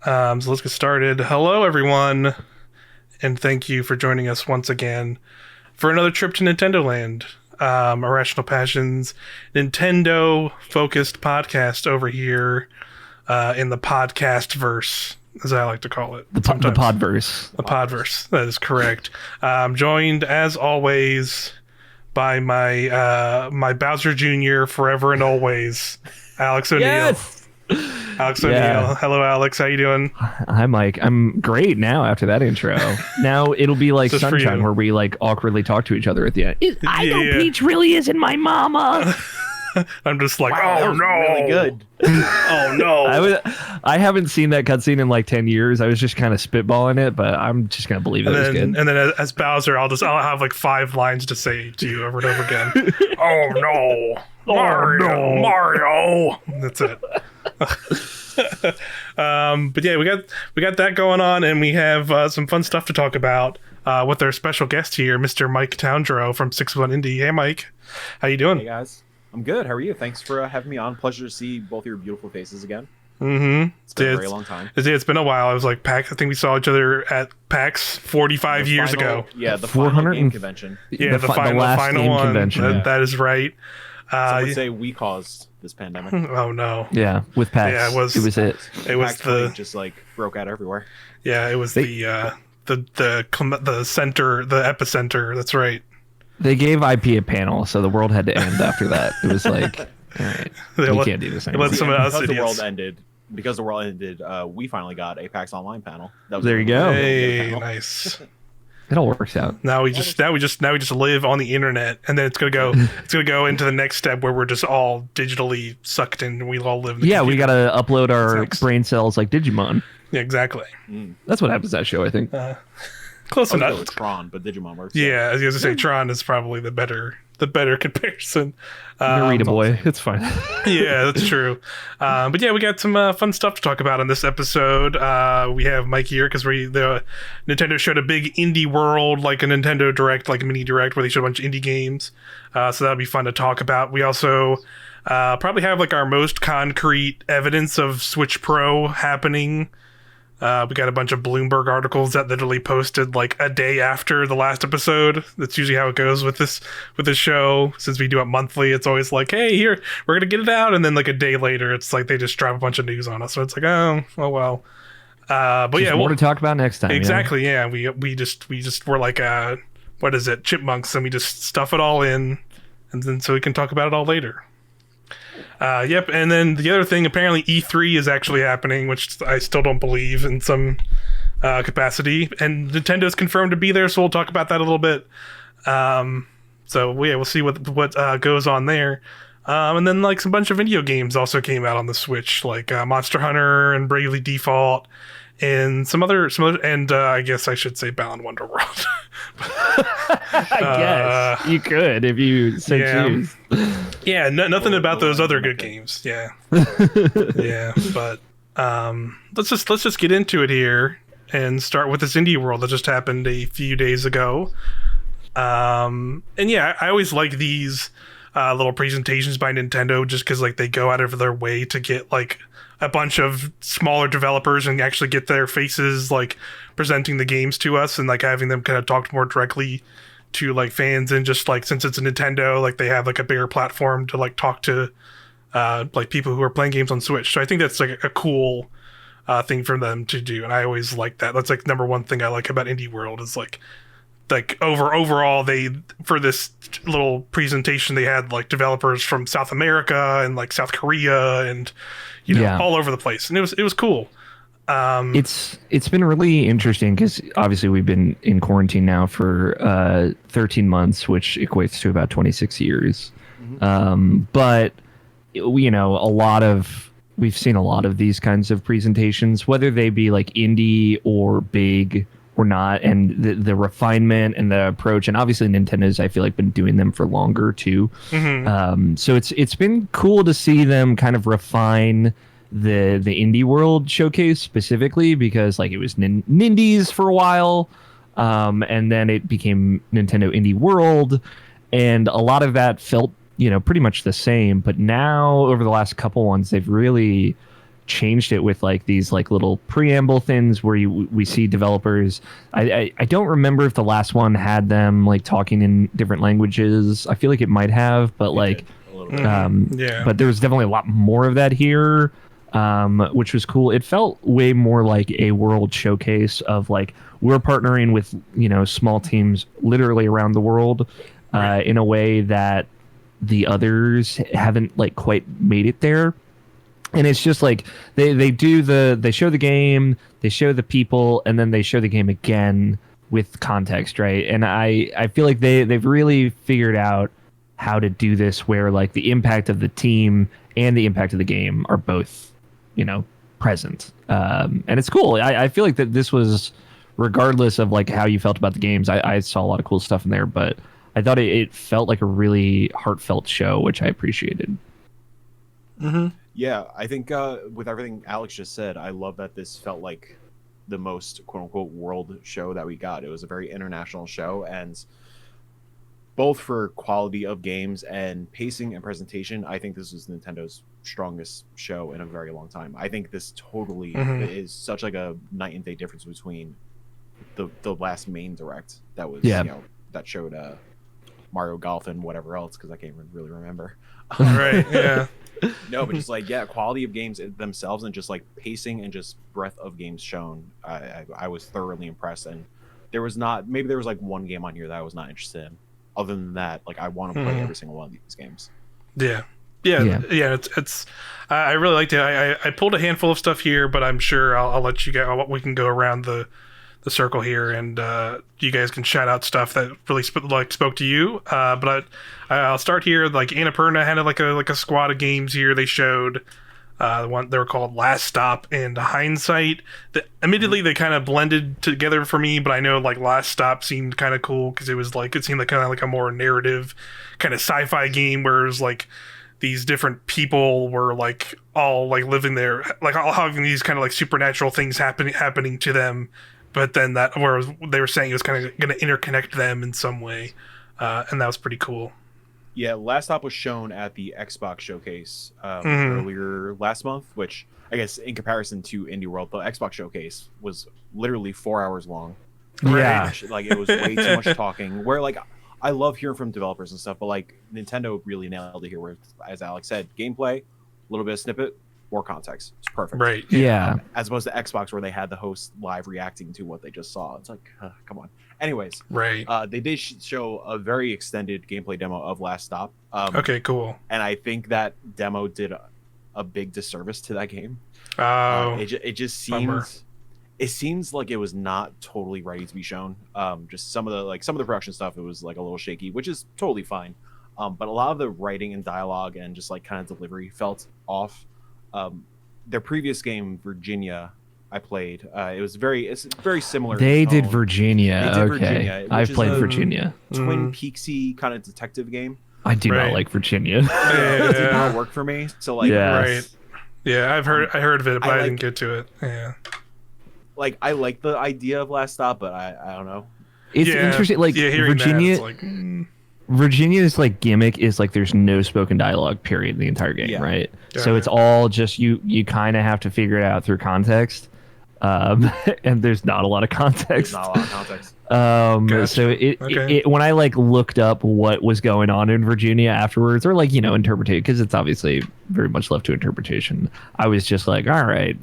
So let's get started. Hello, everyone, and thank you for joining us once again for another trip to Nintendoland. Irrational Passions, Nintendo-focused podcast over here in the podcast verse, as I like to call it. The Podverse. The Podverse, that is correct. I'm joined, as always, by my Bowser Jr. forever and always, Alex O'Neill. Yes! Alex O'Neill. Hello, Alex. How you doing? Hi, Mike. I'm great now after that intro. Now it'll be like Sunshine, where we like awkwardly talk to each other at the end. I know Peach really isn't my mama. I'm just like, wow, oh no, really good. Oh no. I haven't seen that cutscene in like 10 years. I was just kind of spitballing it, but I'm just gonna believe it was good. And then as Bowser, I'll have like 5 lines to say to you over and over again. Oh no, Mario. That's it. But yeah, we got that going on, and we have some fun stuff to talk about with our special guest here, Mr. Mike Towndrow from 61 Indie. Hey, Mike, how you doing? Hey guys, I'm good. How are you? Thanks for having me on. Pleasure to see both your beautiful faces again. Mm-hmm. It's been a very long time. It's been a while. I was like PAX. I think we saw each other at PAX 45 years ago. Yeah, the final game convention. Yeah, the final one. Convention. That is right. Some would say we caused this pandemic. Oh no. Yeah, with PAX. Yeah, it was it. It was the just like broke out everywhere. Yeah, it was the center, the epicenter. That's right. They gave IP a panel, so the world had to end after that. It was like, all right, we can't do this anymore. Because the world ended, we finally got a PAX Online panel. That was there you go. Hey, nice. It all works out. Now we just live on the internet, and then it's gonna go into the next step where we're just all digitally sucked in, and we all live in the computer. We gotta upload our brain cells like Digimon. Yeah, exactly. That's what happens to that show, I think. Close enough. It's Tron, but Digimon works. Yeah, I was gonna say Tron is probably the better comparison. Narita boy, it's fine. Yeah, that's true. But yeah, we got some fun stuff to talk about in this episode. We have Mike here because Nintendo showed a big indie world, like a Nintendo Direct, like a mini Direct, where they showed a bunch of indie games. So that'll be fun to talk about. We also probably have like our most concrete evidence of Switch Pro happening. We got a bunch of Bloomberg articles that literally posted like a day after the last episode. That's usually how it goes with this show. Since we do it monthly, it's always like, hey, here, we're gonna get it out, and then like a day later, it's like they just drop a bunch of news on us. So it's like, oh well. But just more to talk about next time. Exactly. Yeah. We just we're like what is it, chipmunks, and we just stuff it all in, and then so we can talk about it all later. Yep, and then the other thing, apparently E3 is actually happening, which I still don't believe in some capacity, and Nintendo's confirmed to be there, so we'll talk about that a little bit. So yeah, we'll see what goes on there. And then like some bunch of video games also came out on the Switch, like Monster Hunter and Bravely Default, and some other, and I guess I should say Balan Wonderworld. I guess you could if you so choose. Yeah, nothing about those other good games. Yeah, yeah. But let's just get into it here and start with this indie world that just happened a few days ago. And yeah, I always like these little presentations by Nintendo just because like they go out of their way to get like a bunch of smaller developers and actually get their faces like presenting the games to us and like having them kind of talk more directly to like fans, and just like since it's a Nintendo, like they have like a bigger platform to like talk to like people who are playing games on Switch. So I think that's like a cool thing for them to do, and I always like that. That's like number one thing I like about Indie World is like overall they, for this little presentation, they had like developers from South America and like South Korea and all over the place, and it was cool. It's been really interesting because obviously we've been in quarantine now for 13 months, which equates to about 26 years. But we've seen a lot of these kinds of presentations, whether they be like indie or big or not, and the refinement and the approach, and obviously Nintendo's, I feel like, been doing them for longer too. So it's been cool to see them kind of refine the indie world showcase specifically, because like it was Nindies for a while, and then it became Nintendo Indie World, and a lot of that felt pretty much the same. But now over the last couple ones, they've really changed it with like these like little preamble things where we see developers. I don't remember if the last one had them like talking in different languages. I feel like it might have, but like but there was definitely a lot more of that here, which was cool. It felt way more like a world showcase of like we're partnering with, you know, small teams literally around the world in a way that the others haven't like quite made it there. And it's just like they show the game, they show the people, and then they show the game again with context, right? And I feel like they've really figured out how to do this where like the impact of the team and the impact of the game are both, you know, present. And it's cool. I feel like that this was, regardless of like how you felt about the games, I saw a lot of cool stuff in there, but I thought it felt like a really heartfelt show, which I appreciated. Mm-hmm. Yeah, I think with everything Alex just said, I love that this felt like the most quote-unquote world show that we got. It was a very international show, and both for quality of games and pacing and presentation, I think this was Nintendo's strongest show in a very long time. I think this totally is such like a night and day difference between the last main direct that was, you know, that showed Mario Golf and whatever else, because I can't even really remember. Right, yeah. No, but just like, yeah, quality of games themselves and just like pacing and just breadth of games shown. I was thoroughly impressed, and there was like one game on here that I was not interested in. Other than that, like I want to play every single one of these games. Yeah. It's I really liked it. I pulled a handful of stuff here, but I'm sure I'll let you guys. We can go around the circle here, and you guys can shout out stuff that really spoke to you. But I'll start here. Like Annapurna had like a squad of games here. They showed the one they were called Last Stop and Hindsight. Admittedly, they kind of blended together for me, but I know like Last Stop seemed kind of cool because it seemed like kind of like a more narrative kind of sci-fi game where it was like these different people were like all like living there, like all having these kind of like supernatural things happening to them. But then where they were saying it was kind of going to interconnect them in some way, and that was pretty cool. Yeah, Last Stop was shown at the Xbox showcase earlier last month, which I guess in comparison to Indie World, the Xbox showcase was literally 4 hours long. Yeah, like it was way too much talking. Where like I love hearing from developers and stuff, but like Nintendo really nailed it here. Where, as Alex said, gameplay, a little bit of snippet, more context. It's perfect. Right. Yeah. As opposed to Xbox, where they had the host live reacting to what they just saw. It's like, come on. Anyways, right. They did show a very extended gameplay demo of Last Stop. Okay, cool. And I think that demo did a big disservice to that game. Oh, it just seems. It seems like it was not totally ready to be shown. Just some of the production stuff, it was like a little shaky, which is totally fine. But a lot of the writing and dialogue and just like kind of delivery felt off. Their previous game, Virginia, I played. It's very similar. They did Virginia. They did Okay, Virginia, I've played Virginia. Twin Peaksy kind of detective game. I do not like Virginia. It did not work for me. So like, right. Yeah, I heard of it, but I didn't get to it. Yeah. Like I like the idea of Last Stop, but I don't know. It's interesting. Like Virginia, Virginia's like gimmick is like there's no spoken dialogue period in the entire game, right? So it's all just you kind of have to figure it out through context, and there's not a lot of context. So it when I like looked up what was going on in Virginia afterwards, or like interpreted, because it's obviously very much left to interpretation, I was just like, all right,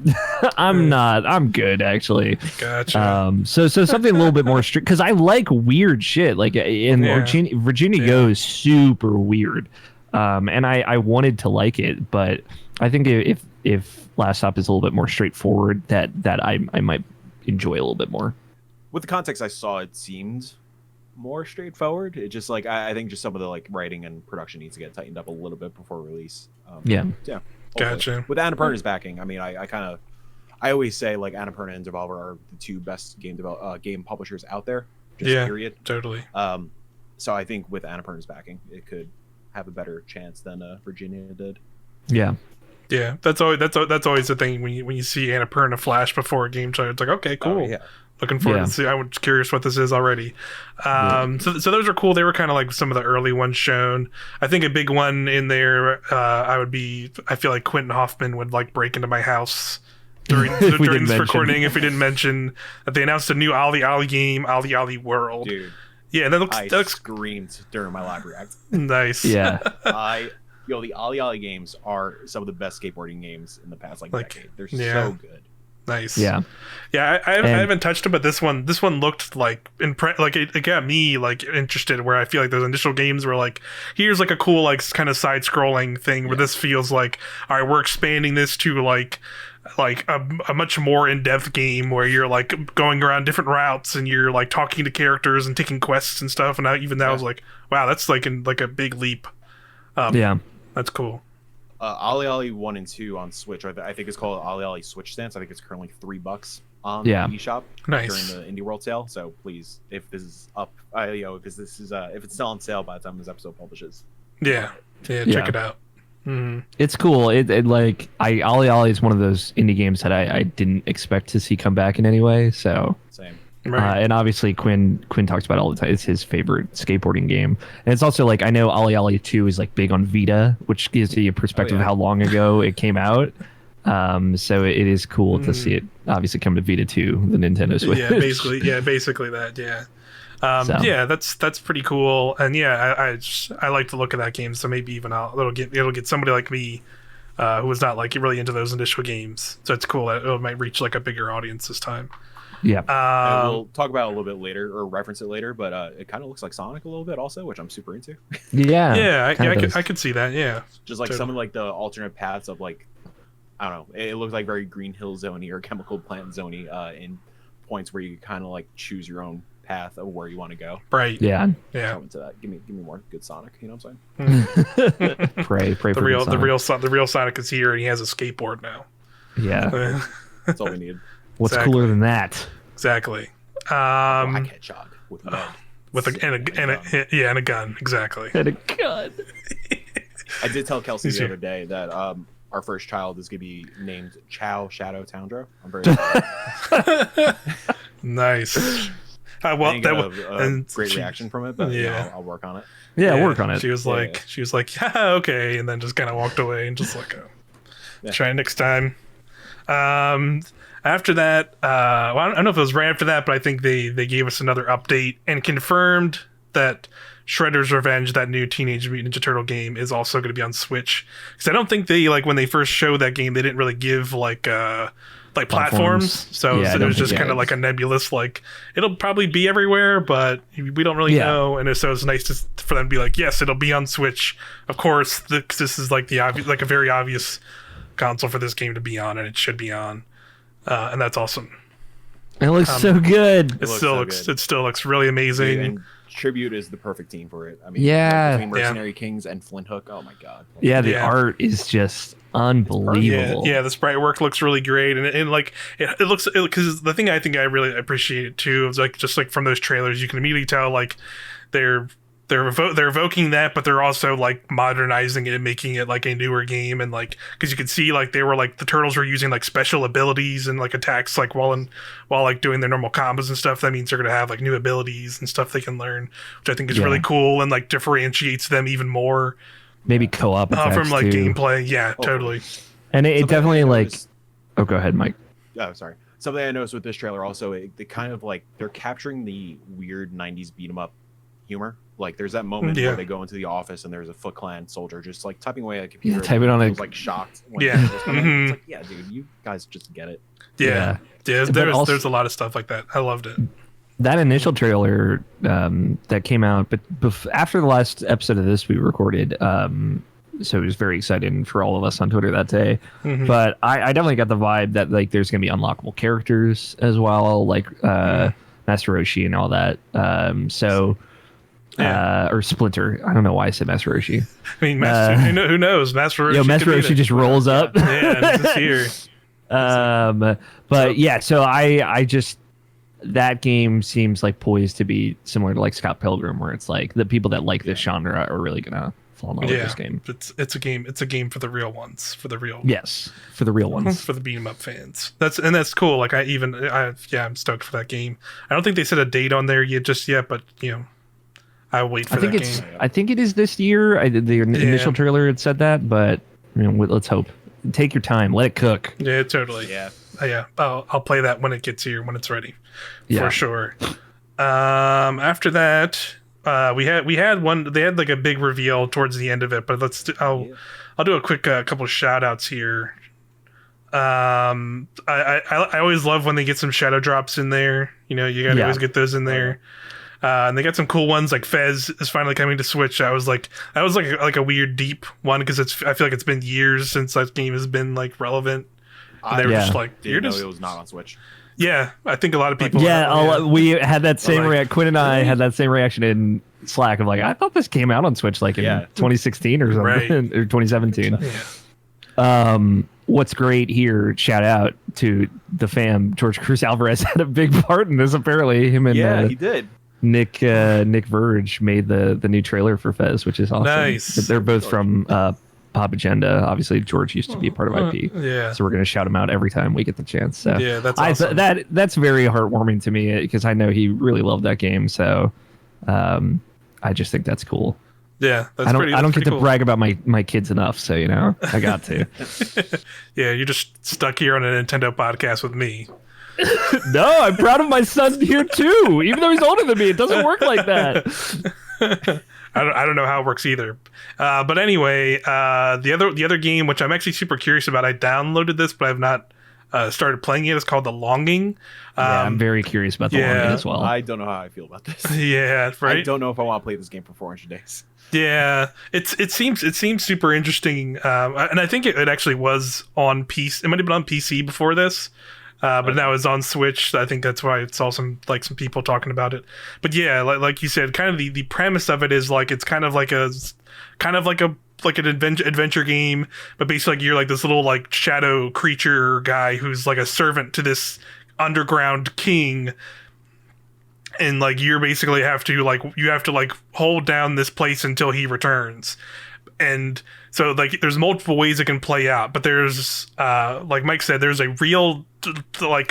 I'm good actually. Gotcha. So something a little bit more strict, because I like weird shit. Like in Virginia goes super weird, and I wanted to like it, but I think if Last Stop is a little bit more straightforward, that I might enjoy a little bit more. With the context I saw, it seemed more straightforward. It just like I think just some of the like writing and production needs to get tightened up a little bit before release. Yeah. Gotcha. With Annapurna's backing, I mean, I always say like Annapurna and Devolver are the two best game publishers out there. Just period. Totally. So I think with Annapurna's backing, it could have a better chance than Virginia did. Yeah. Yeah, that's always the thing when you see Annapurna flash before a game trailer. It's like, okay, cool. Oh, yeah. Looking forward to see. I'm curious what this is already. So those are cool. They were kind of like some of the early ones shown. I think a big one in there. I feel like Quentin Hoffman would like break into my house during this recording if we didn't mention that they announced a new OlliOlli game, OlliOlli World. Dude. Yeah, that looks screamed during my live react. Nice. Yeah. The OlliOlli games are some of the best skateboarding games in the past decade. They're so good. Nice. Yeah. I haven't touched it, but this one looked like it got me like interested. Where I feel like those initial games were like, here's like a cool like kind of side scrolling thing. Where this feels like, all right, we're expanding this to like a much more in-depth game where you're like going around different routes and you're like talking to characters and taking quests and stuff. And that was like, wow, that's like a big leap. That's cool. OlliOlli 1 and 2 on Switch. I think it's called OlliOlli Switch Stance. I think it's currently $3 on the eShop during the Indie World sale. So please, if this is up, because this is if it's still on sale by the time this episode publishes, check it out. Mm-hmm. It's cool. OlliOlli is one of those indie games that I didn't expect to see come back in any way. So same. Right. And obviously Quinn talks about it all the time. It's his favorite skateboarding game. And it's also like, I know OlliOlli 2 is like big on Vita, which gives you a perspective of how long ago it came out. So it is cool to see it obviously come to Vita 2, the Nintendo Switch. Basically that. Yeah. That's pretty cool. And I like the look of that game. So maybe even it'll get somebody like me who was not like really into those initial games. So it's cool that it might reach like a bigger audience this time. Yeah, we'll talk about it a little bit later or reference it later, but it kind of looks like Sonic a little bit also, which I'm super into. I could see that. Yeah, just like some of like the alternate paths of like, I don't know, it looks like very Green Hill Zone-y or Chemical Plant Zone-y in points where you kind of like choose your own path of where you want to go. Right. Yeah. Come into that. Give me more good Sonic. You know what I'm saying? pray for the real Sonic is here, and he has a skateboard now. Yeah, that's all we need. What's cooler than that? Exactly. Black Hedgehog with lead. And a gun. Exactly. And a gun. I did tell Kelsey the other day that our first child is going to be named Chow Shadow Towndrow. I'm very excited. Nice. Well, that was great reaction from it, but I'll work on it. Yeah, work on it. She was like, okay, and then just kind of walked away and just like, try next time. After that, I don't know if it was right after that, but I think they gave us another update and confirmed that Shredder's Revenge, that new Teenage Mutant Ninja Turtle game, is also going to be on Switch. Because I don't think they when they first showed that game, they didn't really give platforms. So it was just kind of like a nebulous it'll probably be everywhere, but we don't really know. And so it's nice for them to be like, yes, it'll be on Switch. Of course, this is like a very obvious console for this game to be on, and it should be on. And that's awesome. It looks so good. It still looks really amazing. Dude, and Tribute is the perfect team for it. I mean, between Mercenary Kings and Flint Hook, oh my god. Yeah, the art is just unbelievable. Yeah, the sprite work looks really great, and it looks, because the thing I think I really appreciate it too is just from those trailers, you can immediately tell they're evoking that, but they're also modernizing it and making it a newer game, and because you can see they were the turtles were using special abilities and attacks while doing their normal combos and stuff. That means they're gonna have new abilities and stuff they can learn, which I think is really cool and differentiates them even more. Maybe co-op attacks from too. Gameplay. Yeah, totally. And it definitely oh, go ahead, Mike. Oh, sorry. Something I noticed with this trailer also, they kind of they're capturing the weird 90s beat 'em up humor. There's that moment where they go into the office and there's a Foot Clan soldier just typing away at a computer. Yeah, typing on it. Shocked. It's yeah, dude, you guys just get it. Yeah. There's a lot of stuff like that. I loved it. That initial trailer that came out, but after the last episode of this we recorded, so it was very exciting for all of us on Twitter that day. Mm-hmm. But I definitely got the vibe that there's gonna be unlockable characters as well, Master Roshi and all that. Or Splinter. I don't know why I said Master Roshi. I mean, who knows? Master Roshi. Master Roshi just rolls up. Yeah, it's here. But yeah, so I just, that game seems poised to be similar to Scott Pilgrim, where it's the people that like this genre are really gonna fallen in love with this game. It's a game for the real ones, for the real ones, for the beat 'em up fans. That's cool. Like I'm stoked for that game. I don't think they set a date on there yet, but I'll wait for that game. I think it is this year. The initial trailer had said that, but let's hope. Take your time, let it cook. Yeah, totally. Yeah. I'll play that when it gets here, when it's ready, for sure. After that, we had one. They had like a big reveal towards the end of it, but I'll do a quick couple of shout outs here. I always love when they get some shadow drops in there. You gotta always get those in there. And they got some cool ones, like Fez is finally coming to Switch. That was like a weird deep one, because I feel like it's been years since that game has been like relevant. And they were just like, it was not on Switch. Yeah, I think a lot of people. We had that same reaction. Quinn and I had that same reaction in Slack of like, I thought this came out on Switch like in 2016 or something, or 2017. Yeah. What's great here? Shout out to the fam. George Cruz Alvarez had a big part in this. Apparently, him and he did. Nick Verge made the new trailer for Fez, which is awesome. Nice. They're both from Pop Agenda. Obviously, George used to be a part of IP. So we're going to shout him out every time we get the chance. So that's awesome. That's very heartwarming to me, because I know he really loved that game. So I just think that's cool. Yeah, I don't get to brag about my kids enough, so I got to. Yeah, you're just stuck here on a Nintendo podcast with me. No, I'm proud of my son here too. Even though he's older than me, it doesn't work like that. I don't know how it works either. But anyway, the other game, which I'm actually super curious about, I downloaded this, but I've not started playing it. It's called The Longing. I'm very curious about The Longing as well. I don't know how I feel about this. Yeah, right. I don't know if I want to play this game for 400 days. Yeah, it seems super interesting, and I think it actually was on PC. It might have been on PC before this. But now it's on Switch. I think that's why it's saw some people talking about it. But yeah, like you said, kind of the premise of it is like it's kind of like an adventure game, but basically like you're like this little like shadow creature guy who's like a servant to this underground king, and like you're basically have to hold down this place until he returns. And so like there's multiple ways it can play out, but there's like Mike said, there's a real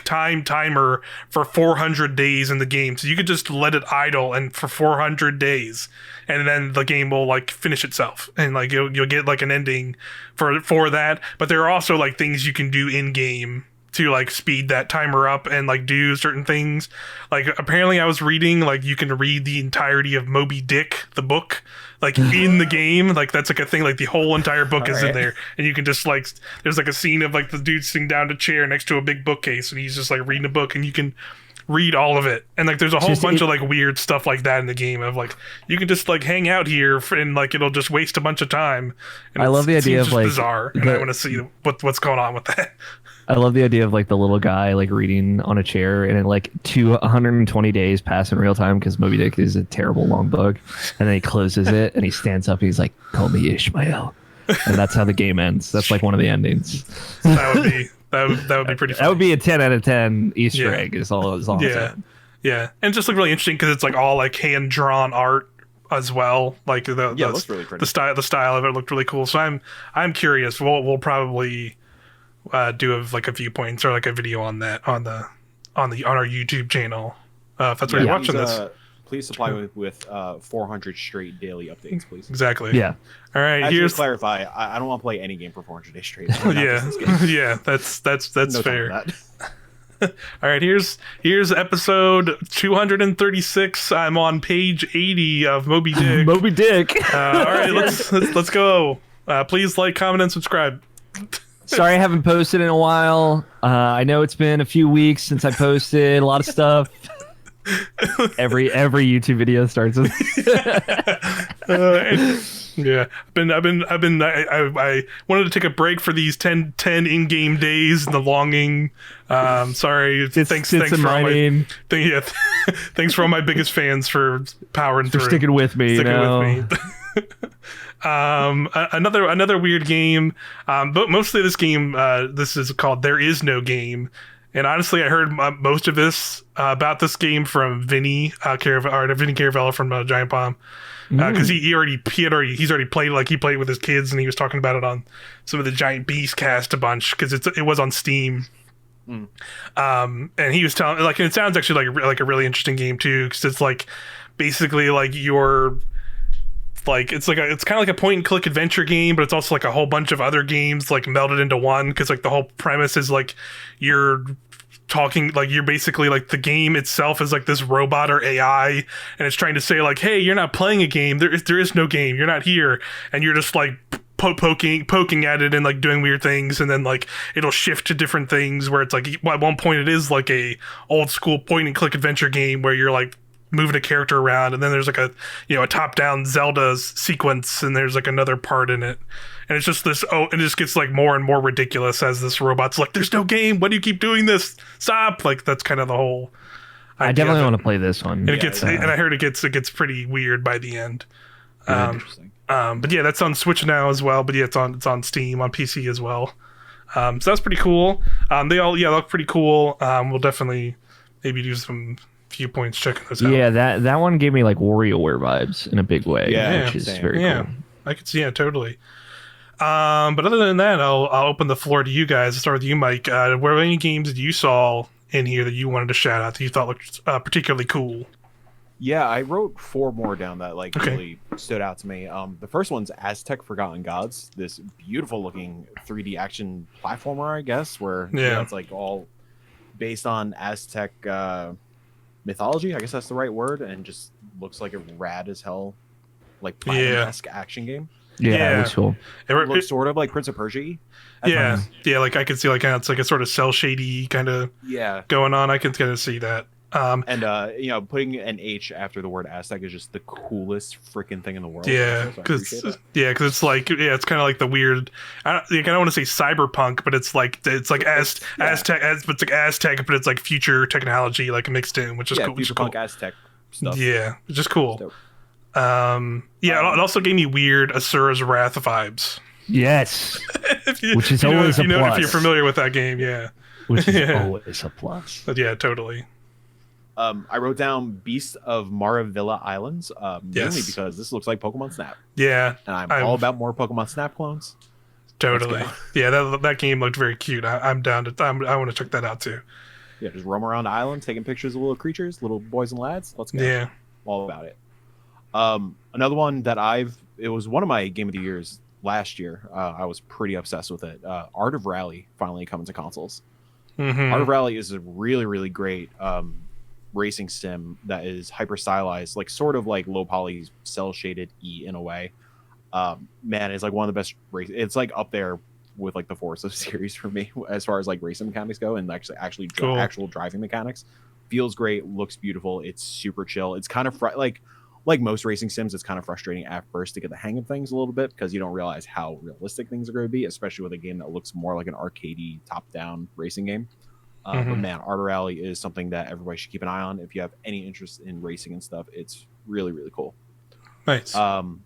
timer for 400 days in the game, so you could just let it idle and for 400 days, and then the game will like finish itself, and like you'll get like an ending for that. But there are also like things you can do in game to like speed that timer up and like do certain things. Like apparently I was reading like you can read the entirety of Moby Dick the book like in the game. Like that's like a thing, like the whole entire book is in there, and you can just like there's like a scene of like the dude sitting down a chair next to a big bookcase, and he's just like reading a book, and you can read all of it. And like there's a whole bunch of like weird stuff like that in the game of like you can just like hang out here and like it'll just waste a bunch of time. And I love the idea of like bizarre, and I want to see what's going on with that. I love the idea of like the little guy like reading on a chair, and in like 120 days pass in real time, because Moby Dick is a terrible long book, and then he closes it and he stands up and he's like, "Call me Ishmael," and that's how the game ends. That's like one of the endings. That would be pretty funny. That would be a 10 out of 10 Easter egg. Is all I'm saying. Yeah, and just like really interesting because it's like all like hand drawn art as well. Like it looks really pretty. The style of it looked really cool. So I'm curious. We'll probably do a viewpoints or like a video on that on our YouTube channel if that's where you're watching this. Please supply me with 400 straight daily updates, please. Exactly. Yeah. All right. Here's to clarify. I don't want to play any game for 400 days straight. Yeah. That's no fair. All right. Here's episode 236. I'm on page 80 of Moby Dick. Moby Dick. All right. Let's go. Please like, comment, and subscribe. Sorry I haven't posted in a while. I know it's been a few weeks since I posted a lot of stuff. Every YouTube video starts with yeah. I wanted to take a break for these 10 in-game days and the longing. Sorry. Thanks for all my thanks for all my biggest fans for powering through. Sticking with me. With me. Another weird game, but mostly this game, this is called There Is No Game, and honestly I heard most of this about this game from Vinny Caravella from Giant Bomb, because he's already played, like he played with his kids, and he was talking about it on some of the Giant Beast cast a bunch because it was on Steam. And he was telling, like, it sounds actually like a really interesting game too, because it's like basically like you're like it's kind of like a point and click adventure game, but it's also like a whole bunch of other games like melded into one, because like the whole premise is like you're talking, like you're basically like the game itself is like this robot or AI, and it's trying to say like, hey, you're not playing a game, there is no game, you're not here, and you're just like poking at it and like doing weird things, and then like it'll shift to different things where it's like at one point it is like a old school point and click adventure game where you're like moving a character around, and then there's like a top down Zelda sequence, and there's like another part in it, and it's just this it just gets like more and more ridiculous as this robot's like, there's no game, why do you keep doing this, stop, like that's kind of the whole I definitely want to play this one. And and I heard it gets pretty weird by the end. Interesting. But yeah, that's on Switch now as well. But yeah, it's on Steam, on PC as well. So that's pretty cool. They all look pretty cool. We'll definitely maybe do some viewpoints checking those out. Yeah, that one gave me like WarioWare vibes in a big way. Yeah, which is same. very cool. I could see, totally. But other than that, I'll open the floor to you guys. I'll start with you, Mike. Were any games that you saw in here that you wanted to shout out that you thought looked particularly cool? Yeah, I wrote 4 more down that really stood out to me. The first one's Aztec Forgotten Gods, this beautiful looking 3D action platformer, I guess, where it's like all based on Aztec mythology. I guess that's the right word, and just looks like a rad as hell, like Platinum-esque action game. Yeah, it looks cool. It looks sort of like Prince of Persia. Yeah, like I could see like it's like a sort of cell shady kind of going on. I can kind of see that. And putting an H after the word Aztec is just the coolest freaking thing in the world. Yeah, because it's like it's kind of like the weird. I don't want to say cyberpunk, but it's like Aztec, but it's like Aztec, but it's like future technology like mixed in, which is cool. Future punk Aztec stuff. Yeah, which is cool. It also gave me weird Asura's Wrath vibes. Yes, which is always a plus. If you're familiar with that game, which is always a plus. But yeah, totally. I wrote down Beast of Maravilla Islands, mainly because this looks like Pokemon Snap. Yeah. And I'm all about more Pokemon Snap clones. Totally. Yeah, that game looked very cute. I'm down to. I want to check that out too. Yeah, just roam around the island, taking pictures of little creatures, little boys and lads. Let's go. Yeah. All about it. Another one that it was one of my Game of the Years last year. I was pretty obsessed with it. Art of Rally finally coming to consoles. Mm-hmm. Art of Rally is a really, really great racing sim that is hyper stylized, like sort of like low poly cell shaded in a way. Man, it's like one of the best race. It's like up there with like the Forza series for me as far as like racing mechanics go, and actually actual driving mechanics. Feels great, looks beautiful. It's super chill. It's kind of like most racing sims, it's kind of frustrating at first to get the hang of things a little bit, because you don't realize how realistic things are going to be, especially with a game that looks more like an arcadey top-down racing game. But man, Art of Rally is something that everybody should keep an eye on if you have any interest in racing and stuff. It's really, really cool. Nice. And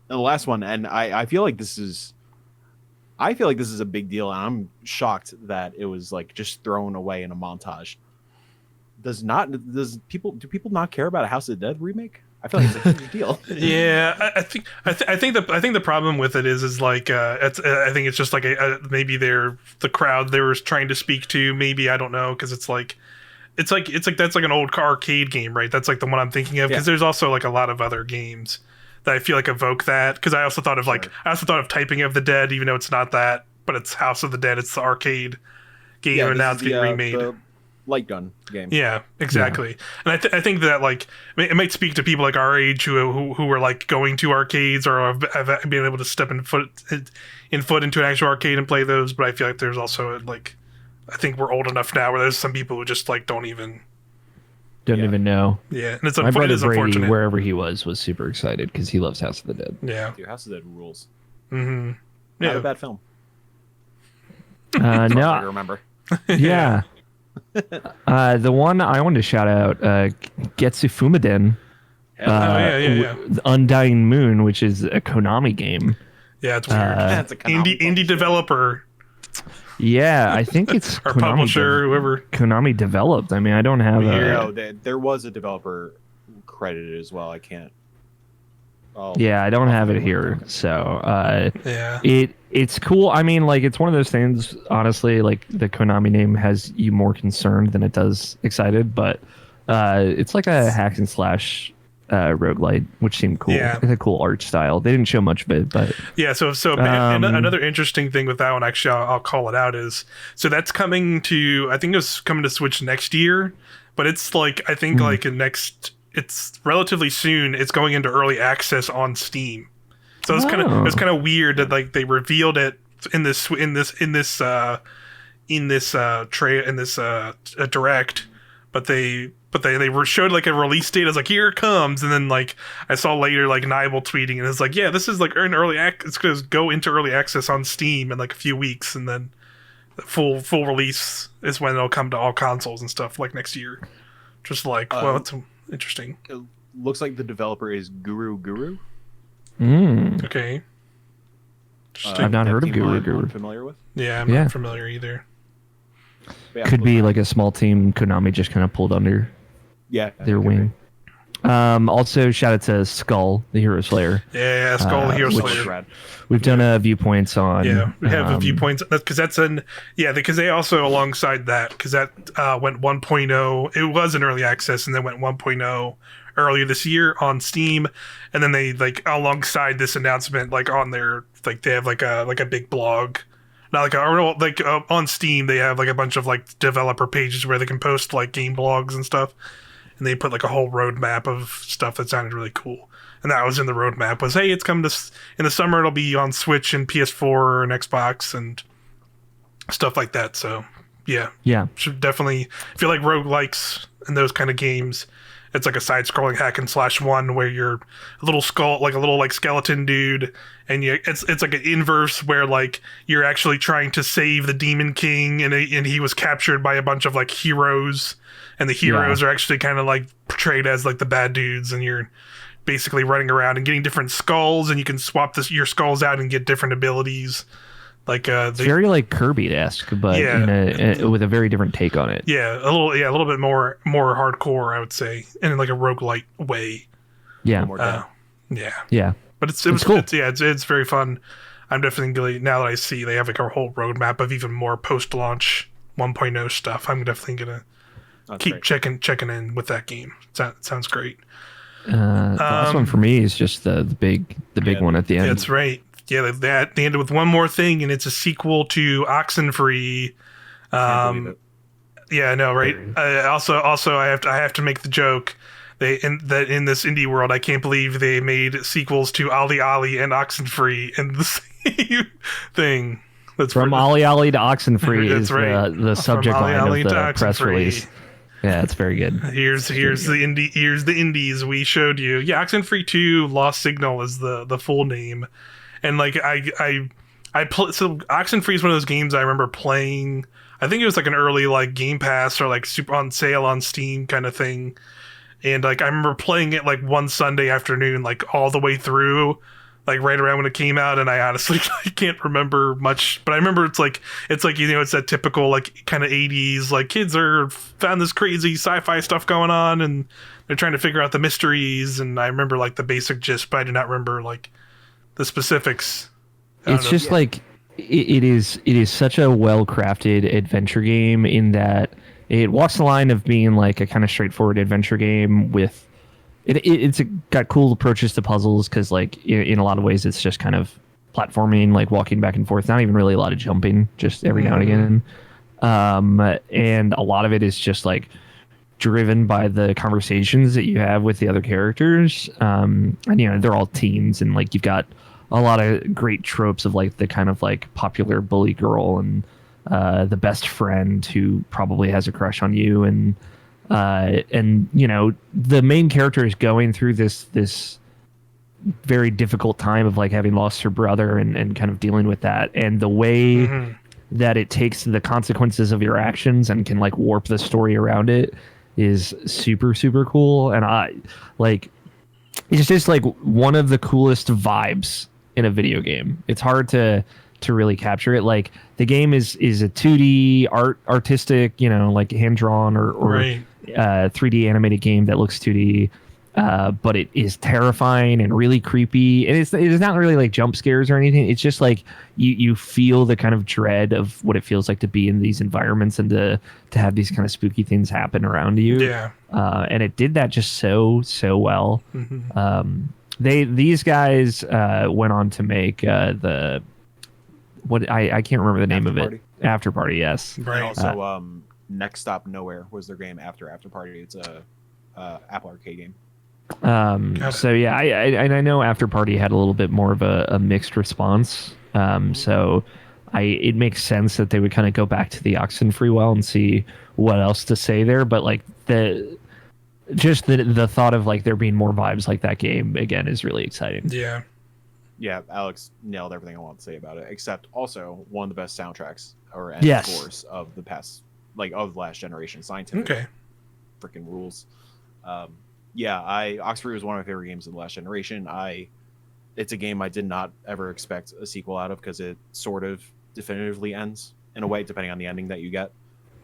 the last one, and I feel like this is a big deal, and I'm shocked that it was like just thrown away in a montage. Do people not care about a House of the Dead remake? I feel like it's a huge deal. Yeah, I think the problem with it is like I think it's just like maybe they're the crowd they were trying to speak to. Maybe, I don't know, because it's like that's like an old arcade game, right? That's like the one I'm thinking of, because there's also like a lot of other games that I feel like evoke that. Because I also thought of Typing of the Dead, even though it's not that, but it's House of the Dead. It's the arcade game, and now it's getting remade. The light gun game. Yeah, exactly. And I think that like it might speak to people like our age who were like going to arcades or have been able to step in foot into an actual arcade and play those. But I feel like there's also like, I think we're old enough now where there's some people who just like don't even know. Yeah, and it's my brother Brady, unfortunate. Wherever he was super excited because he loves House of the Dead. Yeah, dude, House of the Dead rules. Mm-hmm. Not a bad film. No, I remember. Yeah. The one I wanted to shout out, Getsu Fumaden, Undying Moon, which is a Konami game. Yeah, it's weird. It's a indie developer. Yeah, I think it's or publisher, whoever. Konami developed. I mean, I don't have No, there was a developer credited as well. I can't Yeah, I don't have it here, so Yeah. it's cool. I mean, like, it's one of those things. Honestly, like, the Konami name has you more concerned than it does excited, but it's like a hack and slash roguelite, which seemed cool. Yeah. It's a cool art style. They didn't show much of it, but Yeah, so another interesting thing with that one, actually, I'll call it out, is so that's coming to, I think it's coming to Switch next year, but it's like, I think like it's relatively soon. It's going into early access on Steam, so it's kind of weird that like they revealed it in this direct, but they showed like a release date. I was like, here it comes, and then like I saw later like Nibel tweeting, and it's like, yeah, this is like in early it's going to go into early access on Steam in like a few weeks, and then the full release is when it'll come to all consoles and stuff like next year. Just like, well, it's interesting. It looks like the developer is Guru. Okay. I've not heard of Guru. Familiar with? Yeah, I'm not familiar either. Yeah, Could be like a small team Konami just kind of pulled under their wing. Also, shout out to Skull, the Hero Slayer. Yeah, Skull, the Hero Slayer. We've done viewpoints on. Yeah, we have viewpoints because that's because they also alongside that, because that went 1.0. It was in early access and then went 1.0 earlier this year on Steam, and then they like alongside this announcement, like on their like they have like a big blog. Not like on Steam, they have like a bunch of like developer pages where they can post like game blogs and stuff, and they put like a whole roadmap of stuff that sounded really cool. And that was in the roadmap was, hey, it's coming to in the summer. It'll be on Switch and PS4 and Xbox and stuff like that. So yeah, should definitely, if you like roguelikes and those kind of games. It's like a side-scrolling hack and slash one where you're a little skeleton dude, and it's like an inverse where like you're actually trying to save the Demon King, and he was captured by a bunch of like heroes, and the heroes are actually kind of like portrayed as like the bad dudes, and you're basically running around and getting different skulls, and you can swap your skulls out and get different abilities. Like it's very like Kirby-esque, but with a very different take on it. Yeah, a little bit more hardcore, I would say, in like a roguelite way. Yeah. Yeah. But it's cool. It's very fun. I'm definitely, now that I see they have like a whole roadmap of even more post-launch 1.0 stuff, I'm definitely gonna keep checking in with that game. Sounds great. The last one for me is just the big one at the end. That's right. Yeah, they ended with one more thing, and it's a sequel to Oxenfree. Yeah, I know, right? Also, I have to make the joke in this indie world, I can't believe they made sequels to OlliOlli and Oxenfree in the same thing. That's from OlliOlli to Oxenfree is the subject line of the press release. Yeah, it's very good. Here's the indies we showed you. Yeah, Oxenfree 2 Lost Signal is the full name. And like so Oxenfree is one of those games I remember playing. I think it was like an early like Game Pass or like super on sale on Steam kind of thing. And like I remember playing it like one Sunday afternoon, like all the way through, like right around when it came out. And I honestly can't remember much, but I remember it's like it's that typical like kind of 80s like kids found this crazy sci-fi stuff going on and they're trying to figure out the mysteries. And I remember like the basic gist, but I do not remember like the specifics. It's just like it is such a well-crafted adventure game in that it walks the line of being like a kind of straightforward adventure game with it's got cool approaches to puzzles because like in a lot of ways it's just kind of platforming, like walking back and forth, not even really a lot of jumping, just every now and again. And a lot of it is just like driven by the conversations that you have with the other characters. And they're all teens, and like you've got a lot of great tropes of like the kind of like popular bully girl and the best friend who probably has a crush on you, and the main character is going through this very difficult time of like having lost her brother and kind of dealing with that, and the way that it takes the consequences of your actions and can like warp the story around it is super, super cool. And it's just like one of the coolest vibes in a video game. It's hard to really capture it. Like the game is a 2D artistic, like hand drawn or 3D animated game that looks 2D. but it is terrifying and really creepy. And it is not really like jump scares or anything. It's just like you feel the kind of dread of what it feels like to be in these environments and to have these kind of spooky things happen around you. Yeah. And it did that just so well. Mm-hmm. These guys went on to make I can't remember the name of it. After Party, yes. Right. And also, Next Stop Nowhere was their game after Party. It's a Apple Arcade game. So yeah, I know After Party had a little bit more of a mixed response. So it makes sense that they would kind of go back to the Oxenfree well and see what else to say there. But like the thought of like there being more vibes like that game again is really exciting. Yeah. Yeah, Alex nailed everything I want to say about it, except also one of the best soundtracks or scores of the past, like of the last generation. Scientific, Okay. Freaking rules. Oxenfree was one of my favorite games of the last generation. It's a game I did not ever expect a sequel out of because it sort of definitively ends in a way, depending on the ending that you get.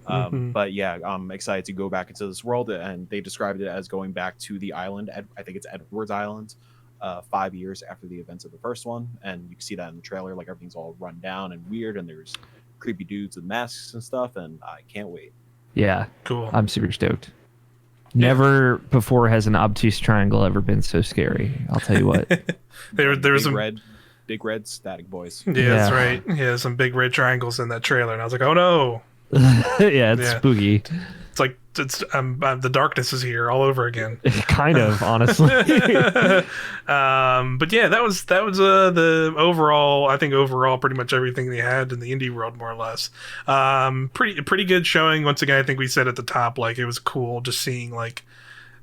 But yeah, I'm excited to go back into this world, and they described it as going back to the island. I think it's Edward's Island. 5 years after the events of the first one, and you can see that in the trailer. Like everything's all run down and weird, and there's creepy dudes with masks and stuff, and I can't wait. Yeah, cool. I'm super stoked. Never before has an obtuse triangle ever been so scary. I'll tell you what. there was some big red static boys. Yeah, that's right. Yeah, some big red triangles in that trailer, and I was like, oh no. Yeah, it's spooky. It's like the darkness is here all over again. Kind of, honestly. But yeah, that was the overall. I think overall, pretty much everything they had in the indie world, more or less. Pretty good showing. Once again, I think we said at the top, like it was cool just seeing like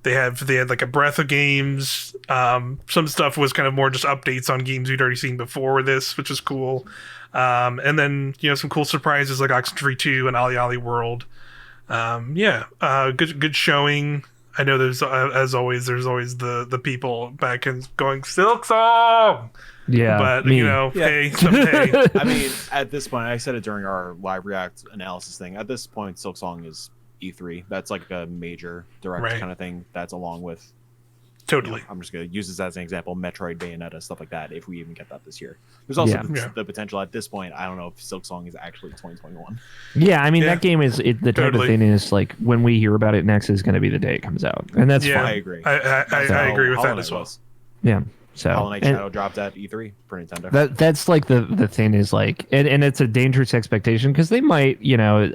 they had like a breadth of games. Some stuff was kind of more just updates on games we'd already seen before this, which is cool. And then some cool surprises like Oxenfree 2 and OlliOlli World. Good showing. I know there's there's always the people back and going Silksong. Yeah, but me. Hey, someday. I mean, at this point, I said it during our live react analysis thing. At this point, Silksong is E3. That's like a major direct kind of thing. That's along with totally. I'm just gonna use this as an example: Metroid, Bayonetta, stuff like that. If we even get that this year, there's also the potential at this point. I don't know if Silksong is actually 2021. Yeah, I mean that game is the type of thing is like when we hear about it next is going to be the day it comes out, and that's fine. I agree. I agree with that as well. Yeah. So Hollow Knight Shadow dropped at E3 for Nintendo. That's like the thing is like, and it's a dangerous expectation because they might,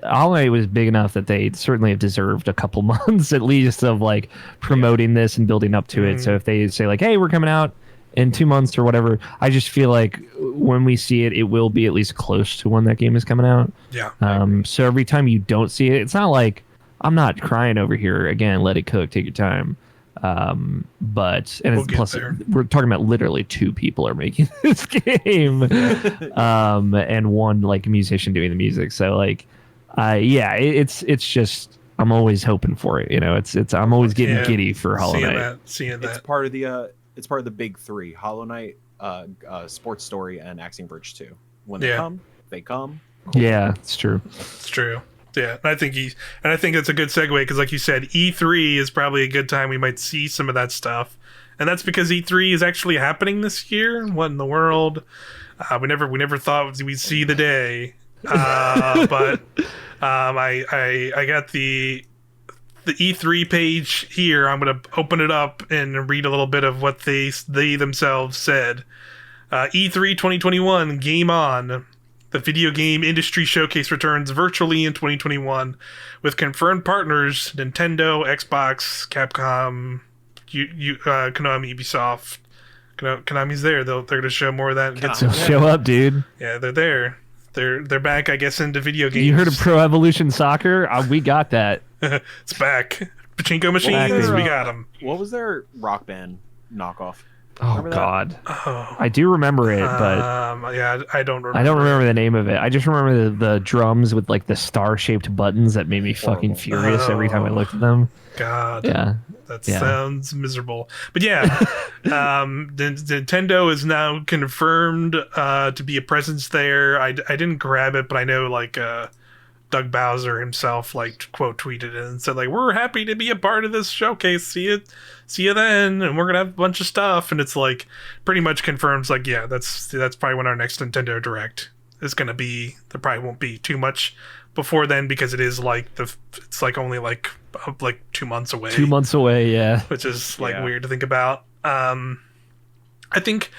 Hollow Knight was big enough that they certainly have deserved a couple months at least of like promoting this and building up to it. So if they say like, hey, we're coming out in 2 months or whatever, I just feel like when we see it, it will be at least close to when that game is coming out. Yeah. So every time you don't see it, it's not like I'm not crying over here. Again, let it cook. Take your time. But plus we're talking about literally 2 people are making this game, and one like musician doing the music. So like, it's just I'm always hoping for it. It's I'm always getting giddy for Hollow Knight. Seeing that. It's part of the big 3: Hollow Knight, Sports Story, and Axiom Verge 2. When they come. Cool. Yeah, it's true. It's true. Yeah, and I think it's a good segue because, like you said, E3 is probably a good time we might see some of that stuff, and that's because E3 is actually happening this year. What in the world? We never thought we'd see the day, but I got the E3 page here. I'm gonna open it up and read a little bit of what they themselves said. E3 2021, Game On. The video game industry showcase returns virtually in 2021 with confirmed partners Nintendo, Xbox, Capcom, Konami, Ubisoft. Konami's there. They're going to show more of that. Show up, dude. Yeah, they're there. They're back, I guess, into video games. You heard of Pro Evolution Soccer? We got that. It's back. Pachinko machines, we got them. What was their Rock Band knockoff? Oh God, I do remember it, but I don't remember. I don't remember the name of it. I just remember the drums with like the star-shaped buttons that made me fucking furious every time I looked at them. God, yeah, that sounds miserable. But yeah, Nintendo is now confirmed to be a presence there. I didn't grab it, but I know like Doug Bowser himself like quote tweeted it and said like, "We're happy to be a part of this showcase. See you then, and we're gonna have a bunch of stuff." And it's like pretty much confirms like, yeah, that's probably when our next Nintendo Direct is gonna be. There probably won't be too much before then because it is like it's like only like 2 months away. 2 months away, yeah. Which is like weird to think about. I think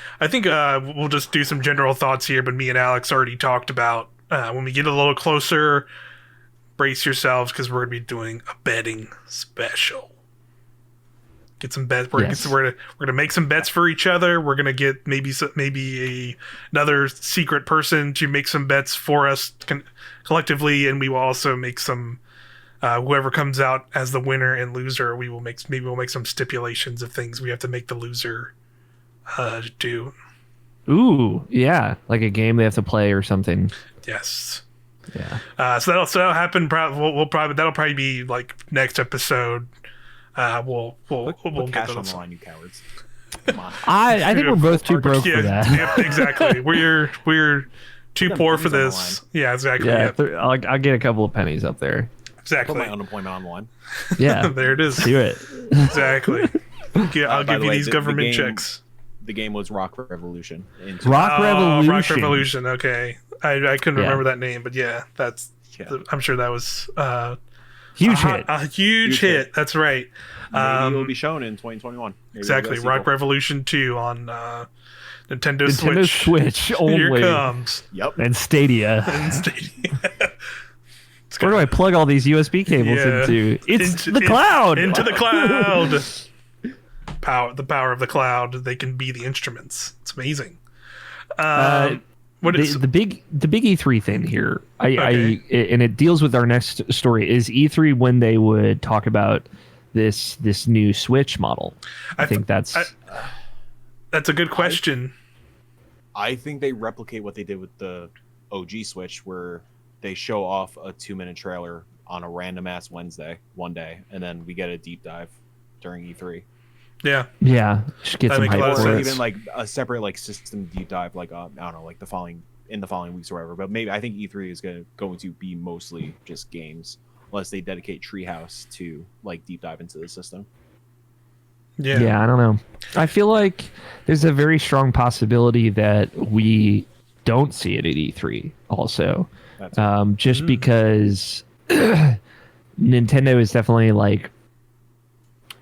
we'll just do some general thoughts here, but me and Alex already talked about when we get a little closer, brace yourselves because we're gonna be doing a betting special. Get some bets. We're gonna make some bets for each other. We're gonna get maybe another secret person to make some bets for us collectively, and we will also make some. Whoever comes out as the winner and loser, we'll make some stipulations of things we have to make the loser do. Ooh, yeah, like a game they have to play or something. Yes. Yeah. So that'll happen. That'll probably be like next episode. We'll put cash get on those the line, you cowards. Come on. I think we're both too broke for that. Yeah, exactly. We're too poor for this. Yeah, exactly. Yeah, I'll get a couple of pennies up there. Exactly. Put my unemployment on the line. Yeah. There it is. Do it. Exactly. I'll give you these government checks. The game was Rock Revolution. Rock Revolution. Rock Revolution. Okay, I couldn't remember that name, but yeah, I'm sure that was huge hit. A huge hit. That's right. Maybe it'll be shown in 2021. Maybe exactly. Rock Revolution 2 on Nintendo Switch only. Here it comes. Yep. And Stadia. Where do I plug all these USB cables into? It's the cloud. Into the cloud. The power of the cloud. They can be the instruments. It's amazing. The big E3 thing here, and it deals with our next story. Is E3 when they would talk about this new Switch model? I think that's a good question. I think they replicate what they did with the OG Switch, where they show off a 2-minute trailer on a random ass Wednesday, one day, and then we get a deep dive during E3. Yeah. Just get some hype for it. Or even like a separate like system deep dive, like I don't know, like the following weeks or whatever. But maybe I think E3 is going to be mostly just games, unless they dedicate Treehouse to like deep dive into the system. Yeah, I don't know. I feel like there's a very strong possibility that we don't see it at E3 also. Just because Nintendo is definitely like,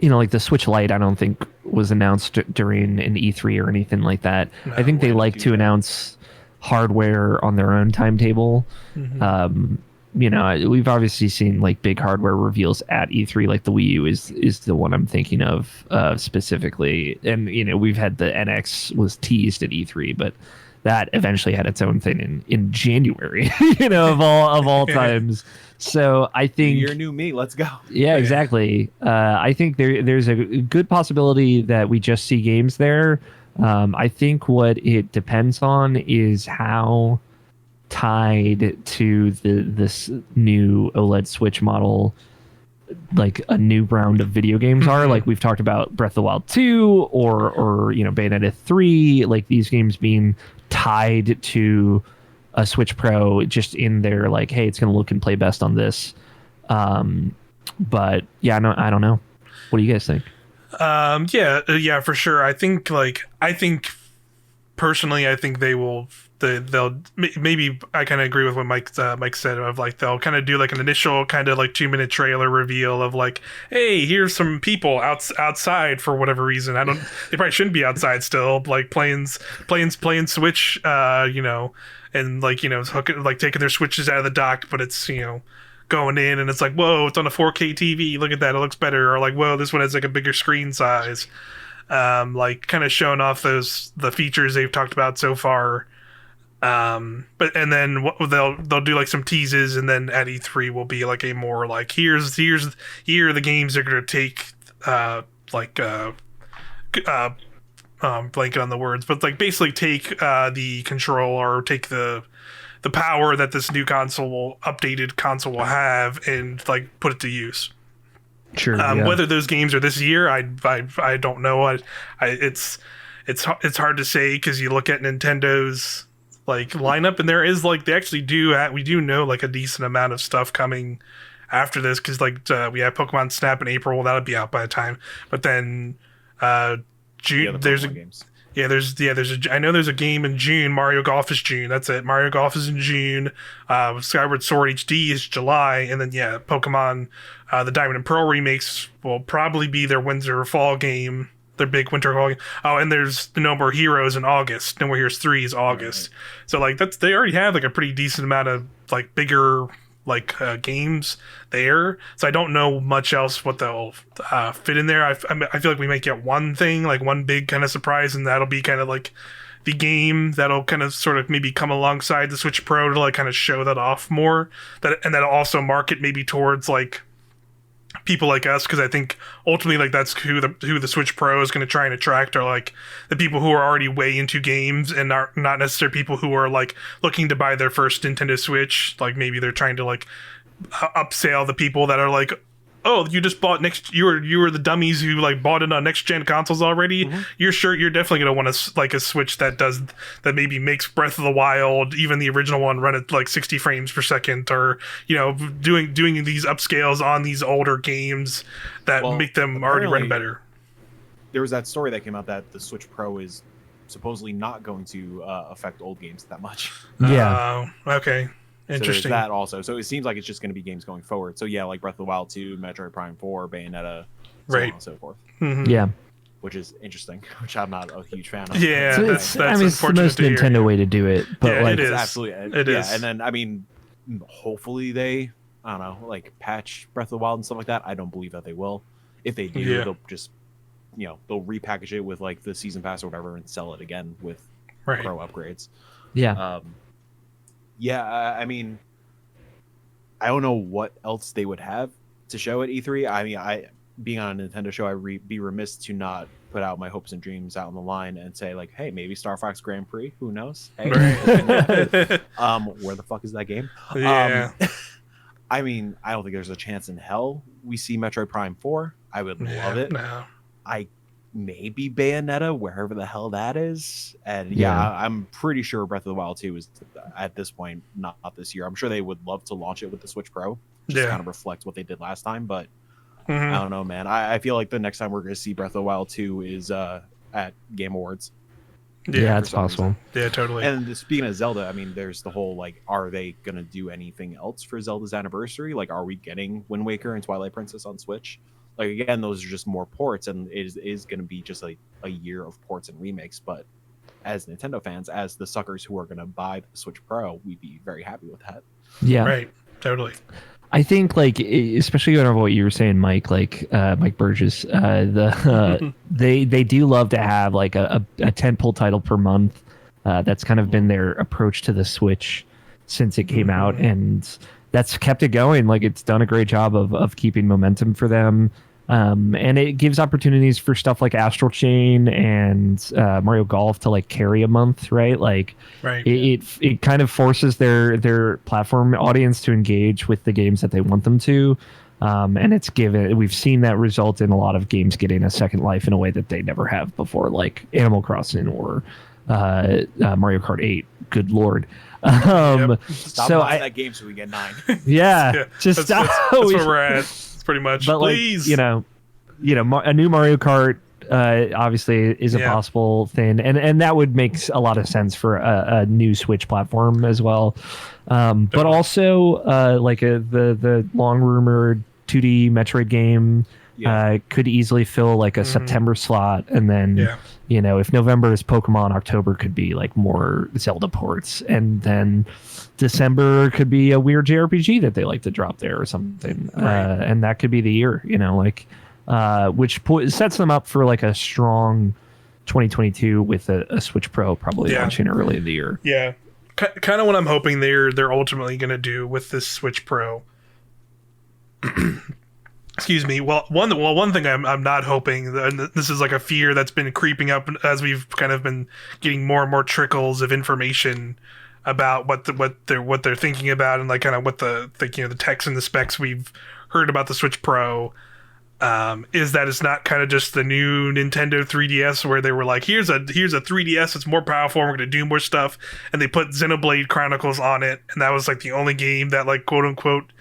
like the Switch Lite, I don't think was announced during an E3 or anything like that. No, I think they like to announce hardware on their own timetable. Mm-hmm. We've obviously seen like big hardware reveals at E3, like the Wii U is the one I'm thinking of specifically. And, we've had the NX was teased at E3, but that eventually had its own thing in January, of all times. So I think you're new me. Let's go. Yeah, exactly. I think there's a good possibility that we just see games there. I think what it depends on is how tied to this new OLED Switch model, like a new round of video games are. Like we've talked about Breath of the Wild 2 or Bayonetta 3, like these games being tied to a Switch Pro just in there, like, hey, it's going to look and play best on this. But yeah, I don't know. What do you guys think? Yeah, for sure. I think personally, I think they'll maybe I kind of agree with what Mike said of like they'll kind of do like an initial kind of like 2-minute trailer reveal of like, hey, here's some people outside for whatever reason. They probably shouldn't be outside still, like playing Switch, and like hooking, like taking their Switches out of the dock, but it's going in and it's like, whoa, it's on a 4K TV, look at that, it looks better. Or like, whoa, this one has like a bigger screen size. Like kind of showing off the features they've talked about so far. But and then they'll do like some teases, and then at E3 will be like a more like here are the games they're gonna take blanket on the words, but like basically take the control or take the power that this new updated console will have and like put it to use. Sure. Whether those games are this year, I don't know. It's hard to say because you look at Nintendo's like lineup, and there is like we do know like a decent amount of stuff coming after this, because like we have Pokemon Snap in April, that'll be out by the time. But then June there's games. I know there's a game in June. Mario Golf is June. That's it. Mario Golf is in June. Skyward Sword HD is July, and then Pokemon the Diamond and Pearl remakes will probably be their winter or fall game. Their big winter fall game. Oh, and there's No More Heroes in August. No More Heroes 3 is August. Right. So like they already have like a pretty decent amount of like bigger like games there. So I don't know much else what they'll fit in there. I feel like we might get one thing, like one big kind of surprise, and that'll be kind of like the game that'll kind of sort of maybe come alongside the Switch Pro to like kind of show that off more. And that'll also market maybe towards like people like us, because I think ultimately like that's who the Switch Pro is going to try and attract, are like the people who are already way into games and are not necessarily people who are like looking to buy their first Nintendo Switch. Like maybe they're trying to like upsell the people that are like, oh, you just bought you were the dummies who like bought it on next gen consoles already. Mm-hmm. You're definitely gonna want a Switch that maybe makes Breath of the Wild, even the original one, run at like 60 frames per second, or doing these upscales on these older games that make them already run better. There was that story that came out that the Switch Pro is supposedly not going to affect old games that much. Yeah. Okay. Interesting. So there's that also. So it seems like it's just going to be games going forward. So yeah, like Breath of the Wild 2, Metroid Prime 4, Bayonetta, so on and so forth. Mm-hmm. Yeah. Which is interesting, which I'm not a huge fan of. Yeah, so it's the most Nintendo way to do it. But it is. Absolutely. It is. And then, I mean, hopefully they, I don't know, like patch Breath of the Wild and stuff like that. I don't believe that they will. If they do, they'll just, they'll repackage it with like the season pass or whatever and sell it again with Pro upgrades. Yeah. I mean, I don't know what else they would have to show at E3. I mean, being on a Nintendo show, I'd be remiss to not put out my hopes and dreams out on the line and say like, hey, maybe Star Fox Grand Prix. Who knows? Hey, where the fuck is that game? Yeah. I mean, I don't think there's a chance in hell we see Metroid Prime 4. I would love it. No. Maybe Bayonetta, wherever the hell that is. And I'm pretty sure Breath of the Wild 2 is at this point not this year. I'm sure they would love to launch it with the Switch Pro, just kind of reflect what they did last time, but I don't know, man. I feel like the next time we're going to see Breath of the Wild 2 is at Game Awards. Yeah, it's possible. Yeah, totally. And speaking of Zelda, I mean, there's the whole like, are they going to do anything else for Zelda's anniversary? Like, are we getting Wind Waker and Twilight Princess on Switch? Like, again, those are just more ports, and it is going to be just like a year of ports and remakes. But as Nintendo fans, as the suckers who are going to buy the Switch Pro, we'd be very happy with that. Yeah. Right. Totally. I think, like, especially over what you were saying, Mike, like Mike Burgess, they do love to have like a tentpole title per month. That's kind of been their approach to the Switch since it came out, and that's kept it going. Like, it's done a great job of keeping momentum for them. And it gives opportunities for stuff like Astral Chain and Mario Golf to like carry a month, right? Like, it kind of forces their platform audience to engage with the games that they want them to. And we've seen that result in a lot of games getting a second life in a way that they never have before, like Animal Crossing or Mario Kart 8. Good Lord. Stop buying that game so we get 9. Yeah, just that's where we're at. Pretty much, but please. Like, a new Mario Kart obviously is a possible thing, and that would make a lot of sense for a new Switch platform as well. But also like the long rumored 2D Metroid game could easily fill like a September slot, and then if November is Pokemon, October could be like more Zelda ports, and then December could be a weird JRPG that they like to drop there or something. And that could be the year, which sets them up for like a strong 2022 with a Switch Pro probably launching early in the year. Yeah. Kind of what I'm hoping they're ultimately going to do with this Switch Pro. Excuse me. Well, one thing I'm not hoping, and this is like a fear that's been creeping up as we've kind of been getting more and more trickles of information about what they're thinking about, and like kind of what the text and the specs we've heard about the Switch Pro. is that it's not kind of just the new Nintendo 3DS where they were like, here's a 3DS, it's more powerful, and we're going to do more stuff, and they put Xenoblade Chronicles on it, and that was like the only game that like quote unquote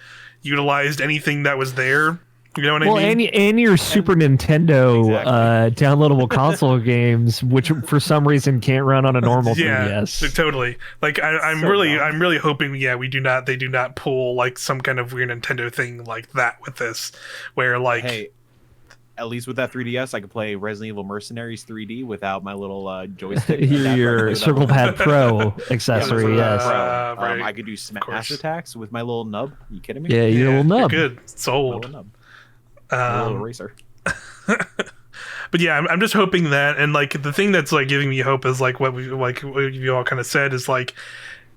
utilized anything that was there. You know what I mean? And your Super Nintendo Exactly. downloadable console games, which for some reason can't run on a normal 3DS. Totally. Like I'm really hoping they do not pull like some kind of weird Nintendo thing like that with this, where like Hey, at least with that 3DS, I could play Resident Evil Mercenaries 3D without my little joystick. Your Circle Pad Pro accessory, yes. Right. I could do smash attacks with my little nub. You kidding me? Yeah, your little nub. Good. My Sold. little nub. My little eraser. But yeah, I'm just hoping that, and like the thing that's like giving me hope is like what you all kind of said is like,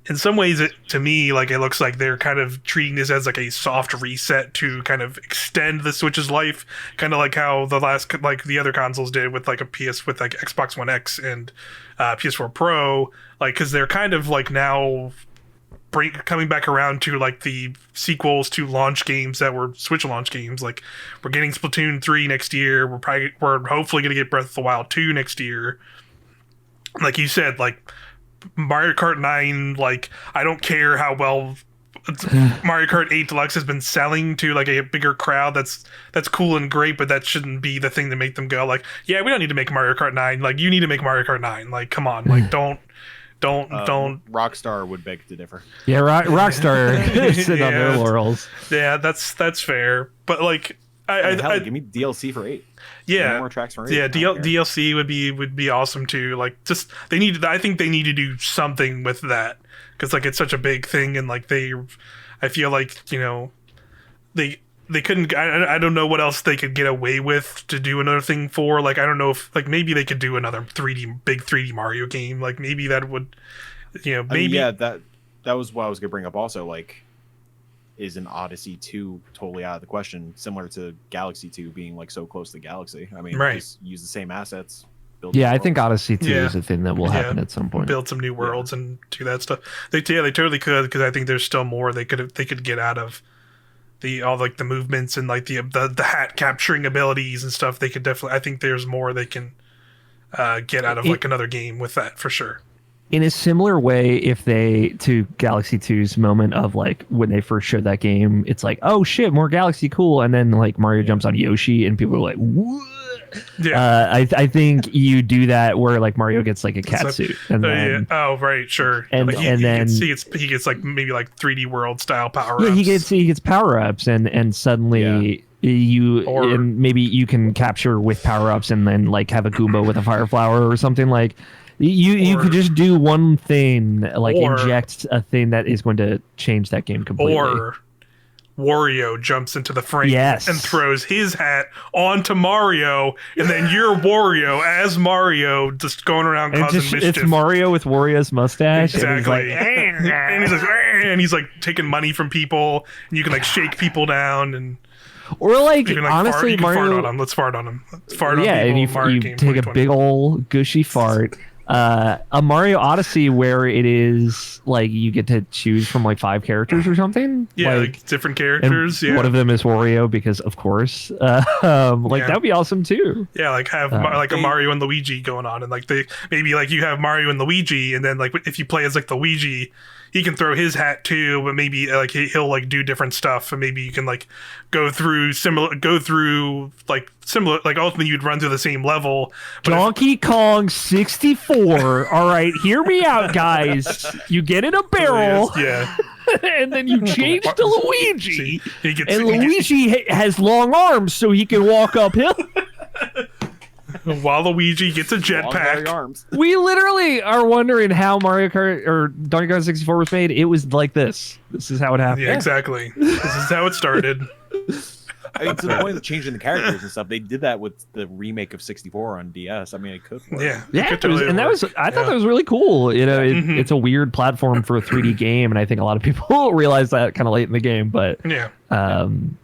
in some ways, to me, like it looks like they're kind of treating this as like a soft reset to kind of extend the Switch's life, kind of like how the other consoles did with like with like Xbox One X and PS4 Pro, like because they're kind of like now coming back around to like the sequels to launch games that were Switch launch games. Like we're getting Splatoon 3 next year. We're hopefully going to get Breath of the Wild 2 next year. Like you said, like Mario Kart 9, like I don't care how well Mario Kart 8 Deluxe has been selling to like a bigger crowd. That's cool and great, but that shouldn't be the thing to make them go like, yeah, we don't need to make Mario Kart 9. Like you need to make Mario Kart 9. Like come on, like don't. Rockstar would beg to differ. Yeah, Rockstar sitting on their laurels. Yeah, that's fair. But like, give me DLC for 8. Yeah, more tracks for 8. Yeah, DLC would be awesome too. Like, just I think they need to do something with that because like it's such a big thing, and like I feel like they couldn't. I don't know what else they could get away with to do another thing for. Like I don't know if like maybe they could do another big 3D Mario game. Like maybe that would, maybe. I mean, yeah, that was what I was gonna bring up. Also, like, is an Odyssey 2 totally out of the question? Similar to Galaxy 2 being like so close to Galaxy. I mean, just use the same assets. Yeah, I think Odyssey 2 is a thing that will happen at some point. Build some new worlds and do that stuff. They totally could because I think there's still more they could get out of. All like the movements and like the hat capturing abilities and stuff. They could definitely. I think there's more they can get out of like another game with that for sure. In a similar way, if they to Galaxy 2's moment of like when they first showed that game, it's like, oh shit, more Galaxy, cool, and then like Mario jumps on Yoshi and people are like, what? Yeah, I think you do that where like Mario gets like a cat suit, and then oh right, sure, and like then he gets like maybe like 3D World style power ups. Yeah, he gets power ups, and suddenly and maybe you can capture with power ups, and then like have a Goomba with a fire flower or something like. You could just do one thing, like inject a thing that is going to change that game completely. Or Wario jumps into the frame and throws his hat onto Mario, and then you're Wario as Mario just going around causing mischief. It's Mario with Wario's mustache. Exactly. And he's like taking money from people, and you can like shake people down and. Or like honestly, Mario. Fart on him. Let's fart on him. Fart on people. And you take a big old gushy fart. A Mario Odyssey where it is like you get to choose from like 5 characters or something. Yeah, like different characters. One of them is Wario because of course. That'd be awesome too. Yeah, like have like a Mario and Luigi going on, and like maybe like you have Mario and Luigi, and then like if you play as like Luigi, he can throw his hat too, but maybe like he'll like do different stuff, and maybe you can like go through like ultimately you'd run through the same level. Donkey Kong 64. All right, hear me out, guys. You get in a barrel, and then you change to Luigi, Luigi has long arms, so he can walk uphill. While Luigi gets a jetpack. We literally are wondering how Mario Kart or Donkey Kong 64 was made. It was like this. This is how it happened. Yeah, exactly. This is how it started. I mean, to the point of changing the characters and stuff, they did that with the remake of 64 on DS. I mean, it could work. Yeah, I thought that was really cool. You know, it's a weird platform for a 3D game, and I think a lot of people realize that kind of late in the game. But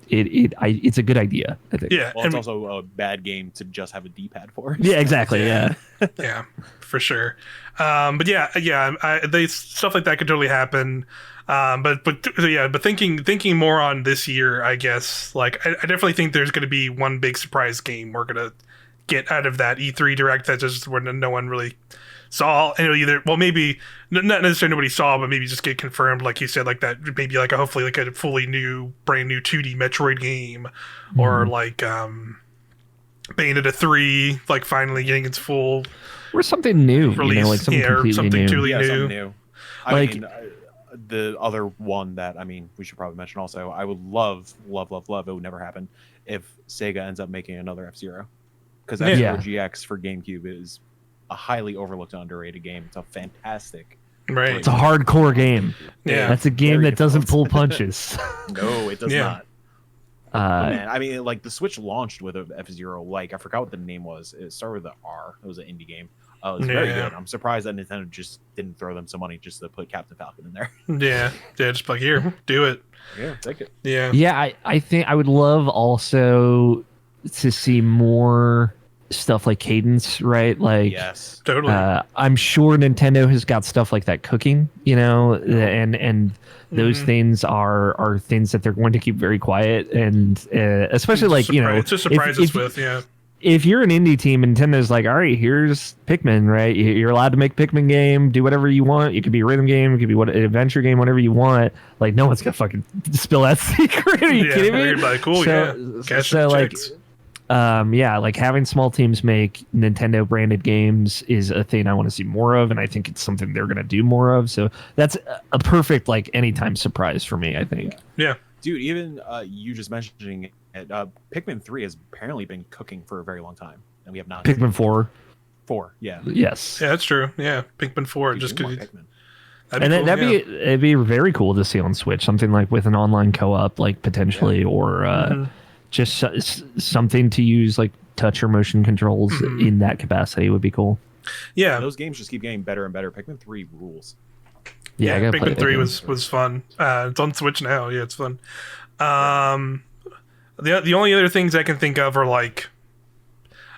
It's a good idea, I think. Yeah, Well, it's also a bad game to just have a D-pad for. Yeah, exactly. Yeah. yeah, for sure. But they stuff like that could totally happen. But thinking more on this year, I guess. Like, I definitely think there's going to be one big surprise game we're gonna get out of that E3 direct that just where no one really saw. And either, well, maybe not necessarily nobody saw, but maybe just get confirmed, like you said, like that. Maybe like hopefully like a fully new, brand new 2D Metroid game, or like Bayonetta 3, like finally getting its full or something new, release, like something completely something new. truly new. Something new. Like, The other one that we should probably mention also, I would love, it would never happen if Sega ends up making another F-Zero, because F-Zero GX for GameCube is a highly overlooked and underrated game. It's a fantastic, Right. It's a hardcore game. Yeah. That's a game Very that doesn't difficult. pull punches. No, it does Yeah. not. Man, I mean, like the Switch launched with a F-Zero. Like I forgot what the name was. It started with an R. It was an indie game. It was very Yeah. good. I'm surprised that Nintendo just didn't throw them some money just to put Captain Falcon in there. Yeah, just like, here, do it. Yeah, take it. Yeah. Yeah, I think I would love also to see more stuff like Cadence, right? Like, Yes. Totally. I'm sure Nintendo has got stuff like that cooking, and those things are things that they're going to keep very quiet, and especially like just surprise us with, yeah. If you're an indie team, Nintendo's like, all right, here's Pikmin, right? You're allowed to make Pikmin game, do whatever you want. It could be a rhythm game, it could be an adventure game, whatever you want. Like, no one's gonna fucking spill that secret. Are you kidding me? Everybody, cool, So- Cash so, the like, checks. like having small teams make Nintendo branded games is a thing I want to see more of, and I think it's something they're going to do more of. So that's a perfect like anytime surprise for me, I think. Yeah. Dude, even you just mentioning it, Pikmin 3 has apparently been cooking for a very long time, and we have not. Pikmin 4. 4, yeah. Yes. Yeah, that's true. Yeah. Pikmin 4, Dude, just we want because. Pikmin. It'd be very cool to see on Switch, something like with an online co-op, like potentially, or just something to use like touch or motion controls in that capacity would be cool. Yeah. Those games just keep getting better and better. Pikmin 3 rules. Yeah, I gotta play Pikmin 3 Pikmin. was fun. It's on Switch now. Yeah, it's fun. The only other things I can think of are like,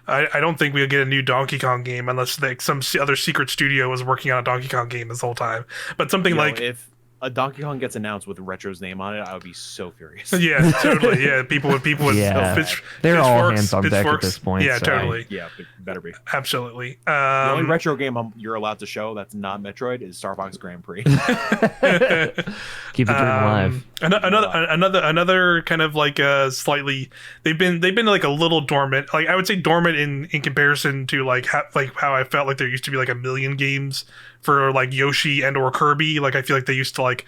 I don't think we'll get a new Donkey Kong game unless like some other secret studio was working on a Donkey Kong game this whole time. But something like, if a Donkey Kong gets announced with Retro's name on it, I would be so furious. yeah, totally. Yeah, people would Yeah. pitch, They're all pitchforks- hands on deck at pitchforks. this point, Yeah, so- totally. Yeah, it better be. Absolutely. The only retro game you're allowed to show that's not Metroid is Star Fox Grand Prix. Keep the dream alive. Another kind of like slightly they've been like a little dormant. Like I would say dormant in comparison to like how I felt like there used to be like a million games for like Yoshi and or Kirby. Like I feel like they used to like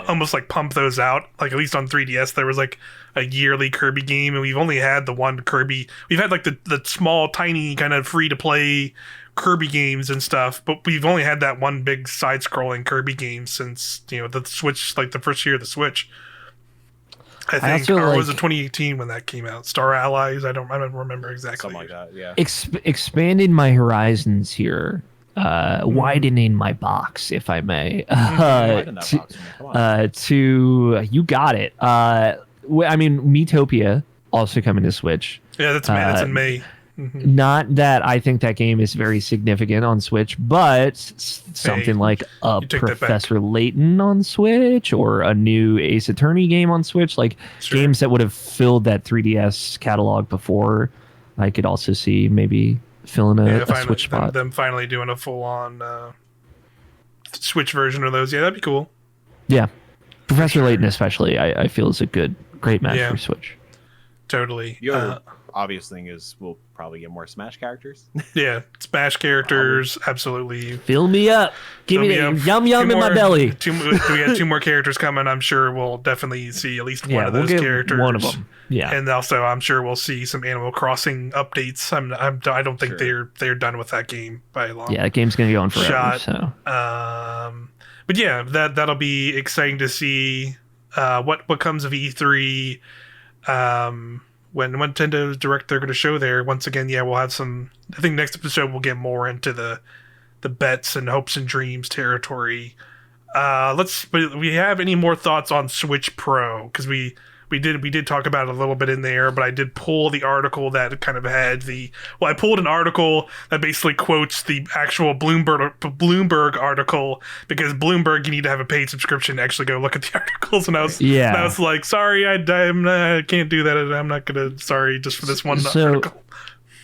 almost like pump those out. Like at least on 3DS there was like a yearly Kirby game, and we've only had the one Kirby. We've had like the small tiny kind of free to play Kirby games and stuff, but we've only had that one big side-scrolling Kirby game since the Switch, like the first year of the Switch. I think, or was it 2018 when that came out? Star Allies, I don't remember exactly. Something like that, yeah. Expanding my horizons here, widening my box, if I may. Widen that box, man. Come on. To you got it. I mean, Miitopia also coming to Switch. Yeah, that's May. That's in May. Not that I think that game is very significant on Switch, but something like a you take that back. Professor Layton on Switch or a new Ace Attorney game on Switch, like Sure. games that would have filled that 3DS catalog before, I could also see maybe filling a Switch spot. Them finally doing a full-on Switch version of those. Yeah, that'd be cool. Yeah. Professor Layton especially, I feel is a great match Yeah. for Switch. Totally. The other obvious thing is we'll probably get more Smash characters. Yeah, Smash characters, absolutely. Fill me up. Give me Fill the me up. yum yum Two in my more- belly. We got two more characters coming. I'm sure we'll definitely see at least one of we'll those get characters. one of them. Yeah. And also, I'm sure we'll see some Animal Crossing updates. I don't think they're done with that game by a long Yeah, that game's gonna go on forever. shot. So But yeah, that'll be exciting to see what comes of E3. When Nintendo's Direct they're going to show there. Once again, yeah, we'll have some. I think next episode we'll get more into the bets and hopes and dreams territory. But we have any more thoughts on Switch Pro? Because we we did talk about it a little bit in there, but I did pull the article that kind of had I pulled an article that basically quotes the actual Bloomberg article, because Bloomberg, you need to have a paid subscription to actually go look at the articles, and I was like, sorry, I can't do that, I'm not gonna, sorry, just for this one article.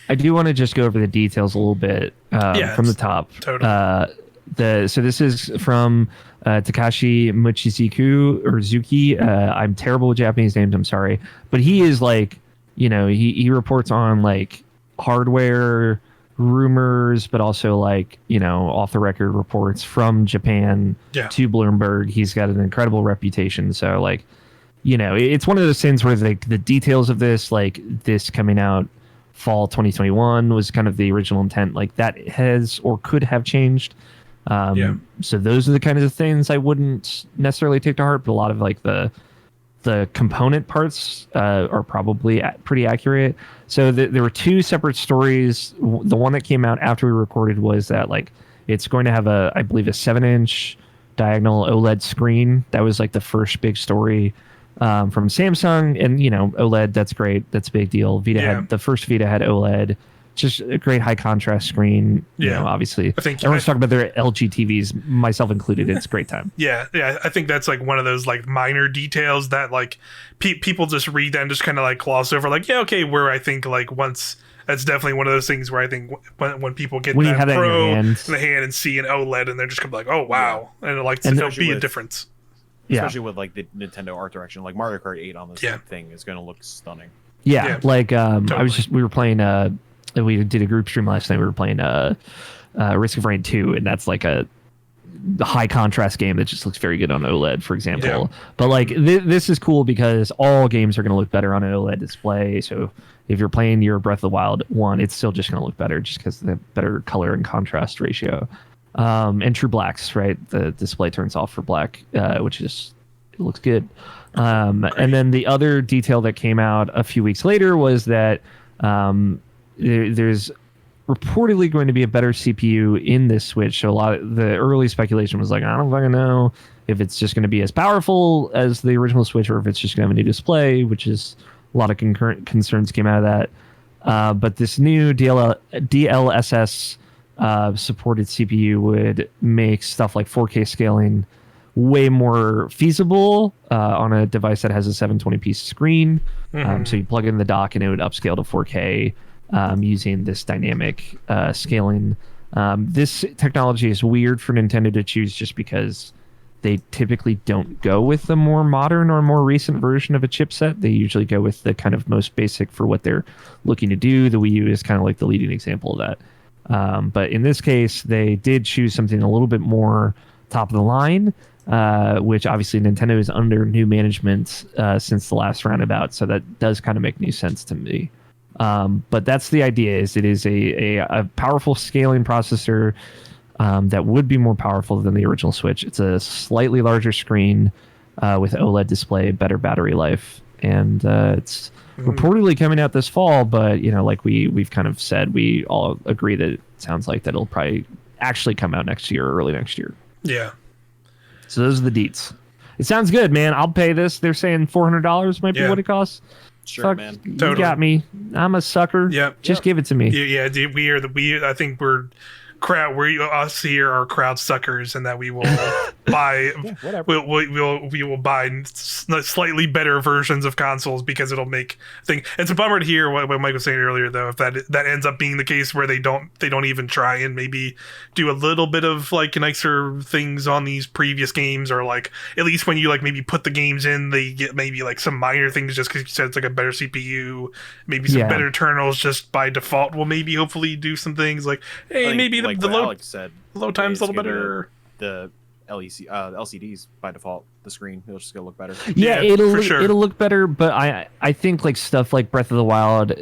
I do want to just go over the details a little bit from the top. Totally. So this is from Takashi Mochizuki or Zuki. I'm terrible with Japanese names, I'm sorry, but he is like, he reports on like hardware rumors, but also like, off the record reports from Japan to Bloomberg. He's got an incredible reputation. So like, it's one of those things where like the details of this, like this coming out fall 2021 was kind of the original intent, like that has or could have changed. So those are the kinds of things I wouldn't necessarily take to heart, but a lot of like the component parts are probably pretty accurate. So there were two separate stories. The one that came out after we recorded was that like it's going to have I believe a 7-inch diagonal OLED screen. That was like the first big story from Samsung, and OLED, that's great, that's a big deal. The first Vita had OLED. Just a great high contrast screen. Obviously, I think everyone's talking about their LG TVs, myself included. It's a great time. I think that's like one of those like minor details that like people just read and just kind of like gloss over. Like, where I think like once that's definitely one of those things where I think when people get when that you have Pro that in the hand and see an OLED, and they're just gonna be like, oh wow, and like there'll be a difference. Especially with like the Nintendo art direction, like Mario Kart 8 on this thing is going to look stunning. Like totally. we were playing we did a group stream last night. We were playing Risk of Rain 2, and that's like a high contrast game that just looks very good on OLED, for example. But like this is cool because all games are going to look better on an OLED display. So if you're playing your Breath of the Wild 1, it's still just going to look better just because of the better color and contrast ratio. And true blacks, right? The display turns off for black, which is, it looks good. And then the other detail that came out a few weeks later was that there's reportedly going to be a better CPU in this Switch. So a lot of the early speculation was like, I don't fucking know if it's just going to be as powerful as the original Switch, or if it's just going to have a new display, which is a lot of concerns came out of that. But this new DLSS supported CPU would make stuff like 4K scaling way more feasible on a device that has a 720p screen. So you plug in the dock and it would upscale to 4K using this dynamic scaling. This technology is weird for Nintendo to choose just because they typically don't go with the more modern or more recent version of a chipset. They usually go with the kind of most basic for what they're looking to do. The Wii U is kind of like the leading example of that. But in this case, they did choose something a little bit more top of the line, which obviously Nintendo is under new management since the last roundabout. So that does kind of make new sense to me. But that's the idea, is it is a powerful scaling processor that would be more powerful than the original Switch. It's a slightly larger screen with OLED display, better battery life, and it's reportedly coming out this fall. But like we've kind of said, we all agree that it sounds like that it'll probably actually come out next year or early next year. Yeah. So those are the deets. It sounds good, man. I'll pay this. They're saying $400 might be what it costs. Sure, Fuck, man. You Totally. got me. I'm a sucker. Just give it to me. Yeah, dude, I think us here are crowd suckers, and that we will buy we will buy slightly better versions of consoles because it'll make it's a bummer to hear what Mike was saying earlier, though, if that ends up being the case where they don't even try and maybe do a little bit of like nicer things on these previous games, or like at least when you like maybe put the games in, they get maybe like some minor things just because you said it's like a better CPU, maybe some better internals just by default will maybe hopefully do some things like, hey, maybe like the load Alex said, load time's a little better. The LCDs by default, the screen, it'll just gonna look better. Yeah, it'll look better, but I think like stuff like Breath of the Wild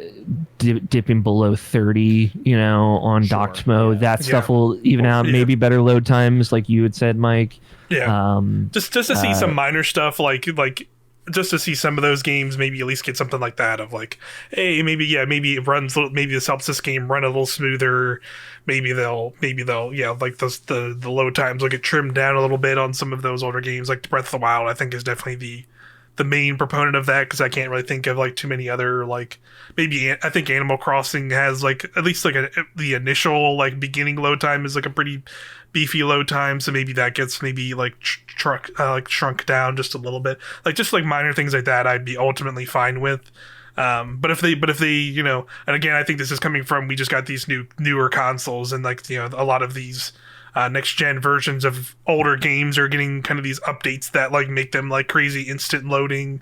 dipping below 30, on docked mode, that stuff will even out. Maybe better load times, like you had said, Mike. Yeah. Just to see some minor stuff like just to see some of those games, maybe at least get something like that of like, hey, maybe it runs, maybe this helps this game run a little smoother. Maybe they'll like the load times will get trimmed down a little bit on some of those older games, like Breath of the Wild. I think is definitely the main proponent of that because I can't really think of like too many other like maybe I think Animal Crossing has like at least like the initial like beginning load time is like a pretty beefy load time, so maybe that gets maybe like shrunk down just a little bit, like just like minor things like that I'd be ultimately fine with. But if they you know, and again I think this is coming from we just got these newer consoles and like you know a lot of these next gen versions of older games are getting kind of these updates that like make them like crazy instant loading,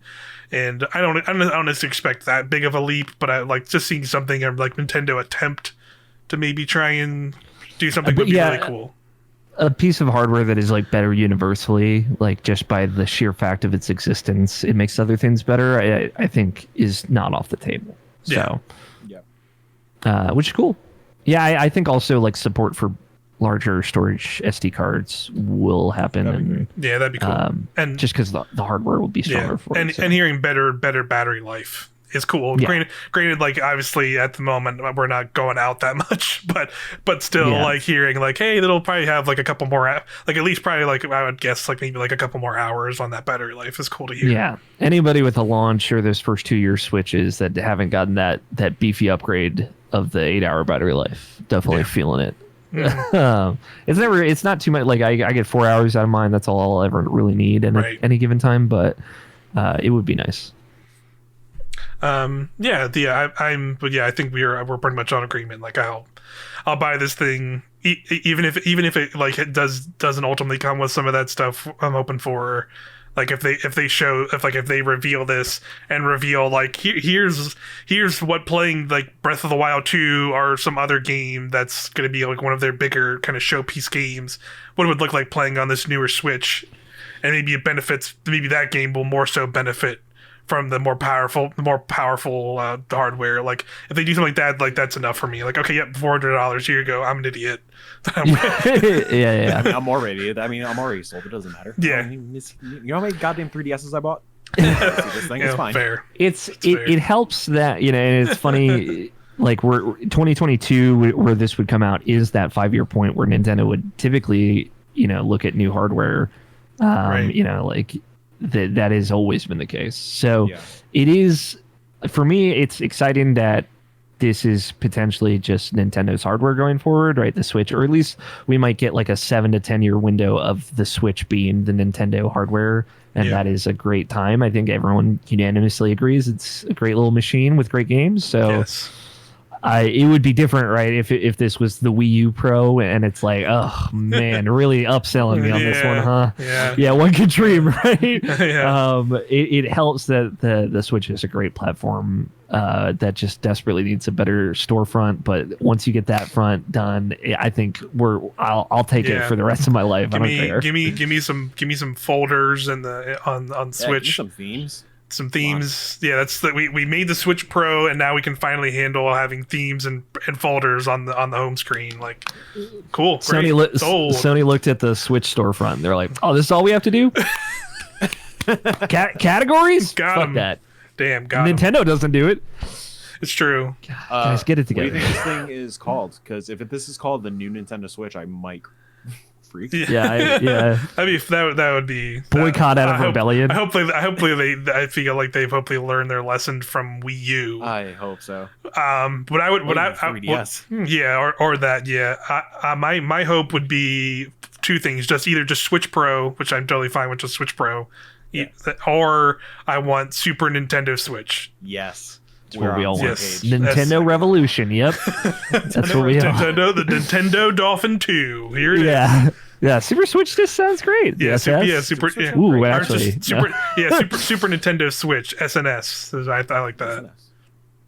and I don't necessarily expect that big of a leap, but I like just seeing something like Nintendo attempt to maybe try and do something would be really cool. A piece of hardware that is like better universally, like just by the sheer fact of its existence, it makes other things better. I think is not off the table. So, which is cool. Yeah, I think also like support for larger storage SD cards will happen. That'd be cool. And just because the hardware will be stronger for it. And hearing better battery life is cool. Yeah. Granted, like obviously at the moment we're not going out that much, but still like hearing like, hey, that'll probably have like a couple more, like at least probably like I would guess like maybe like a couple more hours on that battery life is cool to hear. Yeah, anybody with a launch or those first 2 year switches that haven't gotten that beefy upgrade of the 8-hour battery life, definitely feeling it. It's not too much. Like I get 4 hours out of mine. That's all I'll ever really need at any given time. But it would be nice. I think we're pretty much on agreement. Like I'll buy this thing even if it like it doesn't ultimately come with some of that stuff I'm hoping for. Like if they reveal this and reveal like here's what playing like Breath of the Wild 2 or some other game that's going to be like one of their bigger kind of showpiece games, what it would look like playing on this newer Switch, and maybe that game will more so benefit from the more powerful hardware. Like if they do something like that, like that's enough for me. Like okay, $400, here you go. I'm an idiot. yeah. I mean, I'm already sold. It doesn't matter. Yeah. I mean, you know how many goddamn 3DSs I bought? This thing is fine. Fair. It helps that, you know, and it's funny. Like we're 2022 where this would come out is that 5-year point where Nintendo would typically, you know, look at new hardware. You know, like that has always been the case. So it is, for me, it's exciting that this is potentially just Nintendo's hardware going forward, right? The Switch, or at least we might get like a 7 to 10 year window of the Switch being the Nintendo hardware. And that is a great time. I think everyone unanimously agrees it's a great little machine with great games. So it would be different, right? If this was the Wii U Pro and it's like, oh man, really upselling me on this one, huh? Yeah, one could dream, right? It helps that the Switch is a great platform that just desperately needs a better storefront. But once you get that front done, I think I'll take it for the rest of my life. I don't care. Give me some folders and on Switch. Some themes. Some themes. That's that we made the Switch Pro, and now we can finally handle having themes and folders on the home screen. Like, cool. Sony looked at the Switch storefront. They're like, oh, this is all we have to do. Categories? Fuck that. Damn. Nintendo doesn't do it. It's true. Guys, get it together. What do you think this thing is called? Because if this is called the new Nintendo Switch, I might freak. Yeah. I mean, that would be boycott out of rebellion. I feel like they've hopefully learned their lesson from Wii U. I hope so. But I would 3DS. Or that. My hope would be two things: just Switch Pro, which I'm totally fine with, just Switch Pro, or I want Super Nintendo Switch. Yes. That's what we all want. Nintendo Revolution. Yep. That's what we have. The Nintendo Dolphin 2. Here it is. Yeah, Super Switch just sounds great. Super Nintendo Switch SNS. I like that.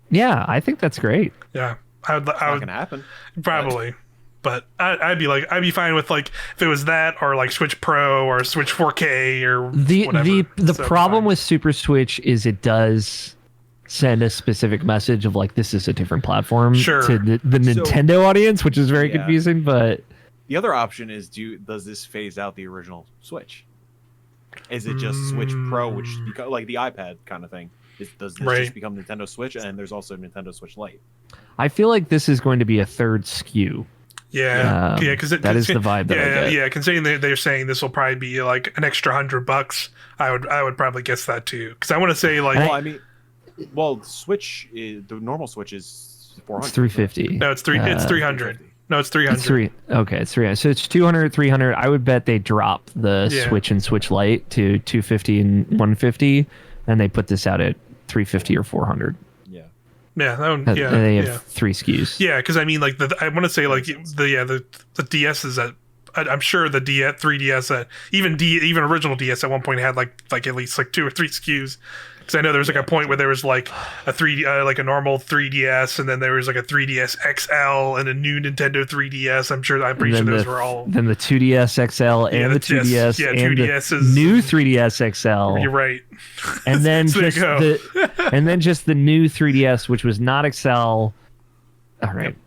Yeah, I think that's great. Yeah, I would. Not gonna happen. Probably, but I'd be fine with like if it was that or like Switch Pro or Switch 4K or whatever. The problem with Super Switch is it does send a specific message of like this is a different platform to the Nintendo audience, which is very confusing. But the other option is does this phase out the original Switch? Is it just Switch Pro, which like the iPad kind of thing? Does this just become Nintendo Switch, and there's also Nintendo Switch Lite? I feel like this is going to be a third SKU. Yeah, because that is the vibe that I get. Considering they're saying this will probably be like an extra $100, I would probably guess that too. Because I want to say like, Switch the normal Switch is 400. It's 350. No, it's 300. No, it's 300. It's 300. So it's 200, 300. I would bet they drop the Switch and Switch Lite to 250 and 150, and they put this out at 350 or 400. Yeah, and they have 3 SKUs. Yeah, because I mean, like I want to say like the DS is at. I'm sure the 3DS even original DS at one point had like at least like 2 or 3 SKUs. Because I know there was like a point where there was like a 3D like a normal 3DS, and then there was like a 3DS XL and a new Nintendo 3DS. I'm pretty sure those were all. Then the 2DS XL and the 2DS and 2DS's, the new 3DS XL. You're right. And then just the new 3DS, which was not XL. All right.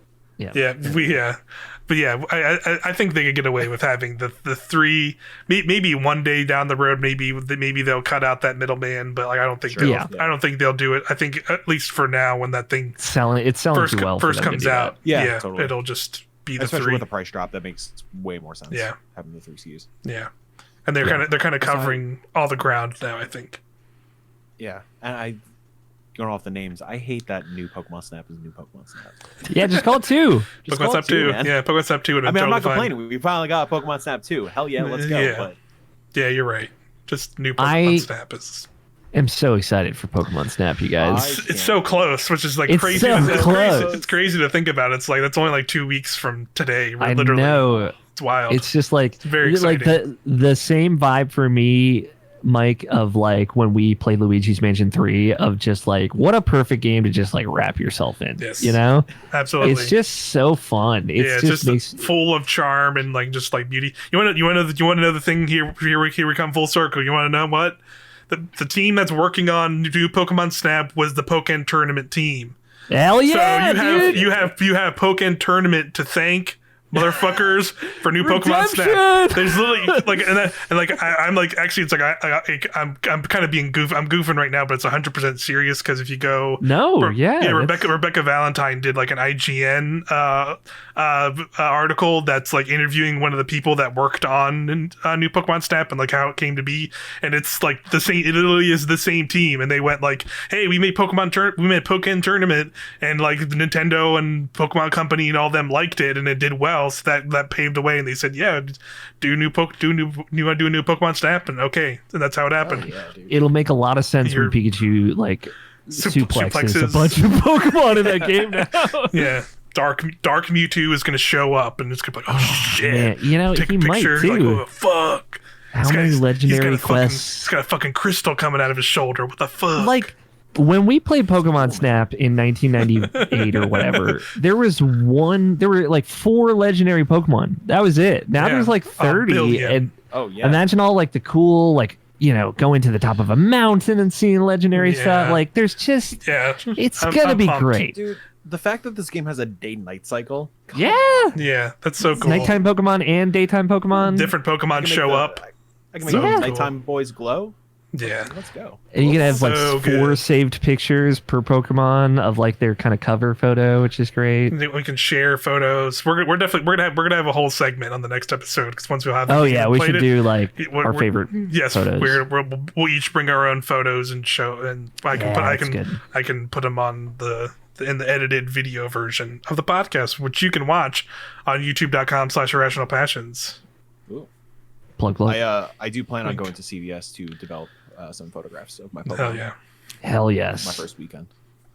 But yeah, I think they could get away with having the 3. Maybe one day down the road, maybe they'll cut out that middleman. But like, I don't think I don't think they'll do it. I think at least for now, when that thing it's selling first comes out, totally. it'll just be the especially 3 with the price drop. That makes way more sense. Yeah, having the 3 SKUs. Yeah, and they're kind of covering all the ground now, I think. Yeah, and going off the names, I hate that new Pokemon Snap is new Pokemon Snap. Yeah, just call it 2. Pokemon Snap 2. Yeah, Pokemon Snap 2 would have I'm not complaining. We finally got Pokemon Snap 2. Hell yeah, let's go. Yeah, yeah, you're right. Just new Pokemon Snap is. I'm so excited for Pokemon Snap, you guys. It's so close, which is like it's crazy. So close. It's crazy to think about. It's like that's only like 2 weeks from today. I literally. know. It's wild. It's just like it's very exciting. Like the same vibe for me, Mike, of like when we played Luigi's Mansion 3, of just like what a perfect game to just like wrap yourself in. Yes, you know, absolutely. It's just so fun. It's just full of charm and like just like beauty. You want to know the thing here we come full circle. You want to know what the team that's working on new Pokemon Snap was the Pokken Tournament team. Hell yeah! So you have Pokken Tournament to thank. Motherfuckers for new Pokemon Snap. There's literally like I'm like actually it's like I'm kind of being I'm goofing right now, but it's 100% serious because if you go Rebecca Valentine did like an IGN article that's like interviewing one of the people that worked on new Pokemon Snap and like how it came to be, and it's like the same. It literally is the same team, and they went like, "Hey, we made Pokken Tournament, and like the Nintendo and Pokemon Company and all them liked it, and it did well." So that paved the way, and they said, "Yeah, do a new Pokemon Snap," and okay, and that's how it happened. Yeah, it'll make a lot of sense when Pikachu like suplexes a bunch of Pokemon in that game now. Yeah. Dark Mewtwo is going to show up, and it's going to be like, oh shit. Man, you know, take he a picture, might too. like, oh, fuck. How many legendary quests? He's got a fucking crystal coming out of his shoulder. What the fuck? Like, when we played Pokemon Snap in 1998 or whatever, there were like 4 legendary Pokemon. That was it. Now there's like 30. And imagine all like the cool, like, you know, going to the top of a mountain and seeing legendary stuff. Like, there's just, it's going to be pumped. great. Dude, the fact that this game has a day-night cycle. Yeah, that's so cool. Nighttime Pokemon and daytime Pokemon. Different Pokemon show up. I can make the nighttime boys glow. Yeah, let's go. And you can have like 4 saved pictures per Pokemon of like their kind of cover photo, which is great. We can share photos. We're gonna have a whole segment on the next episode because once we'll have we should do like our favorite photos. We'll each bring our own photos and show, and I can put them on in the edited video version of the podcast, which you can watch on youtube.com/irrationalpassions. Plug. I do plan on going to CVS to develop some photographs of my Pokemon. Hell yeah. Hell yes. My first weekend.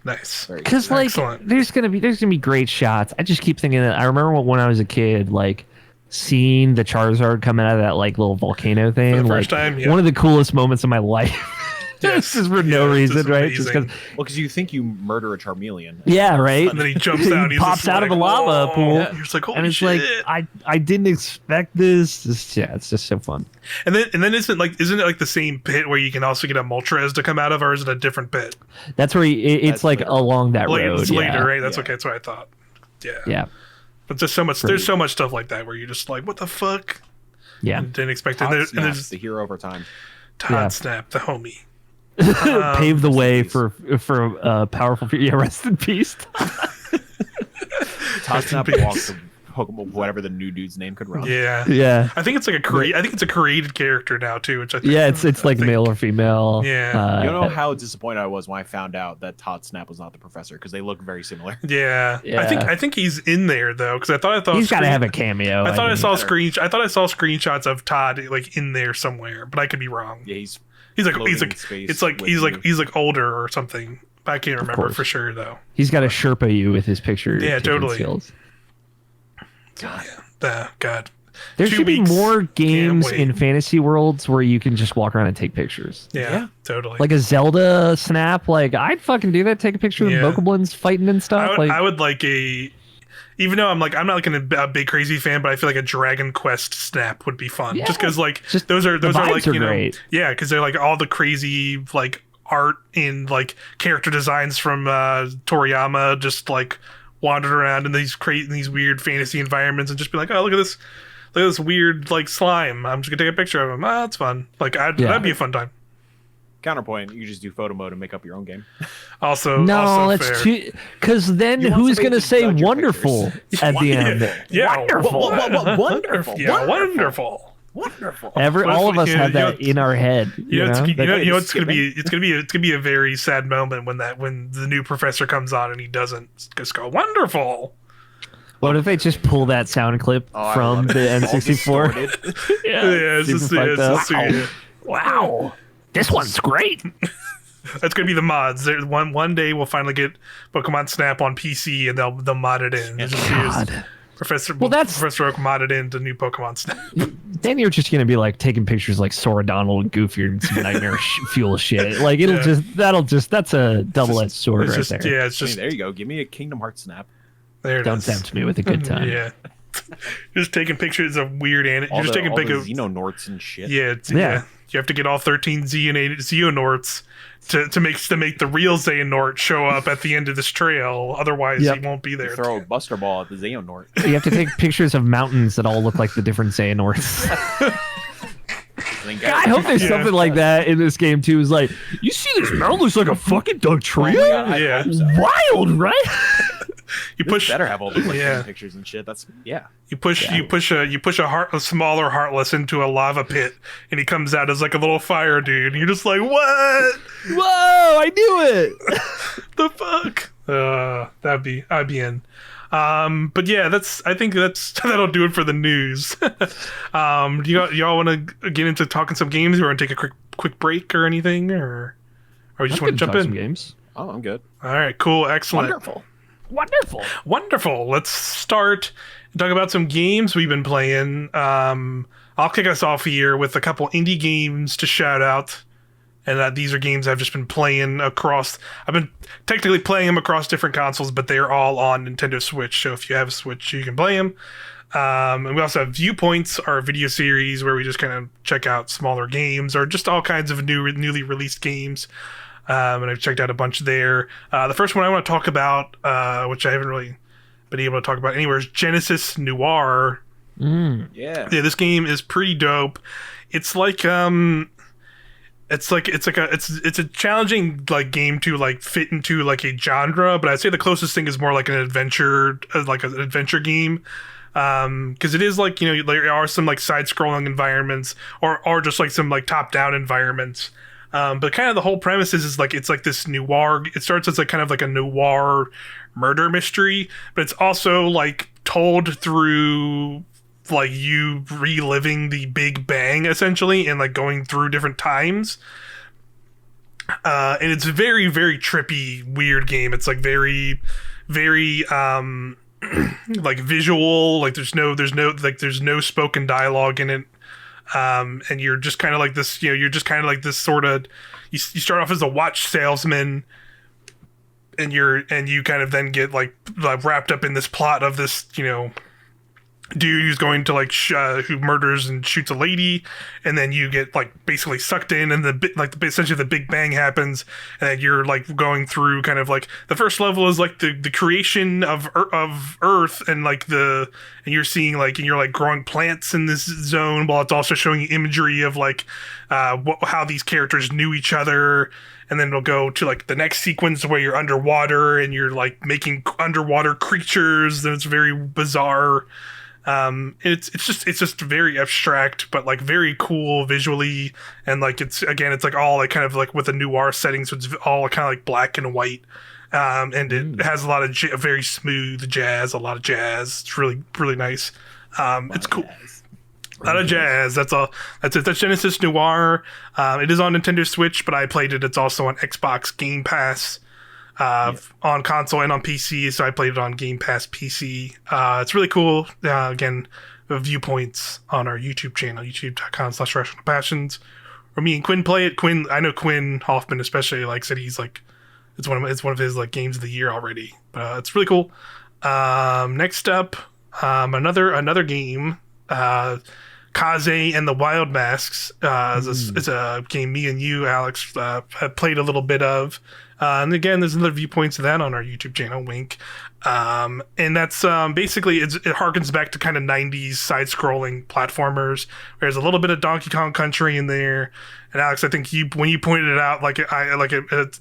Nice. Because like excellent. there's gonna be great shots. I just keep thinking that I remember when I was a kid, like seeing the Charizard coming out of that like little volcano thing. For the like first time, one of the coolest moments of my life. Yes. Just for no reason, right? Just because you think you murder a Charmeleon. Yeah, right. And then he jumps out. He pops out of a lava pool. Yeah. You're just like, holy and it's shit. like I didn't expect this. It's just so fun. And then isn't it like the same pit where you can also get a Moltres to come out of, or is it a different pit? That's where it's like later. Along that road. It's later, right? That's okay. That's what I thought. Yeah. Yeah. But there's so much. There's so much stuff like that where you're just like, what the fuck? Yeah. And didn't expect it. And there's the hero over time. Todd Snap, the homie. Paved the way for powerful. Yeah, rest in peace. Todd Snap walked Pokemon, whatever the new dude's name could run. Yeah. Yeah. I think it's like I think it's a created character now too, which I think. Yeah, it's like male or female. Yeah. You don't know how disappointed I was when I found out that Todd Snap was not the professor, because they look very similar. Yeah. Yeah. I think he's in there though, because I thought He's got to have a cameo. I thought I saw Better. screenshots of Todd like in there somewhere, but I could be wrong. Yeah, he's He's floating in space it's like with he's like older or something. I can't remember course. for sure though. He's got to Sherpa you with his picture. Yeah, taking totally. skills. God. There 2 should be weeks. more Can't games wait. in fantasy worlds where you can just walk around and take pictures. Yeah, totally. Like a Zelda Snap. Like, I'd fucking do that. Take a picture of Yeah. Bokoblins fighting and stuff. I would like a, even though I'm not like a big crazy fan, but I feel like a Dragon Quest Snap would be fun. Yeah. Just because like Just those are the like vibes are you know great. yeah, because they're like all the crazy like art and like character designs from Toriyama, just like wandering around in these weird fantasy environments and just be like, oh, look at this weird like slime. I'm just gonna take a picture of him. Ah, it's fun. Like that'd be a fun time. counterpoint. You just do photo mode and make up your own game. Also, No, also that's fair. too. Because then You want who's somebody going to to say judge your wonderful pictures. at the end? Yeah, Wonderful. Wonderful. Yeah, wonderful. Wonderful. All of us You know, have you know, that in our head. You know, it's gonna skipping. be it's gonna be a very sad moment when the new professor comes on and he doesn't just go wonderful. What if they just pull that sound clip I from love the it. All N64? distorted. Yeah, it's super just, fucked up. wow. This one's great. That's gonna be the mods. One day we'll finally get Pokemon Snap on PC and they'll mod it in. They'll just use God. Professor that's- Professor Oak modded into new Pokemon Snap. Then you're just gonna be like taking pictures like Sora Donald and Goofy and some nightmare fuel shit. Like that's a double-edged sword It's right just there. yeah, it's Hey, just there you go. Give me a Kingdom Hearts snap. there. It Don't is. tempt me with a good time. Yeah, just taking pictures of weird you're All just the, taking all the pictures. Xehanorts and shit. Yeah, Yeah. You have to get all 13 Xehanorts to make the real Xehanort show up at the end of this trail. Otherwise, Yep. he won't be there. Throw a Buster Ball at the Xehanort. You have to take pictures of mountains that all look like the different Xehanorts. I hope there's Yeah. something like that in this game too. Is like, you see this mountain looks like a fucking dog tree. Yeah. Wild, right? You push better have all the Yeah. pictures and shit. That's yeah. you push a smaller Heartless into a lava pit, and he comes out as like a little fire dude. And you're just like, what Whoa! I knew it. the fuck? I'd be in. But yeah, I think that'll do it for the news. Do y'all want to get into talking some games, or want to take a quick break or anything, or we just want to jump in? Games. Oh, I'm good. All right, cool, excellent. Wonderful. Let's start and talk about some games we've been playing. I'll kick us off here with a couple indie games to shout out. And these are games I've just been playing across. I've been technically playing them across different consoles, but they're all on Nintendo Switch. So if you have a Switch, you can play them. And we also have Viewpoints, our video series where we just kind of check out smaller games or just all kinds of newly released games. And I've checked out a bunch there. The first one I want to talk about, which I haven't really been able to talk about anywhere, is Genesis Noir. Yeah. Yeah, this game is pretty dope. It's like it's a challenging like game to like fit into like a genre, but I'd say the closest thing is more like an adventure game. Because it is like, you know, there are some like side-scrolling environments or just like some like top-down environments. But kind of the whole premise is like it's like this noir. It starts as like kind of like a noir murder mystery, but it's also like told through like you reliving the Big Bang essentially and like going through different times. And it's a very, very trippy, weird game. It's like very, very like visual. Like there's no spoken dialogue in it. And you're just kind of like this, you know, you're just kind of like this sort of, you start off as a watch salesman and you kind of then get like wrapped up in this plot of this, you know, dude who's going to like who murders and shoots a lady, and then you get like basically sucked in, and essentially the Big Bang happens, and then you're like going through kind of like the first level is like the creation of Earth, and like and you're seeing like, and you're like growing plants in this zone, while it's also showing you imagery of like how these characters knew each other. And then it'll go to like the next sequence where you're underwater and you're like making underwater creatures, and it's very bizarre. It's just very abstract, but like very cool visually, and like it's like all like kind of like with a noir setting, so it's all kind of like black and white, and it has a lot of very smooth jazz, a lot of jazz. It's really really nice. It's cool. A lot of jazz. That's all. That's it. That's Genesis Noir. It is on Nintendo Switch, but I played it. It's also on Xbox Game Pass. On console and on PC, so I played it on Game Pass PC. It's really cool. Again, viewpoints on our YouTube channel, youtube.com/rationalpassions, where me and Quinn play it. I know Quinn Hoffman especially likes it. He's like, it's one of his like games of the year already. But it's really cool. Next up, another game, Kaze and the Wild Masks. It's a game me and you, Alex, have played a little bit of. And again, there's another viewpoints of that on our YouTube channel, wink. And that's basically, it harkens back to kind of 90s side-scrolling platformers. There's a little bit of Donkey Kong Country in there. And Alex, I think when you pointed it out,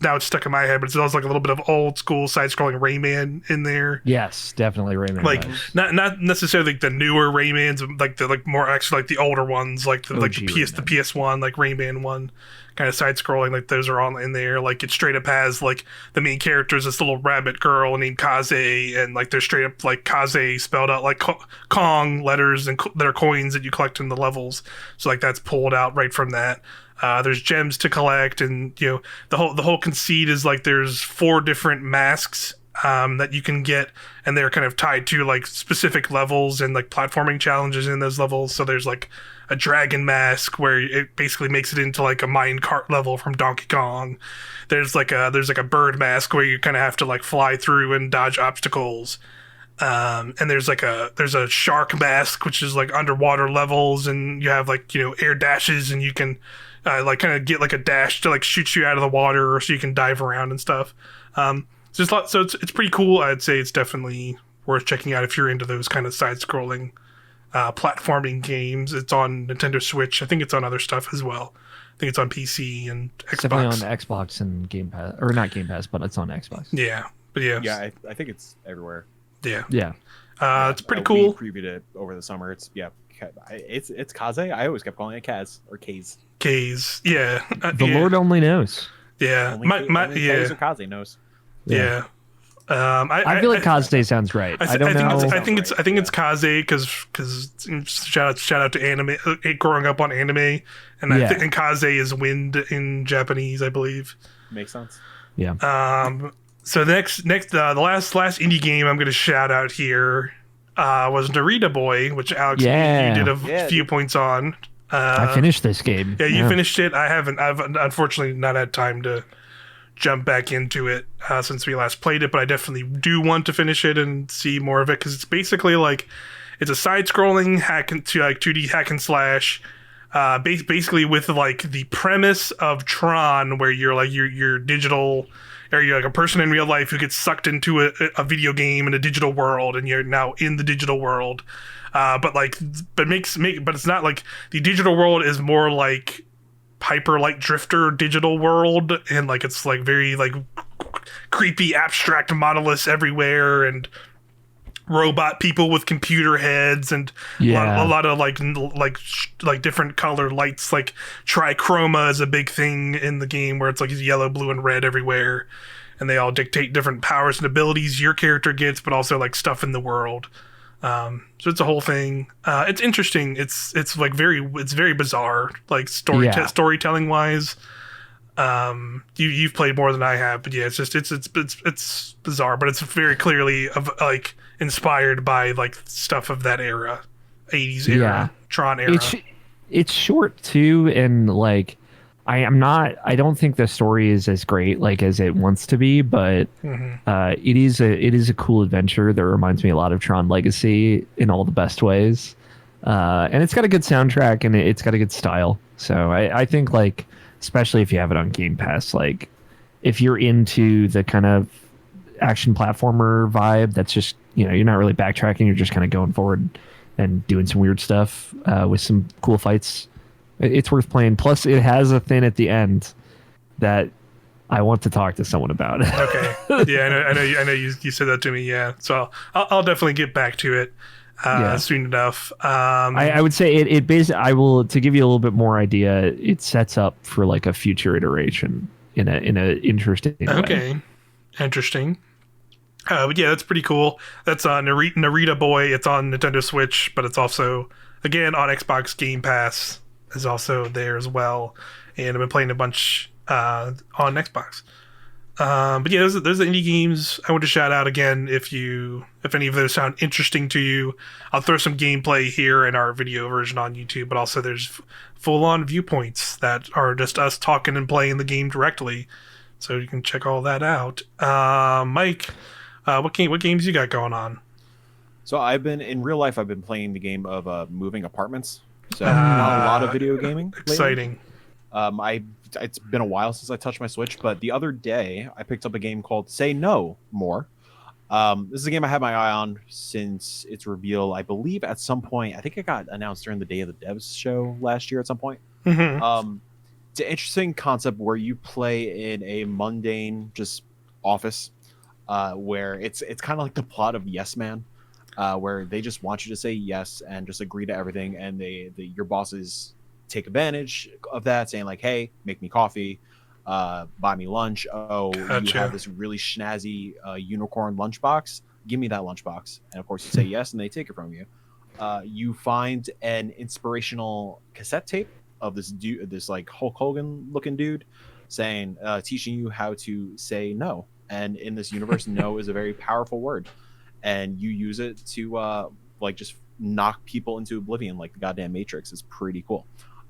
now it's stuck in my head, but it's also like a little bit of old school side-scrolling Rayman in there. Yes, definitely Rayman. Like not necessarily like the newer Raymans, like the like more actually like the older ones, like the PS1, like Rayman 1. Kind of side-scrolling, like those are all in there. Like it straight up has like the main character is this little rabbit girl named Kaze, and like they're straight up like Kaze spelled out like Kong letters, and that are coins that you collect in the levels. So like that's pulled out right from that. There's gems to collect, and you know the whole conceit is like there's 4 different masks that you can get, and they're kind of tied to like specific levels and like platforming challenges in those levels. So there's like a dragon mask where it basically makes it into like a mine cart level from Donkey Kong. There's like a bird mask where you kind of have to like fly through and dodge obstacles. And there's a shark mask, which is like underwater levels, and you have like, you know, air dashes, and you can like kind of get like a dash to like shoot you out of the water, or so you can dive around and stuff. So it's pretty cool. I'd say it's definitely worth checking out if you're into those kind of side-scrolling platforming games. It's on Nintendo Switch. I think it's on other stuff as well. I think it's on PC and Xbox. It's definitely on Xbox and Game Pass, or not Game Pass, but it's on Xbox. Yeah, but yeah. I think it's everywhere. Yeah. It's pretty cool. We previewed it over the summer. It's Kaze. I always kept calling it Kaz or Kaze. Kaze. Yeah. The Lord only knows. Yeah. Only Kaze or Kaze knows. Yeah. I feel like Kaze sounds right. I don't know. I think it's Kaze because shout out to anime, growing up on anime, and I think Kaze is wind in Japanese, I believe. Makes sense. Yeah. So the last indie game I'm going to shout out here was Narita Boy, which Alex, you did a few points on. I finished this game. Yeah, you finished it. I haven't. I've unfortunately not had time to jump back into it since we last played it, but I definitely do want to finish it and see more of it, because it's basically like it's a side-scrolling 2D hack and slash, basically with like the premise of Tron, where you're like you're digital, or you're like a person in real life who gets sucked into a video game in a digital world, and you're now in the digital world. But it's not like the digital world is more like Hyper Light Drifter digital world, and like it's like very like creepy abstract monoliths everywhere, and robot people with computer heads, and a lot of like different color lights. Like trichroma is a big thing in the game, where it's like yellow, blue, and red everywhere, and they all dictate different powers and abilities your character gets, but also like stuff in the world. So it's a whole thing. It's interesting. It's very bizarre, like storytelling wise. You've played more than I have, but yeah, it's bizarre, but it's very clearly like inspired by like stuff of that era, 80s era, Tron era. It's short too, and like I don't think the story is as great like as it wants to be, but it is a cool adventure that reminds me a lot of Tron Legacy in all the best ways. And it's got a good soundtrack and it's got a good style. So I think like, especially if you have it on Game Pass, like if you're into the kind of action platformer vibe, that's just, you're not really backtracking. You're just kind of going forward and doing some weird stuff with some cool fights. It's worth playing. Plus, it has a thing at the end that I want to talk to someone about. Okay. Yeah, I know you said that to me. Yeah, so I'll definitely get back to it soon enough. I would say it basically, I will, to give you a little bit more idea, it sets up for like a future iteration in a interesting way. Okay, interesting. But yeah, that's pretty cool. That's Narita Boy. It's on Nintendo Switch, but it's also again on Xbox Game Pass is also there as well. And I've been playing a bunch on Xbox. But yeah, there's the indie games I want to shout out again. If any of those sound interesting to you, I'll throw some gameplay here in our video version on YouTube. But also there's full-on viewpoints that are just us talking and playing the game directly, so you can check all that out. Mike, what games you got going on? So in real life, I've been playing the game of moving apartments. So not a lot of video gaming. Exciting. It's been a while since I touched my Switch, but the other day I picked up a game called Say No More. This is a game I had my eye on since its reveal. I believe at some point, I think it got announced during the Day of the Devs show last year at some point. Mm-hmm. It's an interesting concept where you play in a mundane just office where it's kind of like the plot of Yes Man. Where they just want you to say yes and just agree to everything, and your bosses take advantage of that, saying like, "Hey, make me coffee, buy me lunch. Oh, Gotcha. You have this really schnazzy unicorn lunchbox. Give me that lunchbox." And of course, you say yes, and they take it from you. You find an inspirational cassette tape of this dude, this like Hulk Hogan looking dude, saying, teaching you how to say no. And in this universe, no is a very powerful word. And you use it to like just knock people into oblivion like the goddamn Matrix. Is pretty cool.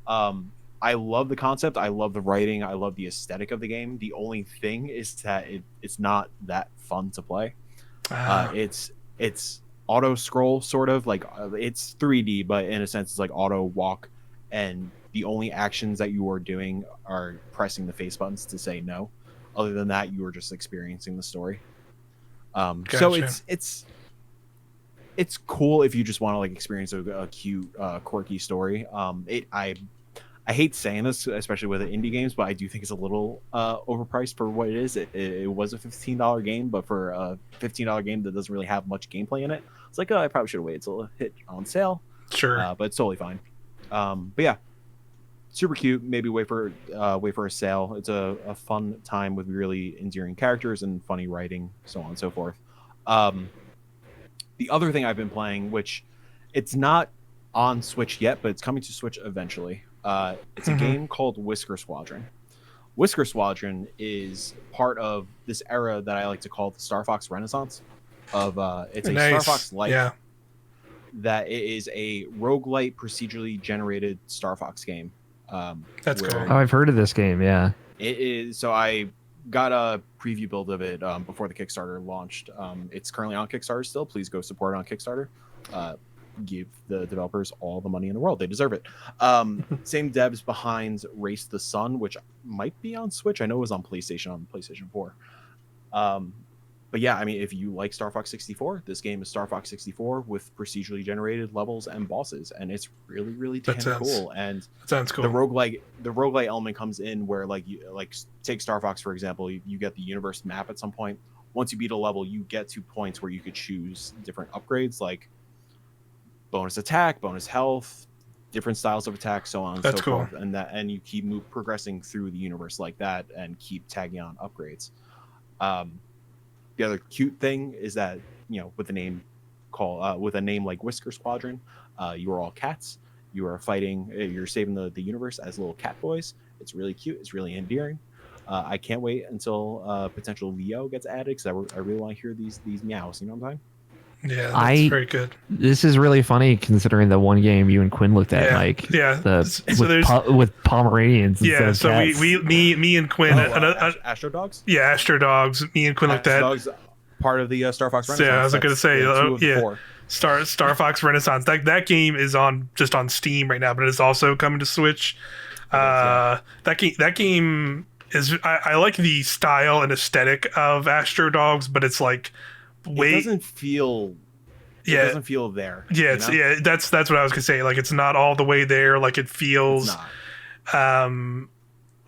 I love the concept. I love the writing. I love the aesthetic of the game. The only thing is that it's not that fun to play. It's auto scroll sort of like it's 3D, but in a sense it's like auto walk, and the only actions that you are doing are pressing the face buttons to say no. Other than that, you are just experiencing the story. Gotcha. So it's cool if you just want to like experience a cute, quirky story. I hate saying this, especially with the indie games, but I do think it's a little overpriced for what it is. It was a $15 game, but for a $15 game that doesn't really have much gameplay in it, it's like, I probably should have waited till it hit on sale. Sure, but it's totally fine. But yeah, super cute. Maybe wait for a sale. It's a fun time with really endearing characters and funny writing, so on and so forth. The other thing I've been playing, which it's not on Switch yet, but it's coming to Switch eventually. It's a game called Whisker Squadron. Whisker Squadron is part of this era that I like to call the Star Fox Renaissance. It's a nice. Star Fox like Yeah. that it is a roguelite procedurally generated Star Fox game. That's cool. Oh, I've heard of this game. Yeah. It is. So I got a preview build of it before the Kickstarter launched. It's currently on Kickstarter still. Please go support it on Kickstarter. Give the developers all the money in the world. They deserve it. Same devs behind Race the Sun, which might be on Switch. I know it was on PlayStation 4. But yeah, I mean, if you like Star Fox 64, this game is Star Fox 64 with procedurally generated levels and bosses, and it's really, really damn cool. And that sounds cool. The roguelite element comes in where, like, take Star Fox for example. You get the universe map at some point. Once you beat a level, you get to points where you could choose different upgrades, like bonus attack, bonus health, different styles of attack, so on and That's so cool. forth. And you keep progressing through the universe like that, and keep tagging on upgrades. The other cute thing is that, with a name like Whisker Squadron, you are all cats. You are fighting. You're saving the universe as little cat boys. It's really cute. It's really endearing. I can't wait until potential Leo gets added, because I really want to hear these meows. You know what I'm saying? Yeah, that's very good. This is really funny considering the one game you and Quinn looked at, Mike. Yeah. With Pomeranians. Yeah. So cats. me and Quinn. Astro Dogs. Yeah, Astro Dogs. Me and Quinn looked at. Dogs, part of the Star Fox Renaissance. Yeah, I was going to say, Star Fox Renaissance. That game is just on Steam right now, but it's also coming to Switch. That game is. I like the style and aesthetic of Astro Dogs, but it's like. It doesn't feel there. Yeah, that's what I was gonna say. Like, it's not all the way there. Like, it feels like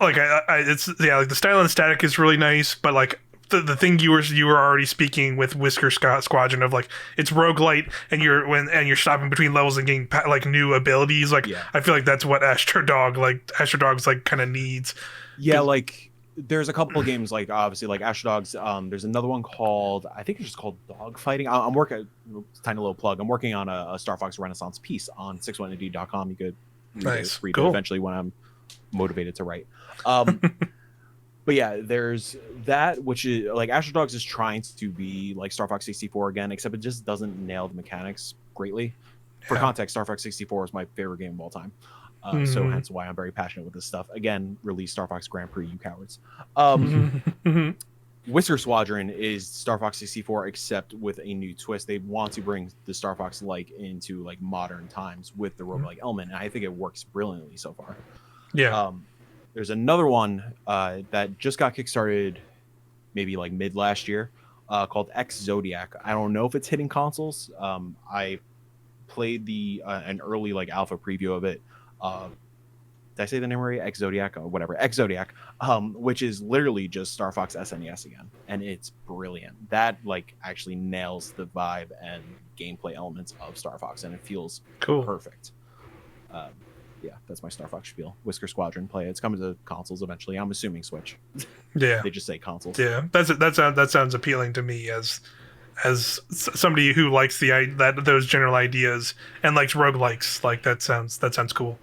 like the style and aesthetic is really nice, but like the thing you were already speaking with Whisker Squadron of, like, it's roguelite and you're stopping between levels and getting like new abilities. Like, I feel like that's what Astro Dogs like kind of needs. Yeah, like there's a couple of games, like obviously like Astro Dogs. There's another one called, I think it's just called Dog Fighting. I'm working, tiny little plug. I'm working on a Star Fox Renaissance piece on 61indie.com. You could read it eventually when I'm motivated to write. But yeah, there's that, which is like Astro Dogs is trying to be like Star Fox 64 again, except it just doesn't nail the mechanics greatly. For context, Star Fox 64 is my favorite game of all time. So hence why I'm very passionate with this stuff. Again, release Star Fox Grand Prix, you cowards. Whisker Squadron is Star Fox 64, except with a new twist. They want to bring the Star Fox like into like modern times with the roguelike element, and I think it works brilliantly so far. Yeah. There's another one that just got kickstarted maybe like mid last year called X Zodiac. I don't know if it's hitting consoles. I played an early like alpha preview of it. Did I say the name right? X Zodiac or whatever. X Zodiac, which is literally just Star Fox SNES again, and it's brilliant. That like actually nails the vibe and gameplay elements of Star Fox, and it feels perfect. Yeah, that's my Star Fox spiel. Whisker Squadron, play it. It's coming to consoles eventually. I'm assuming Switch. Yeah, they just say consoles. Yeah, that sounds appealing to me as somebody who likes those general ideas and likes roguelikes. Like, that sounds cool.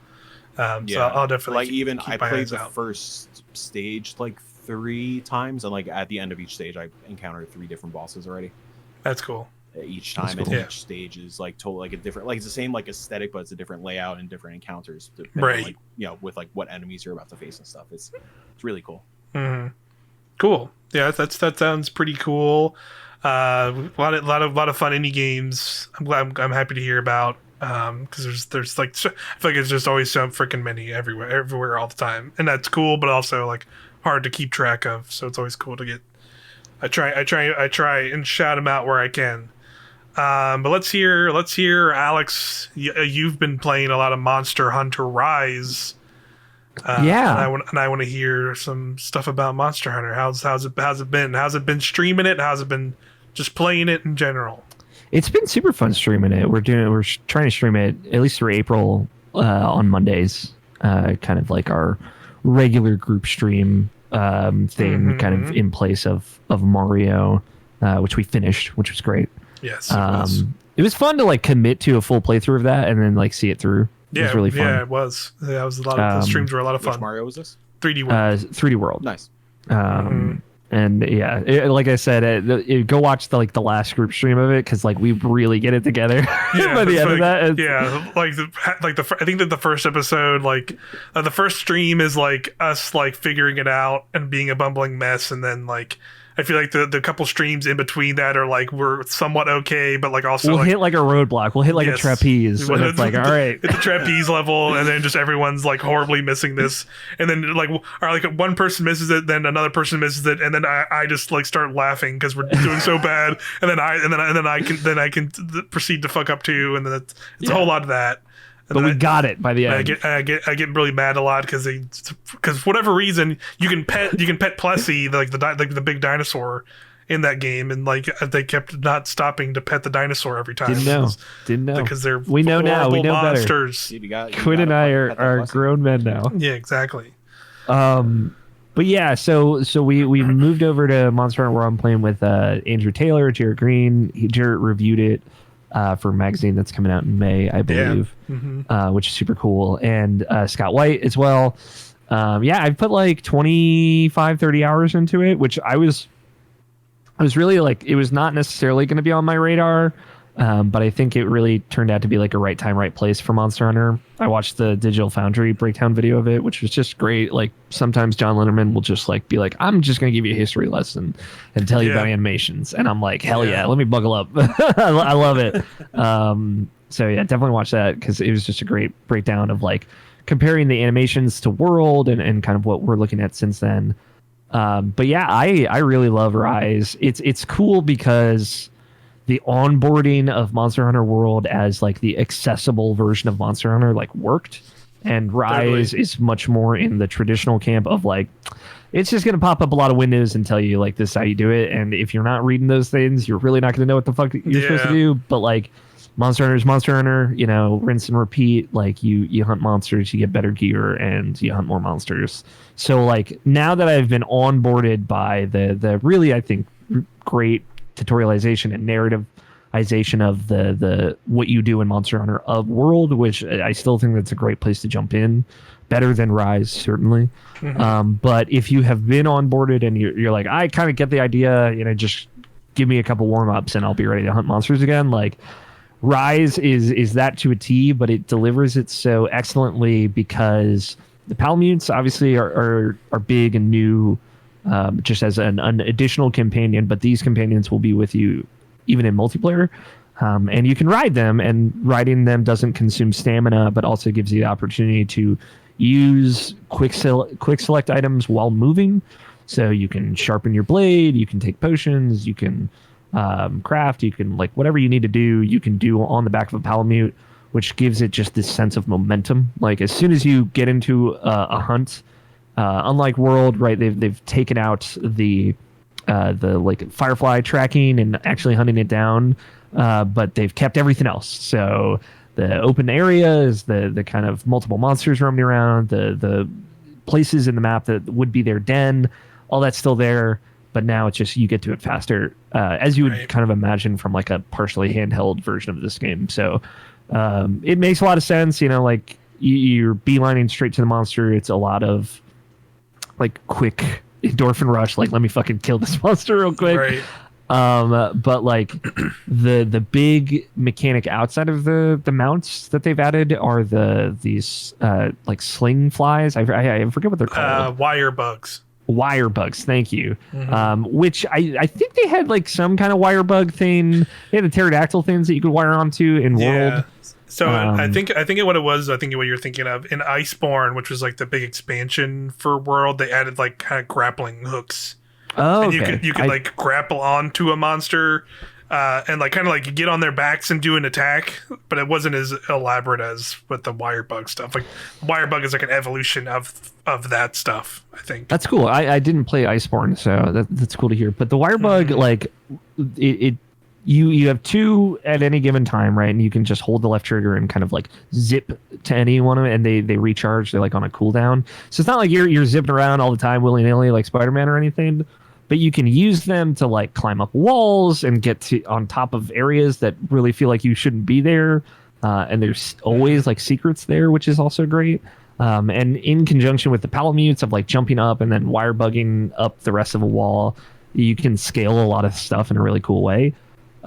So I'll definitely I played the first stage like 3 times, and like at the end of each stage I encountered 3 different bosses already. That's cool. Each time, and each stage is like totally like a different, like it's the same like aesthetic, but it's a different layout and different encounters, right? Like, with like what enemies you're about to face and stuff. It's really cool. Cool. Yeah, that sounds pretty cool. A lot of fun indie games. I'm happy to hear about, because there's like, I feel like it's just always so freaking many everywhere all the time, and that's cool, but also like hard to keep track of. So it's always cool to get. I try and shout them out where I can. But let's hear Alex. You've been playing a lot of Monster Hunter Rise. Yeah, and I want to hear some stuff about Monster Hunter. How's it been? How's it been streaming it? How's it been just playing it in general? It's been super fun streaming it. We're trying to stream it at least through April on Mondays, kind of like our regular group stream thing, kind of in place of Mario, which we finished, which was great. Yes, it was fun to like commit to a full playthrough of that and then like see it through. It was really fun. Yeah, it was. That was a lot of the streams were a lot of fun. Which Mario was this? 3D World. 3D World. Nice. And yeah, like I said, go watch the last group stream of it, because like we really get it together by the end of that. I think that the first episode, the first stream is like us like figuring it out and being a bumbling mess, and then like I feel like the couple streams in between that are like we're somewhat okay, but like also we'll hit like a roadblock, we'll hit like a trapeze, and it's like all right, it's a trapeze level, and then just everyone's like horribly missing this, and then like one person misses it, then another person misses it, and then I just like start laughing because we're doing so bad, and then I can proceed to fuck up too, and then it's a whole lot of that. But we got it by the end. I get really mad a lot because for whatever reason you can pet Plessy, the big dinosaur in that game, and like they kept not stopping to pet the dinosaur every time. Didn't know because they're we know now. We know monsters. Better. Quinn and I are grown men now. Yeah, exactly. But yeah, so we moved over to Monster Hunter, where I'm playing with Andrew Taylor, Jarrett Green. Jarrett reviewed it for a magazine that's coming out in May, I believe, which is super cool. And Scott White as well. I put like 25-30 hours into it, which I was really like, it was not necessarily going to be on my radar But I think it really turned out to be like a right time, right place for Monster Hunter. I watched the Digital Foundry breakdown video of it, which was just great. Like sometimes John Linderman will just like be like, I'm just going to give you a history lesson and tell you about animations. And I'm like, hell yeah, let me buckle up. I love it. So yeah, definitely watch that because it was just a great breakdown of like comparing the animations to World and kind of what we're looking at since then. But yeah, I really love Rise. It's cool because the onboarding of Monster Hunter World as like the accessible version of Monster Hunter like worked, and Rise is much more in the traditional camp of like it's just going to pop up a lot of windows and tell you like this is how you do it, and if you're not reading those things you're really not going to know what the fuck you're supposed to do. But like Monster Hunter is Monster Hunter, you know, rinse and repeat. Like you hunt monsters, you get better gear, and you hunt more monsters. So like now that I've been onboarded by the really I think great tutorialization and narrativization of the what you do in Monster Hunter of World, which I still think that's a great place to jump in, better than Rise certainly. But if you have been onboarded and you're like, I kind of get the idea, you know, just give me a couple warm-ups and I'll be ready to hunt monsters again, like Rise is that to a T, but it delivers it so excellently because the Palamutes obviously are big and new, just as an additional companion, but these companions will be with you even in multiplayer, and you can ride them, and riding them doesn't consume stamina, but also gives you the opportunity to use quick select items while moving. So you can sharpen your blade, you can take potions, you can craft, you can like whatever you need to do, you can do on the back of a Palamute, which gives it just this sense of momentum. Like as soon as you get into a hunt, unlike World, right? They've taken out the like Firefly tracking and actually hunting it down, but they've kept everything else. So the open areas, the kind of multiple monsters roaming around, the places in the map that would be their den, all that's still there. But now it's just you get to it faster, as you would kind of imagine from like a partially handheld version of this game. So it makes a lot of sense, you know, like you're beelining straight to the monster. It's a lot of like quick endorphin rush, like let me fucking kill this monster real quick. But like the big mechanic outside of the mounts that they've added are these like sling flies. I forget what they're called. Wire bugs. Wire bugs, thank you. Which I think they had like some kind of wire bug thing. They had the pterodactyl things that you could wire onto in World. So I think what it was, I think what you're thinking of in Iceborne, which was like the big expansion for World, they added like kind of grappling hooks. Oh, and okay. you could like grapple onto a monster and like kind of like get on their backs and do an attack, but it wasn't as elaborate as with the wire bug stuff. Like wire bug is like an evolution of that stuff, I think. That's cool. I didn't play Iceborne, so that's cool to hear. But the wire bug, like you have two at any given time, right? And you can just hold the left trigger and kind of like zip to any one of them, and they recharge. They're like on a cooldown. So it's not like you're zipping around all the time willy nilly like Spider-Man or anything. But you can use them to like climb up walls and get to on top of areas that really feel like you shouldn't be there. And there's always like secrets there, which is also great. And in conjunction with the Palamutes of like jumping up and then wire bugging up the rest of a wall, you can scale a lot of stuff in a really cool way.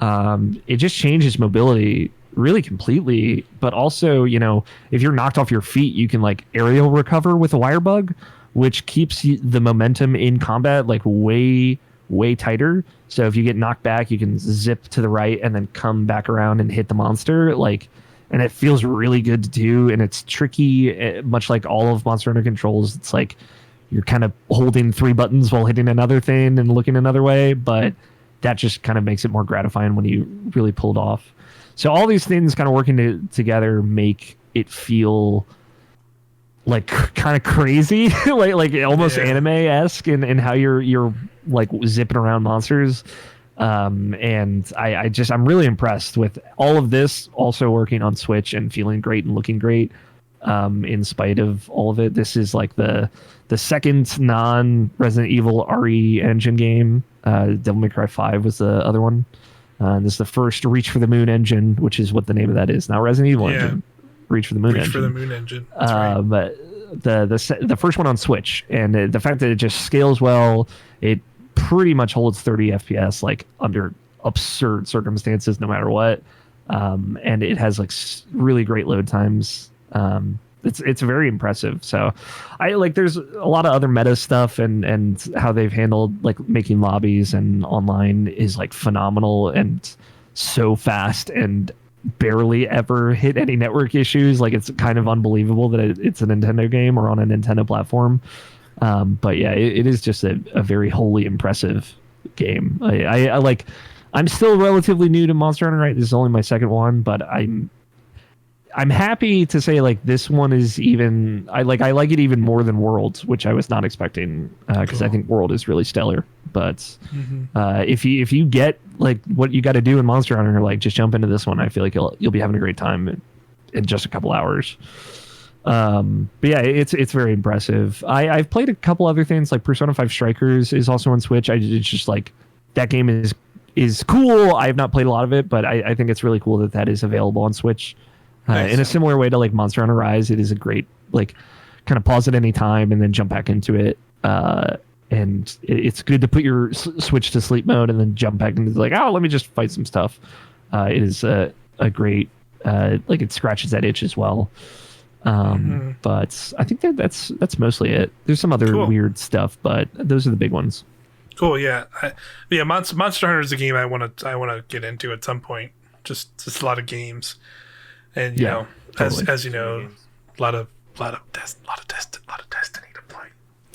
It just changes mobility really completely. But also, you know, if you're knocked off your feet, you can like aerial recover with a wire bug, which keeps the momentum in combat like way tighter. So if you get knocked back, you can zip to the right and then come back around and hit the monster. Like, and it feels really good to do. And it's tricky, much like all of Monster Hunter controls. It's like you're kind of holding 3 buttons while hitting another thing and looking another way. But that just kind of makes it more gratifying when you really pull it off. So all these things kind of working together make it feel like kind of crazy, like almost anime-esque in how you're like zipping around monsters. And I'm really impressed with all of this also working on Switch and feeling great and looking great. In spite of all of it, this is like the second non-Resident Evil RE engine game. Devil May Cry 5 was the other one. This is the first Reach for the Moon engine, which is what the name of that is. Not Resident Evil engine. Reach for the Moon engine. For the Moon engine. Right. But the first one on Switch, and the fact that it just scales well, it pretty much holds 30 FPS like under absurd circumstances, no matter what. and it has like really great load times. It's very impressive. So I like, there's a lot of other meta stuff, and how they've handled like making lobbies and online is like phenomenal and so fast and barely ever hit any network issues. Like, it's kind of unbelievable that it's a Nintendo game or on a Nintendo platform. But yeah, it is just a very wholly impressive game. I like, I'm still relatively new to Monster Hunter, right? This is only my second one, but I'm happy to say like this one is even, I like it even more than Worlds, which I was not expecting, because I think World is really stellar. But if you get like what you got to do in Monster Hunter, like just jump into this one. I feel like you'll be having a great time in just a couple hours. But yeah, it's very impressive. I've played a couple other things, like Persona 5 Strikers is also on Switch. It's just like, that game is cool. I have not played a lot of it, but I think it's really cool that is available on Switch. Nice. In a similar way to like Monster Hunter Rise, it is a great, like, kind of pause at any time and then jump back into it. And it's good to put your Switch to sleep mode and then jump back into like, oh, let me just fight some stuff. It is a great, like, it scratches that itch as well. But I think that's mostly it. There's some other weird stuff, but those are the big ones. Cool. Yeah. Monster Hunter is a game I want to get into at some point. Just a lot of games. And you know, totally. as you know, a lot of Destiny to play.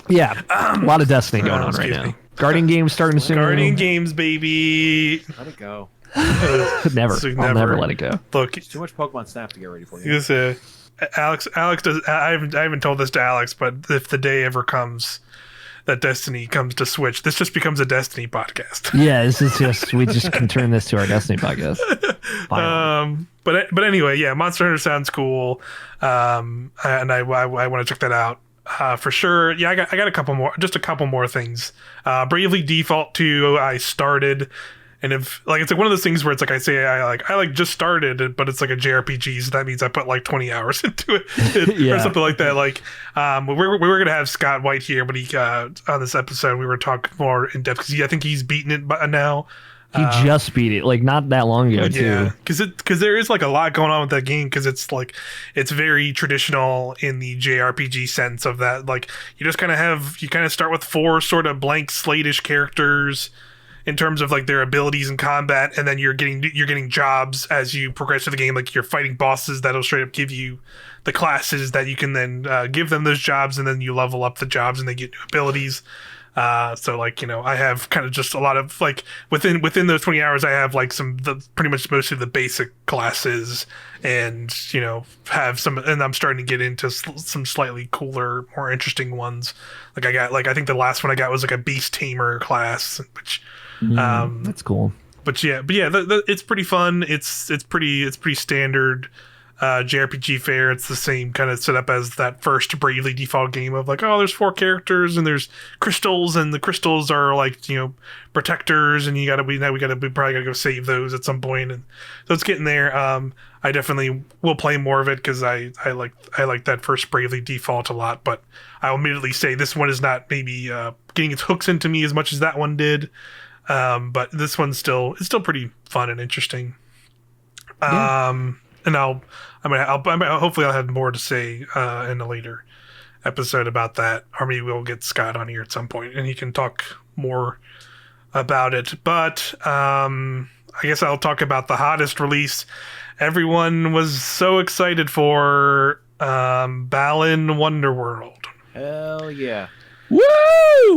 Yeah, a lot of Destiny going on right now. Me. Guardian games starting soon. Guardian games, baby. Let it go. Never. I'll never let it go. Look, it's too much Pokemon Snap to get ready for you. Alex does. I haven't told this to Alex, but if the day ever comes that Destiny comes to Switch, this just becomes a Destiny podcast. Yeah, this is just, we just can turn this to our Destiny podcast. But anyway, yeah, Monster Hunter sounds cool, and I want to check that out for sure. Yeah, I got a couple more things. Bravely Default 2, I started, and if like it's like one of those things where it's like I just started, but it's like a JRPG, so that means I put like 20 hours into it or something like that. Like we were gonna have Scott White here, but he on this episode we were talking more in depth because I think he's beaten it now. He just beat it like not that long ago too. Because there is like a lot going on with that game, because it's like it's very traditional in the JRPG sense of that. Like you kind of start with 4 sort of blank slate-ish characters in terms of like their abilities in combat, and then you're getting jobs as you progress through the game. Like you're fighting bosses that'll straight up give you the classes that you can then give them those jobs, and then you level up the jobs and they get new abilities. So like, you know, I have kind of just a lot of like within those 20 hours, I have like pretty much most of the basic classes, and you know, have some, and I'm starting to get into some slightly cooler, more interesting ones. Like I think the last one I got was like a Beast Tamer class, which that's cool. But yeah, it's pretty fun. It's pretty standard JRPG fare. It's the same kind of setup as that first Bravely Default game of like, oh, there's 4 characters and there's crystals, and the crystals are like, you know, protectors, and we probably gotta go save those at some point, and so it's getting there. I definitely will play more of it because I like that first Bravely Default a lot, but I'll immediately say this one is not maybe getting its hooks into me as much as that one did. But this one's still pretty fun and interesting. And hopefully I'll have more to say in a later episode about that, or maybe we'll get Scott on here at some point and he can talk more about it. But I guess I'll talk about the hottest release everyone was so excited for, Balan Wonderworld. Hell yeah. Woo!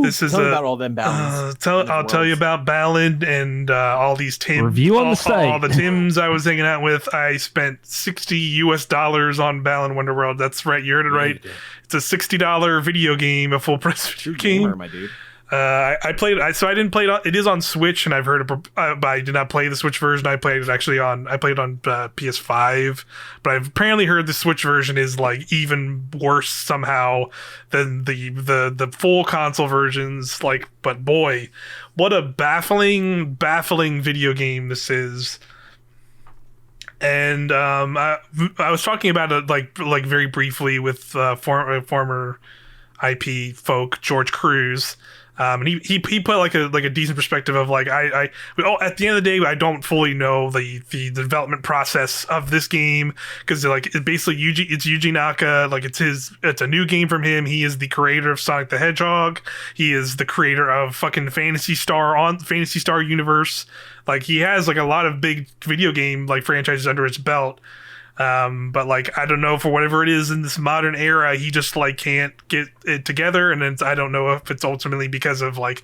This is tell me about all them Balans. I'll tell you about Balan and all these Tims. Review on the site. All the Tims I was hanging out with. I spent $60 on Balan Wonderworld. That's right, you heard it right. It's a $60 video game, a full price True game. gamer, my dude. I played it. So I didn't play it. It is on Switch, and I've heard it, but I did not play the Switch version. I played it on PS5, but I've apparently heard the Switch version is like even worse somehow than the full console versions. Like, but boy, what a baffling video game this is. And I was talking about it like very briefly with former IP folk George Cruz. And he put like a decent perspective of like at the end of the day I don't fully know the development process of this game, because like it's basically Yuji Naka, like it's a new game from him. He is the creator of Sonic the Hedgehog. He is the creator of fucking Phantasy Star Universe. Like he has like a lot of big video game like franchises under his belt. But like I don't know, for whatever it is in this modern era, he just like can't get it together, and then I don't know if it's ultimately because of like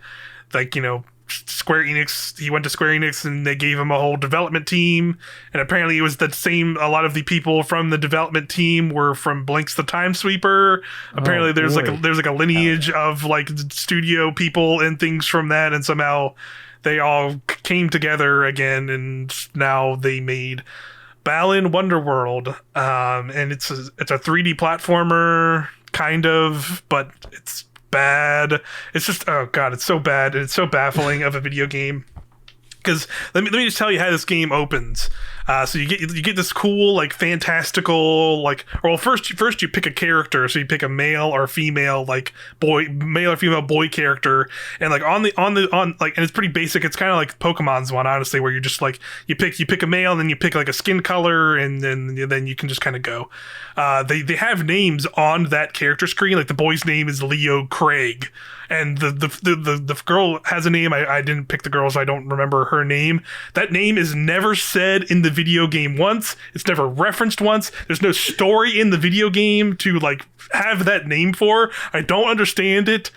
you know, Square Enix. He went to Square Enix and they gave him a whole development team, and apparently it was the same. A lot of the people from the development team were from Blinx the Time Sweeper. Apparently there's like a lineage of like studio people and things from that, and somehow they all came together again, and now they made Balan Wonderworld, and it's a 3D platformer kind of, but it's bad. It's just, oh god, it's so bad, and it's so baffling of a video game. Because let me just tell you how this game opens. So you get this cool like fantastical like, well first you pick a character, so you pick a male or female like male or female boy character, and like on like, and it's pretty basic. It's kind of like Pokemon's one, honestly, where you're just like you pick a male, and then you pick like a skin color, and then you can just kind of go. They have names on that character screen. Like the boy's name is Leo Craig, and the girl has a name. I didn't pick the girl, so I don't remember her name. That name is never said in the video game once. It's never referenced once. There's no story in the video game to like have that name for. I don't understand it.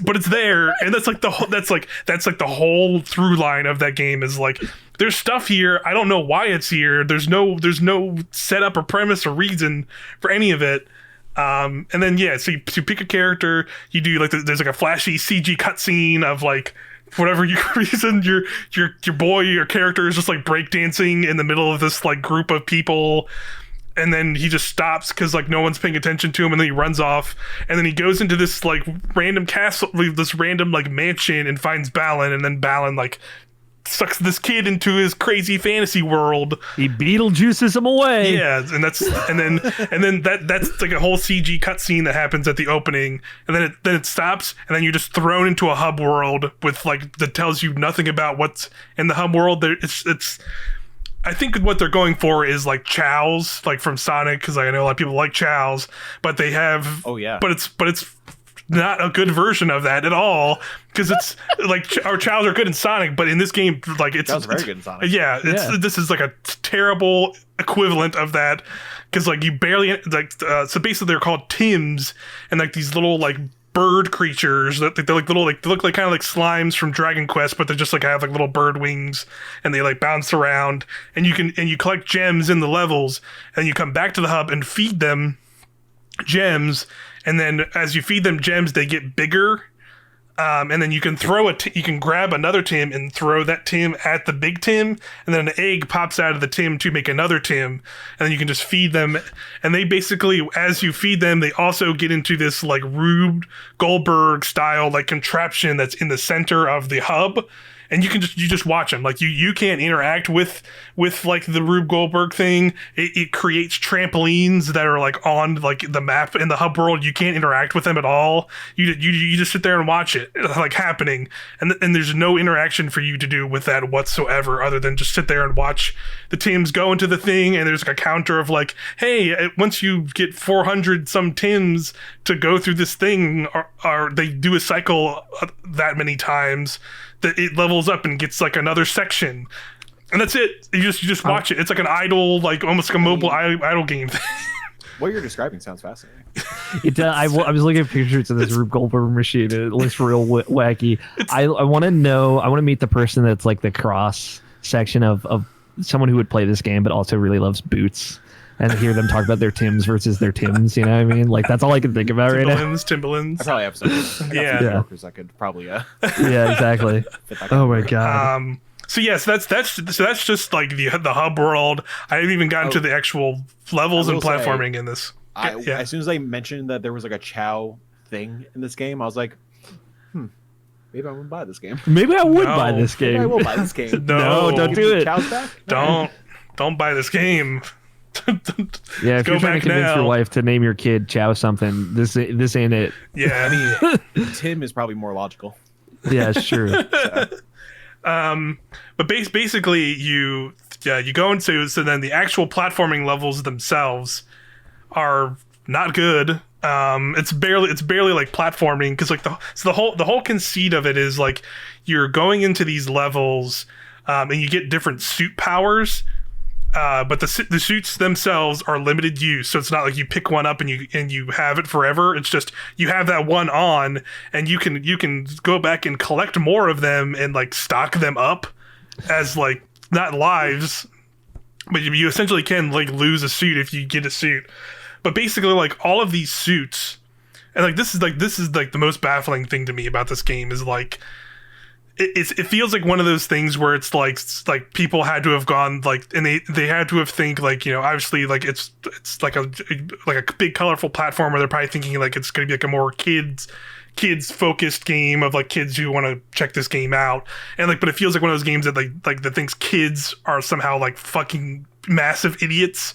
But it's there, and that's like the whole through line of that game is like there's stuff here. I don't know why it's here. There's no setup or premise or reason for any of it. And then so you pick a character. You do like there's like a flashy CG cutscene of like whatever reason your boy, your character is just like breakdancing in the middle of this like group of people. And then he just stops because like no one's paying attention to him, and then he runs off, and then he goes into this like random castle, this random like mansion, and finds Balan, and then Balan like sucks this kid into his crazy fantasy world. He Beetlejuices him away. Yeah, and that's like a whole CG cutscene that happens at the opening, and then it stops, and then you're just thrown into a hub world with like that tells you nothing about what's in the hub world. It's I think what they're going for is like chows, like from Sonic, because I know a lot of people like chows, but they have. Oh yeah. But it's not a good version of that at all, because it's like our chows are good in Sonic, but in this game, like it's very good in Sonic. Yeah, this is like a terrible equivalent of that, because like you barely like so basically they're called Tims, and like these little like bird creatures that they're like little like they look like kind of like slimes from Dragon Quest, but they just like have like little bird wings, and they like bounce around, and you collect gems in the levels, and you come back to the hub and feed them gems, and then as you feed them gems they get bigger, and then you can you can grab another Tim and throw that Tim at the big Tim, and then an egg pops out of the Tim to make another Tim, and then you can just feed them, and they basically, as you feed them, they also get into this like Rube Goldberg style like contraption that's in the center of the hub, and you just watch them. Like you can't interact with like the Rube Goldberg thing. It creates trampolines that are like on like the map in the hub world. You can't interact with them at all. You just sit there and watch it like happening, and there's no interaction for you to do with that whatsoever, other than just sit there and watch the teams go into the thing. And there's like a counter of like, hey, once you get 400 some Tims to go through this thing, or they do a cycle that many times, that it levels up and gets like another section, and that's it. You just watch it. It's like an idle, like almost like a mobile idle game. What you're describing sounds fascinating. I was looking at pictures of this Rube Goldberg machine, and it looks real wacky. I want to meet the person that's like the cross section of someone who would play this game but also really loves boots, and hear them talk about their Tims versus their Tims. You know what I mean? Like that's all I can think about right now. Timberlands. I probably have some. Yeah. I could probably. Yeah, exactly. Oh my god. So yes, that's just like the hub world. I haven't even gotten to the actual levels and platforming in this. As soon as I mentioned that there was like a chow thing in this game, I was like, maybe I wouldn't buy this game. Maybe I would buy this game. Maybe I will buy this game. No, don't do it. Chow's back? Don't buy this game. Yeah, if Go you're trying to back convince now. your wife to name your kid Chow something, this ain't it. Yeah. I mean, Tim is probably more logical. Yeah, it's true. But basically, you go into, so then the actual platforming levels themselves are not good. It's barely like platforming, because like the whole conceit of it is like you're going into these levels, and you get different suit powers. But the suits themselves are limited use, so it's not like you pick one up and you have it forever. It's just you have that one on, and you can go back and collect more of them and like stock them up as like not lives, but you essentially can like lose a suit if you get a suit. But basically, like all of these suits, and like this is the most baffling thing to me about this game is like. It feels like one of those things where it's like people had to have gone like, and they had to have think like, you know, obviously like it's like a big colorful platform where they're probably thinking like it's going to be like a more kids focused game of like kids who want to check this game out, and like, but it feels like one of those games that like that thinks kids are somehow like fucking massive idiots,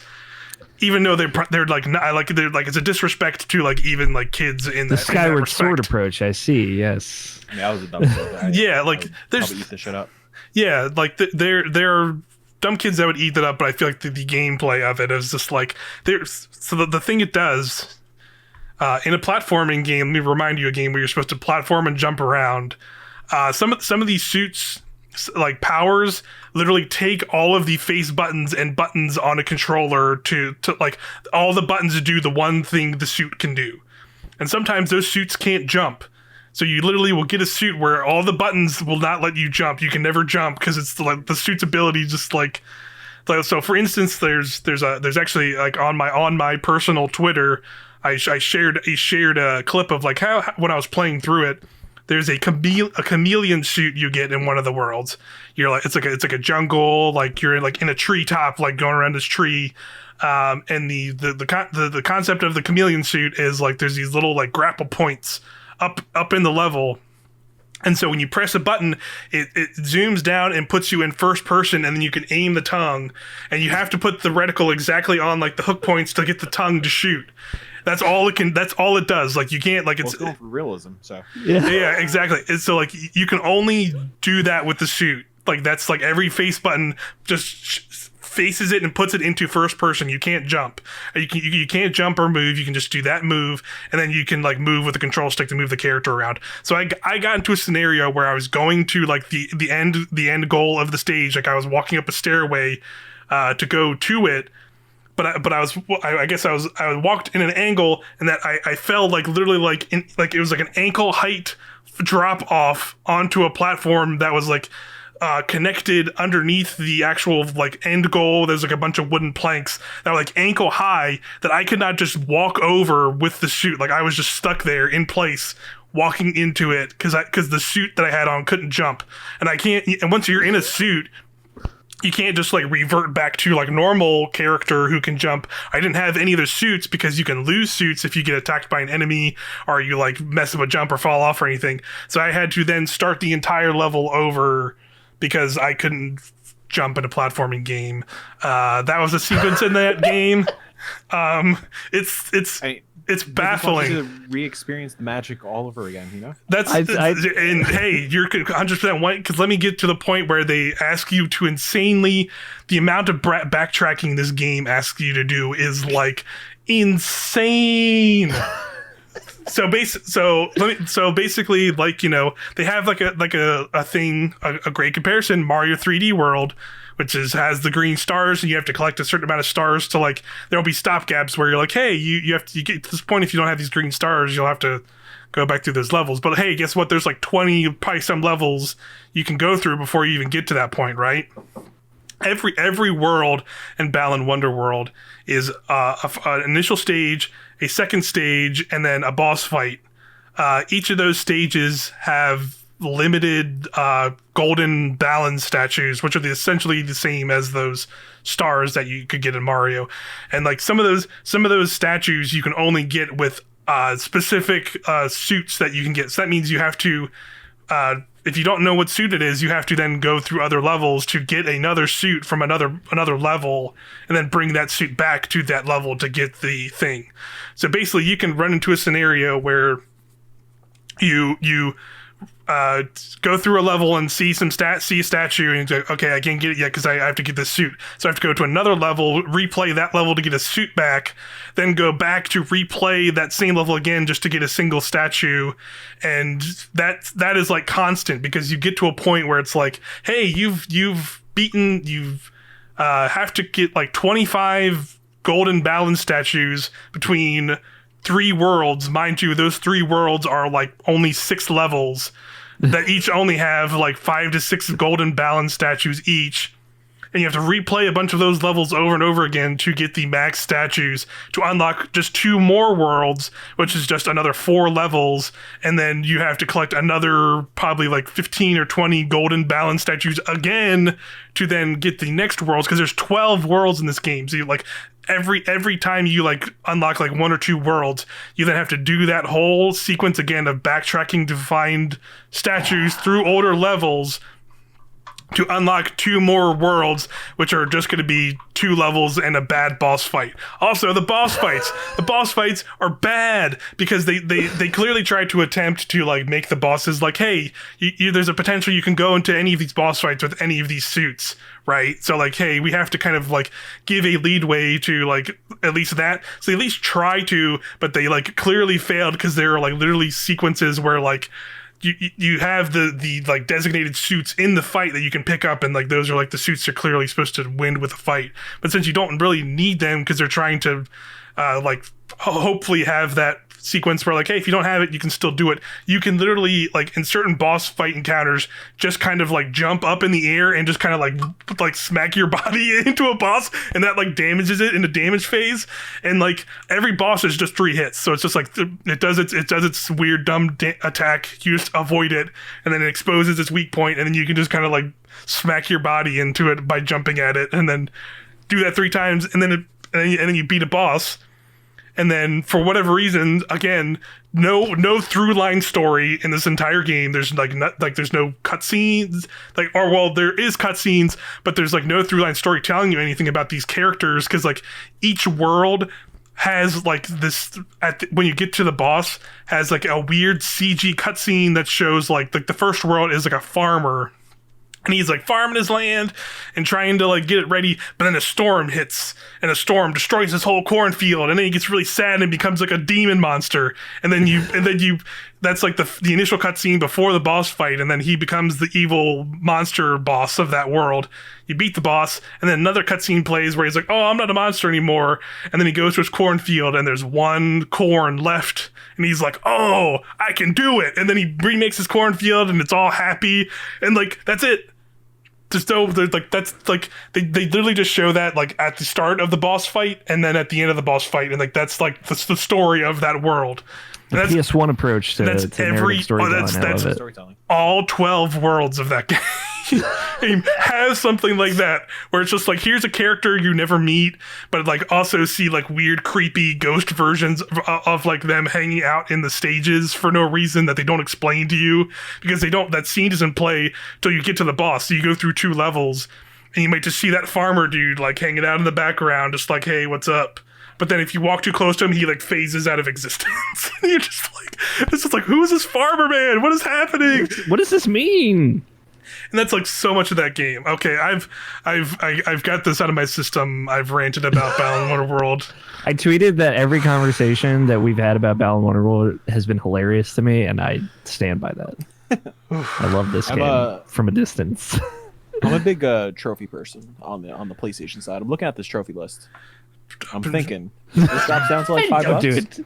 even though they're like not like, they're like, it's a disrespect to like even like kids in The that, Skyward respect. Sword approach, I see. Yes. Yeah, that was a dumb joke. Yeah, like, I would there's- probably eat this shit up. Yeah, like there are dumb kids that would eat that up, but I feel like the gameplay of it is just like there's, so the thing it does in a platforming game. Let me remind you, a game where you're supposed to platform and jump around. Some of these suits like powers literally take all of the face buttons and buttons on a controller to like all the buttons do the one thing the suit can do, and sometimes those suits can't jump. So you literally will get a suit where all the buttons will not let you jump. You can never jump because it's like the suit's ability just like so. For instance, there's actually like on my personal Twitter, I shared a clip of like how when I was playing through it. There's a chameleon suit you get in one of the worlds. You're like it's like a jungle, like you're like in a treetop, like going around this tree. And the concept of the chameleon suit is like there's these little like grapple points up in the level, and so when you press a button, it zooms down and puts you in first person, and then you can aim the tongue, and you have to put the reticle exactly on like the hook points to get the tongue to shoot. That's all it does. Like you can't like it's going for realism. So yeah, exactly. And so like you can only do that with the suit. Like that's like every face button just faces it and puts it into first person. You can't jump. You can't jump or move. You can just do that move, and then you can like move with the control stick to move the character around. So I got into a scenario where I was going to like the end goal of the stage. Like I was walking up a stairway to go to it. But I guess I walked in an angle, and that I fell like literally like it was like an ankle height drop off onto a platform that was like connected underneath the actual like end goal. There's like a bunch of wooden planks that were like ankle high that I could not just walk over with the suit. Like I was just stuck there in place walking into it because the suit that I had on couldn't jump, and I can't. And once you're in a suit, you can't just like revert back to like normal character who can jump. I didn't have any of the suits because you can lose suits if you get attacked by an enemy or you like mess up a jump or fall off or anything. So I had to then start the entire level over because I couldn't jump in a platforming game. That was a sequence in that game. It's baffling. To re-experience the magic all over again, you know. That's and hey, you're 100% right. Because let me get to the point where they ask you to the amount of backtracking this game asks you to do is like insane. So basically, like, you know, they have like a thing, a great comparison, Mario 3D World, which has the green stars, and you have to collect a certain amount of stars to like. There'll be stopgaps where you're like, hey, you get to this point. If you don't have these green stars, you'll have to go back through those levels. But hey, guess what? There's like 20 probably some levels you can go through before you even get to that point, right? Every world in Balan Wonderworld is an initial stage, a second stage, and then a boss fight. Each of those stages have limited golden Balan statues, which are essentially the same as those stars that you could get in Mario. And like some of those statues you can only get with specific suits that you can get. So that means you have to if you don't know what suit it is, you have to then go through other levels to get another suit from another level, and then bring that suit back to that level to get the thing. So basically, you can run into a scenario where you go through a level and see a statue, and you're like, okay, I can't get it yet because I have to get this suit. So I have to go to another level, replay that level to get a suit back, then go back to replay that same level again just to get a single statue. And that is like constant, because you get to a point where it's like, hey, you've have to get like 25 golden Balan statues between 3 worlds. Mind you, those 3 worlds are like only 6 levels that each only have like 5 to 6 golden Balan statues each. And you have to replay a bunch of those levels over and over again to get the max statues to unlock just 2 more worlds, which is just another 4 levels. And then you have to collect another probably like 15 or 20 golden Balan statues again to then get the next worlds, because there's 12 worlds in this game. So you like every time you like unlock like 1 or 2 worlds, you then have to do that whole sequence again of backtracking to find statues through older levels to unlock 2 more worlds, which are just going to be 2 levels and a bad boss fight. Also, the boss fights are bad because they clearly tried to attempt to like make the bosses like, hey, there's a potential you can go into any of these boss fights with any of these suits, right? So like, hey, we have to kind of like give a leadway to like at least that. So they at least try to, but they like clearly failed, because there are like literally sequences where like you have the like designated suits in the fight that you can pick up, and like those are like the suits you're clearly supposed to win with a fight. But since you don't really need them, because they're trying to like hopefully have that sequence where like, hey, if you don't have it, you can still do it. You can literally like in certain boss fight encounters just kind of like jump up in the air and just kind of like smack your body into a boss, and that like damages it in the damage phase. And like every boss is just 3 hits, so it's just like it does its weird dumb attack. You just avoid it, and then it exposes its weak point, and then you can just kind of like smack your body into it by jumping at it, and then do that 3 times, and then you beat a boss. And then, for whatever reason, again, no through line story in this entire game. There's like there's no cutscenes, there is cutscenes, but there's like no through line story telling you anything about these characters, because like each world has like this when you get to the boss has like a weird CG cutscene that shows like the first world is like a farmer. And he's like farming his land and trying to like get it ready, but then a storm hits, and a storm destroys his whole cornfield, and then he gets really sad and becomes like a demon monster. And then you that's like the initial cutscene before the boss fight, and then he becomes the evil monster boss of that world. You beat the boss, and then another cutscene plays where he's like, oh, I'm not a monster anymore. And then he goes to his cornfield, and there's 1 corn left, and he's like, oh, I can do it. And then he remakes his cornfield, and it's all happy, and like that's it. Just like that's like they literally just show that like at the start of the boss fight, and then at the end of the boss fight, and like that's like the story of that world. The PS1 approach to narrative storytelling. That's all 12 worlds of that game. Has something like that where it's just like, here's a character you never meet, but like also see like weird creepy ghost versions of like them hanging out in the stages for no reason that they don't explain to you, because that scene doesn't play till you get to the boss. So you go through 2 levels, and you might just see that farmer dude like hanging out in the background, just like, hey, what's up? But then if you walk too close to him, he like phases out of existence. And you're just like, this is like, who is this farmer man? What is happening? What does this mean? And that's like so much of that game. Okay, I've got this out of my system. I've ranted about Balan Wonderworld. I tweeted that every conversation that we've had about Balan Wonderworld has been hilarious to me, and I stand by that. I love this game from a distance. I'm a big trophy person on the PlayStation side. I'm looking at this trophy list. I'm thinking this drops down to like $5. Do it.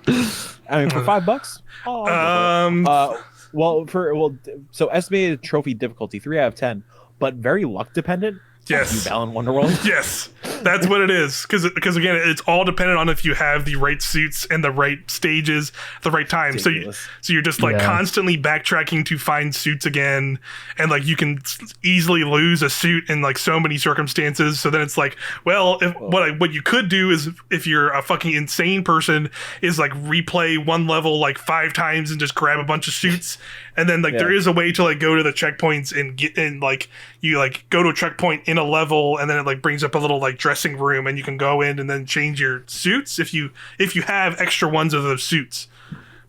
I mean, for $5. So estimated trophy difficulty 3 out of 10, but very luck dependent. Yes. Balan Wonderworld. Yes. That's what it is. Because again, it's all dependent on if you have the right suits and the right stages at the right time. So you're just like constantly backtracking to find suits again, and like you can easily lose a suit in like so many circumstances. So then it's like, well, what you could do is, if you're a fucking insane person, is like replay one level like 5 times and just grab a bunch of suits. And then there is a way to like go to the checkpoints and get in, like you like go to a checkpoint in a level, and then it like brings up a little like dressing room, and you can go in and then change your suits if you have extra ones of those suits.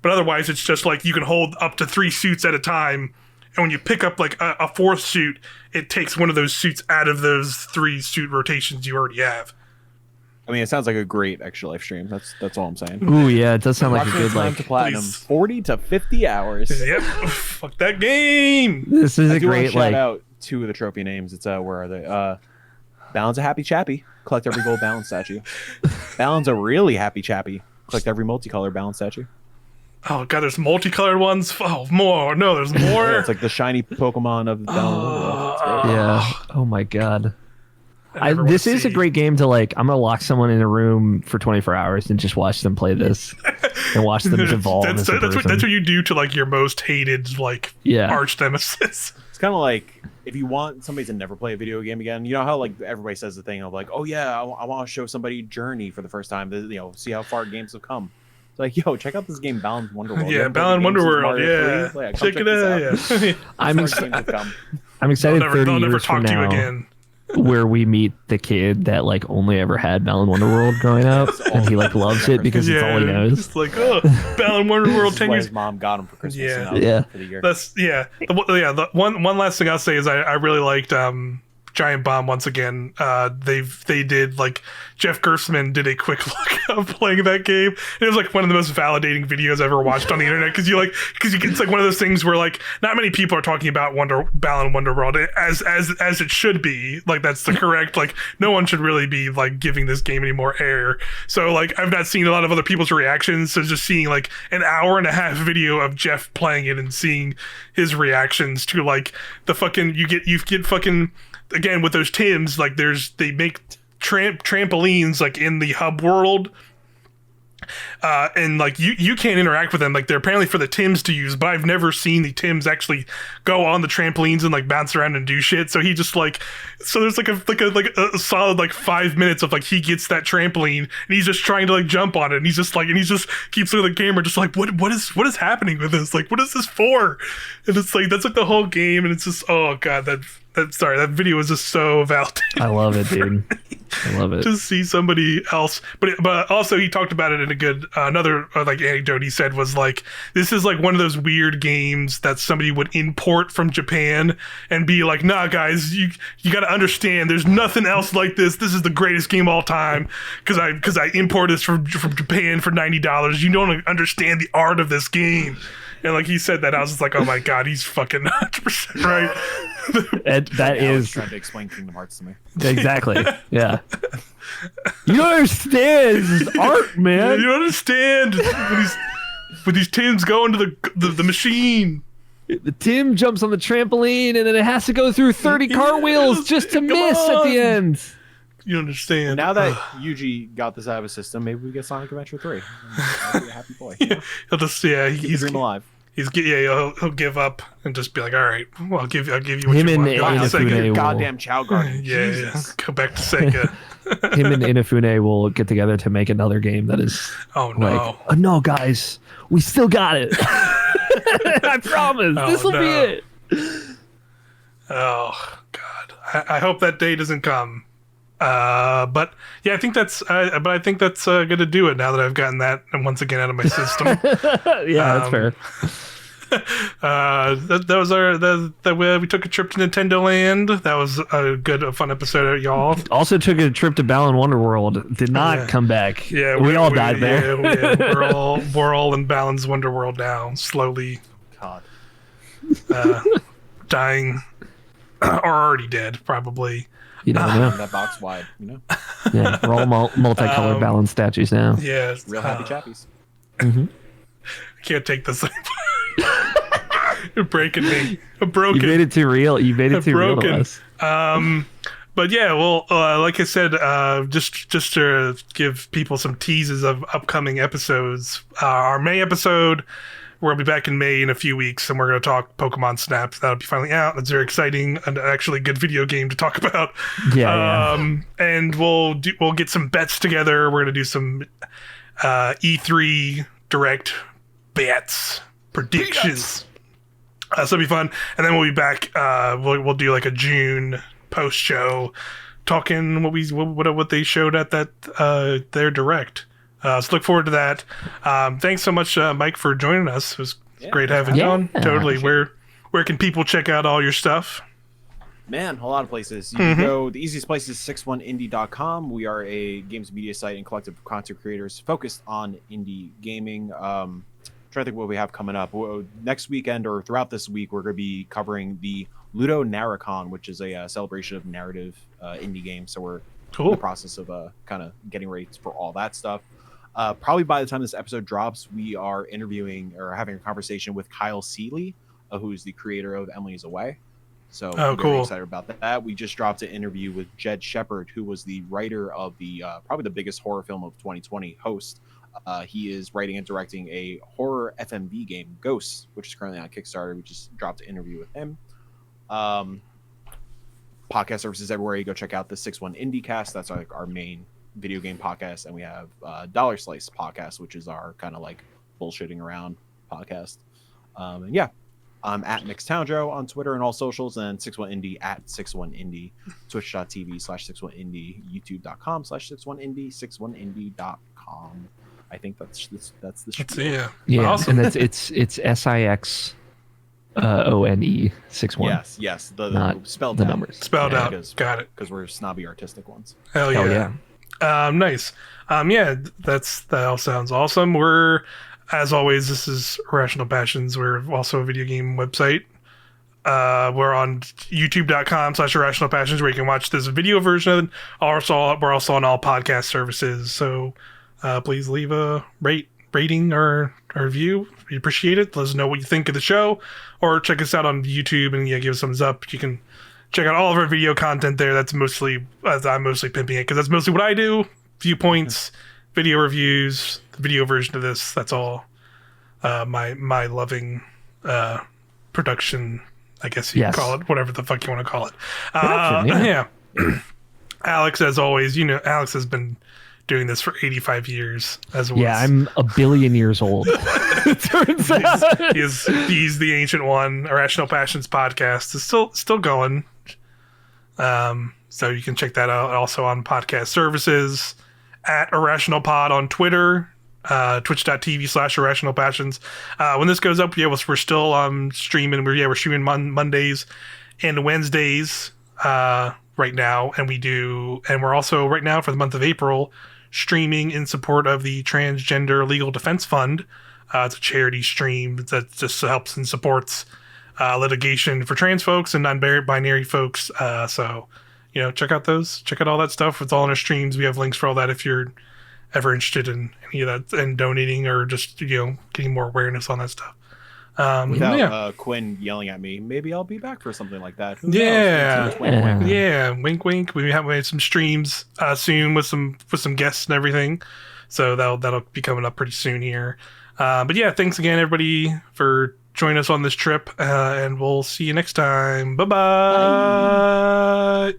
But otherwise, it's just like you can hold up to 3 suits at a time, and when you pick up like a 4th suit, it takes one of those suits out of those 3 suit rotations you already have. I mean, it sounds like a great extra live stream. That's all I'm saying. Ooh, yeah, it does sound like a good to platinum. 40 to 50 hours. Yep. Fuck that game. This is a great shout out 2 of the trophy names. It's where are they? Balan's a happy chappy. Collect every gold Balan statue. Balan's a really happy chappy. Collect every multicolored Balan statue. Oh god, there's multicolored ones. Oh, more. No, there's more. Yeah, it's like the shiny Pokemon of the Balan Wonderworld. Yeah. Oh my god. This is a great game to like. I'm gonna lock someone in a room for 24 hours and just watch them play this and watch them evolve. That's what you do to like your most hated like arch nemesis. It's kind of like if you want somebody to never play a video game again. You know how like everybody says the thing of like, oh yeah, I want to show somebody Journey for the first time. See how far games have come. It's like, yo, check out this game, Balan Wonderworld. Yeah, Balan Wonderworld. Yeah, check it out. Yeah. I'm excited. 30 years from now, where we meet the kid that like only ever had Balan Wonderworld growing up, and he like loves it because it's all he knows. It's like, oh, Balan Wonderworld 10 years. His mom got him for Christmas. For the year. The one last thing I'll say is I really liked Giant Bomb once again. They did like Jeff Gerstmann did a quick look of playing that game. It was like one of the most validating videos I've ever watched on the internet because it's like one of those things where like not many people are talking about Balan Wonderworld as it should be. Like that's the correct, like no one should really be like giving this game any more air. So like I've not seen a lot of other people's reactions. So just seeing like an hour and a half video of Jeff playing it and seeing his reactions to like the fucking you get fucking. Again, with those Tims, like they make trampolines like in the hub world, and like you can't interact with them. Like they're apparently for the Tims to use, but I've never seen the Tims actually go on the trampolines and like bounce around and do shit. So he just like, so there's like a solid like 5 minutes of like he gets that trampoline and he's just trying to like jump on it, and he just keeps looking at the camera, just like what is happening with this? Like what is this for? And it's like that's like the whole game, and it's just oh god that video was just so validating. I love it, dude. I love it. To see somebody else, but also he talked about it in a good another like anecdote he said was like this is like one of those weird games that somebody would import from Japan and be like, nah guys, you got to understand there's nothing else like this. This is the greatest game of all time because I imported this from Japan for $90. You don't understand the art of this game. And like he said that, I was just like, oh my god, he's fucking 100% right. That is trying to explain Kingdom Hearts to me. Exactly. Yeah. You don't understand. This is art, man. You don't understand when these Tims go into the machine. The Tim jumps on the trampoline and then it has to go through 30 cartwheels just to miss at the end. You understand. Now that Yuji got this out of his system, maybe we get Sonic Adventure 3. I'll be a happy boy. He'll just he's dream alive. He'll give up and just be like, all right, well, I'll give you what him you and want. Inafune goddamn Chow Garden. Yeah, go back to Sega. Him and Inafune will get together to make another game that is. Oh no! Like, oh, no, guys, we still got it. I promise. This will be it. Oh god! I hope that day doesn't come. But yeah, I think that's going to do it now that I've gotten that once again out of my system. Yeah, that's fair. That was we took a trip to Nintendoland. That was a fun episode, y'all. Also took a trip to Balan Wonderworld. Did not come back. Yeah, we all died there. Yeah, we're all in Balan's Wonderworld now, slowly. God. Dying or already dead, probably. You don't know. That box wide, you know. Yeah, we're all multicolored Balan statues now. Yeah, real happy chappies. Mm-hmm. I can't take this anymore. You're breaking me. I'm broken. You made it too real. You made it too real to us. But yeah, well, like I said, just to give people some teases of upcoming episodes, our May episode, we'll be back in May in a few weeks, and we're going to talk Pokemon Snap. That'll be finally out. It's very exciting and actually a good video game to talk about. And we'll get some bets together. We're going to do some E3 Direct bets, predictions. So it'll be fun. And then we'll be back. We'll do like a June post show talking what they showed at that their Direct. So look forward to that. Thanks so much, Mike, for joining us. It was great having you on. Totally. Where can people check out all your stuff? Man, a lot of places. You can go. The easiest place is 61indie.com. We are a games media site and collective of content creators focused on indie gaming. Trying to think what we have coming up. Next weekend or throughout this week, we're going to be covering the Ludo Narracon, which is a celebration of narrative indie games. So we're in the process of kind of getting ready for all that stuff. Probably by the time this episode drops, we are interviewing or having a conversation with Kyle Seeley, who's the creator of Emily is Away. So I'm very excited about that. We just dropped an interview with Jed Shepard, who was the writer of the probably the biggest horror film of 2020, Host. He is writing and directing a horror FMV game, Ghosts, which is currently on Kickstarter. We just dropped an interview with him. Podcast services everywhere. You go check out the 61 Indie Cast. That's our main video game podcast, and we have Dollar Slice podcast, which is our kind of like bullshitting around podcast. And yeah, I'm at Mike Towndrow on Twitter and all socials, and 61indie at 61indie, twitch.tv/61indie, youtube.com/61indie, 61indie.com. I think that's the yeah awesome. And it's SIXONE 61. Yes, the spelled the out. numbers spelled out. Got it, because we're snobby artistic ones. Hell yeah. Nice. That all sounds awesome. We're, as always, this is Irrational Passions. We're also a video game website. We're on youtube.com/Irrational Passions, where you can watch this video version of it. We're also on all podcast services. So please leave a rating or review. We appreciate it. Let us know what you think of the show, or check us out on YouTube and give us a thumbs up. You can check out all of our video content there. That's mostly, I'm mostly pimping it because that's mostly what I do. Viewpoints, video reviews, the video version of this. That's all my loving production, I guess you can call it, whatever the fuck you want to call it. Yeah. Alex, as always, Alex has been doing this for 85 years as well. Yeah, I'm a billion years old. It turns out. He's the ancient one. Irrational Passions podcast is still going. So you can check that out also on podcast services, at Irrational Pod on Twitter, twitch.tv/Irrational Passions. When this goes up, we're still streaming. We're streaming Mondays and Wednesdays right now, and we're also right now for the month of April streaming in support of the Transgender Legal Defense Fund. It's a charity stream that just helps and supports litigation for trans folks and non-binary folks. So check out all that stuff. It's all in our streams. We have links for all that if you're ever interested in any of that and donating, or just getting more awareness on that stuff. Without Quinn yelling at me, maybe I'll be back for something like that. Who knows? Wink, wink. We have some streams soon with some guests and everything, so that'll be coming up pretty soon here. But yeah, thanks again, everybody, for joining us on this trip, and we'll see you next time. Bye-bye. Bye.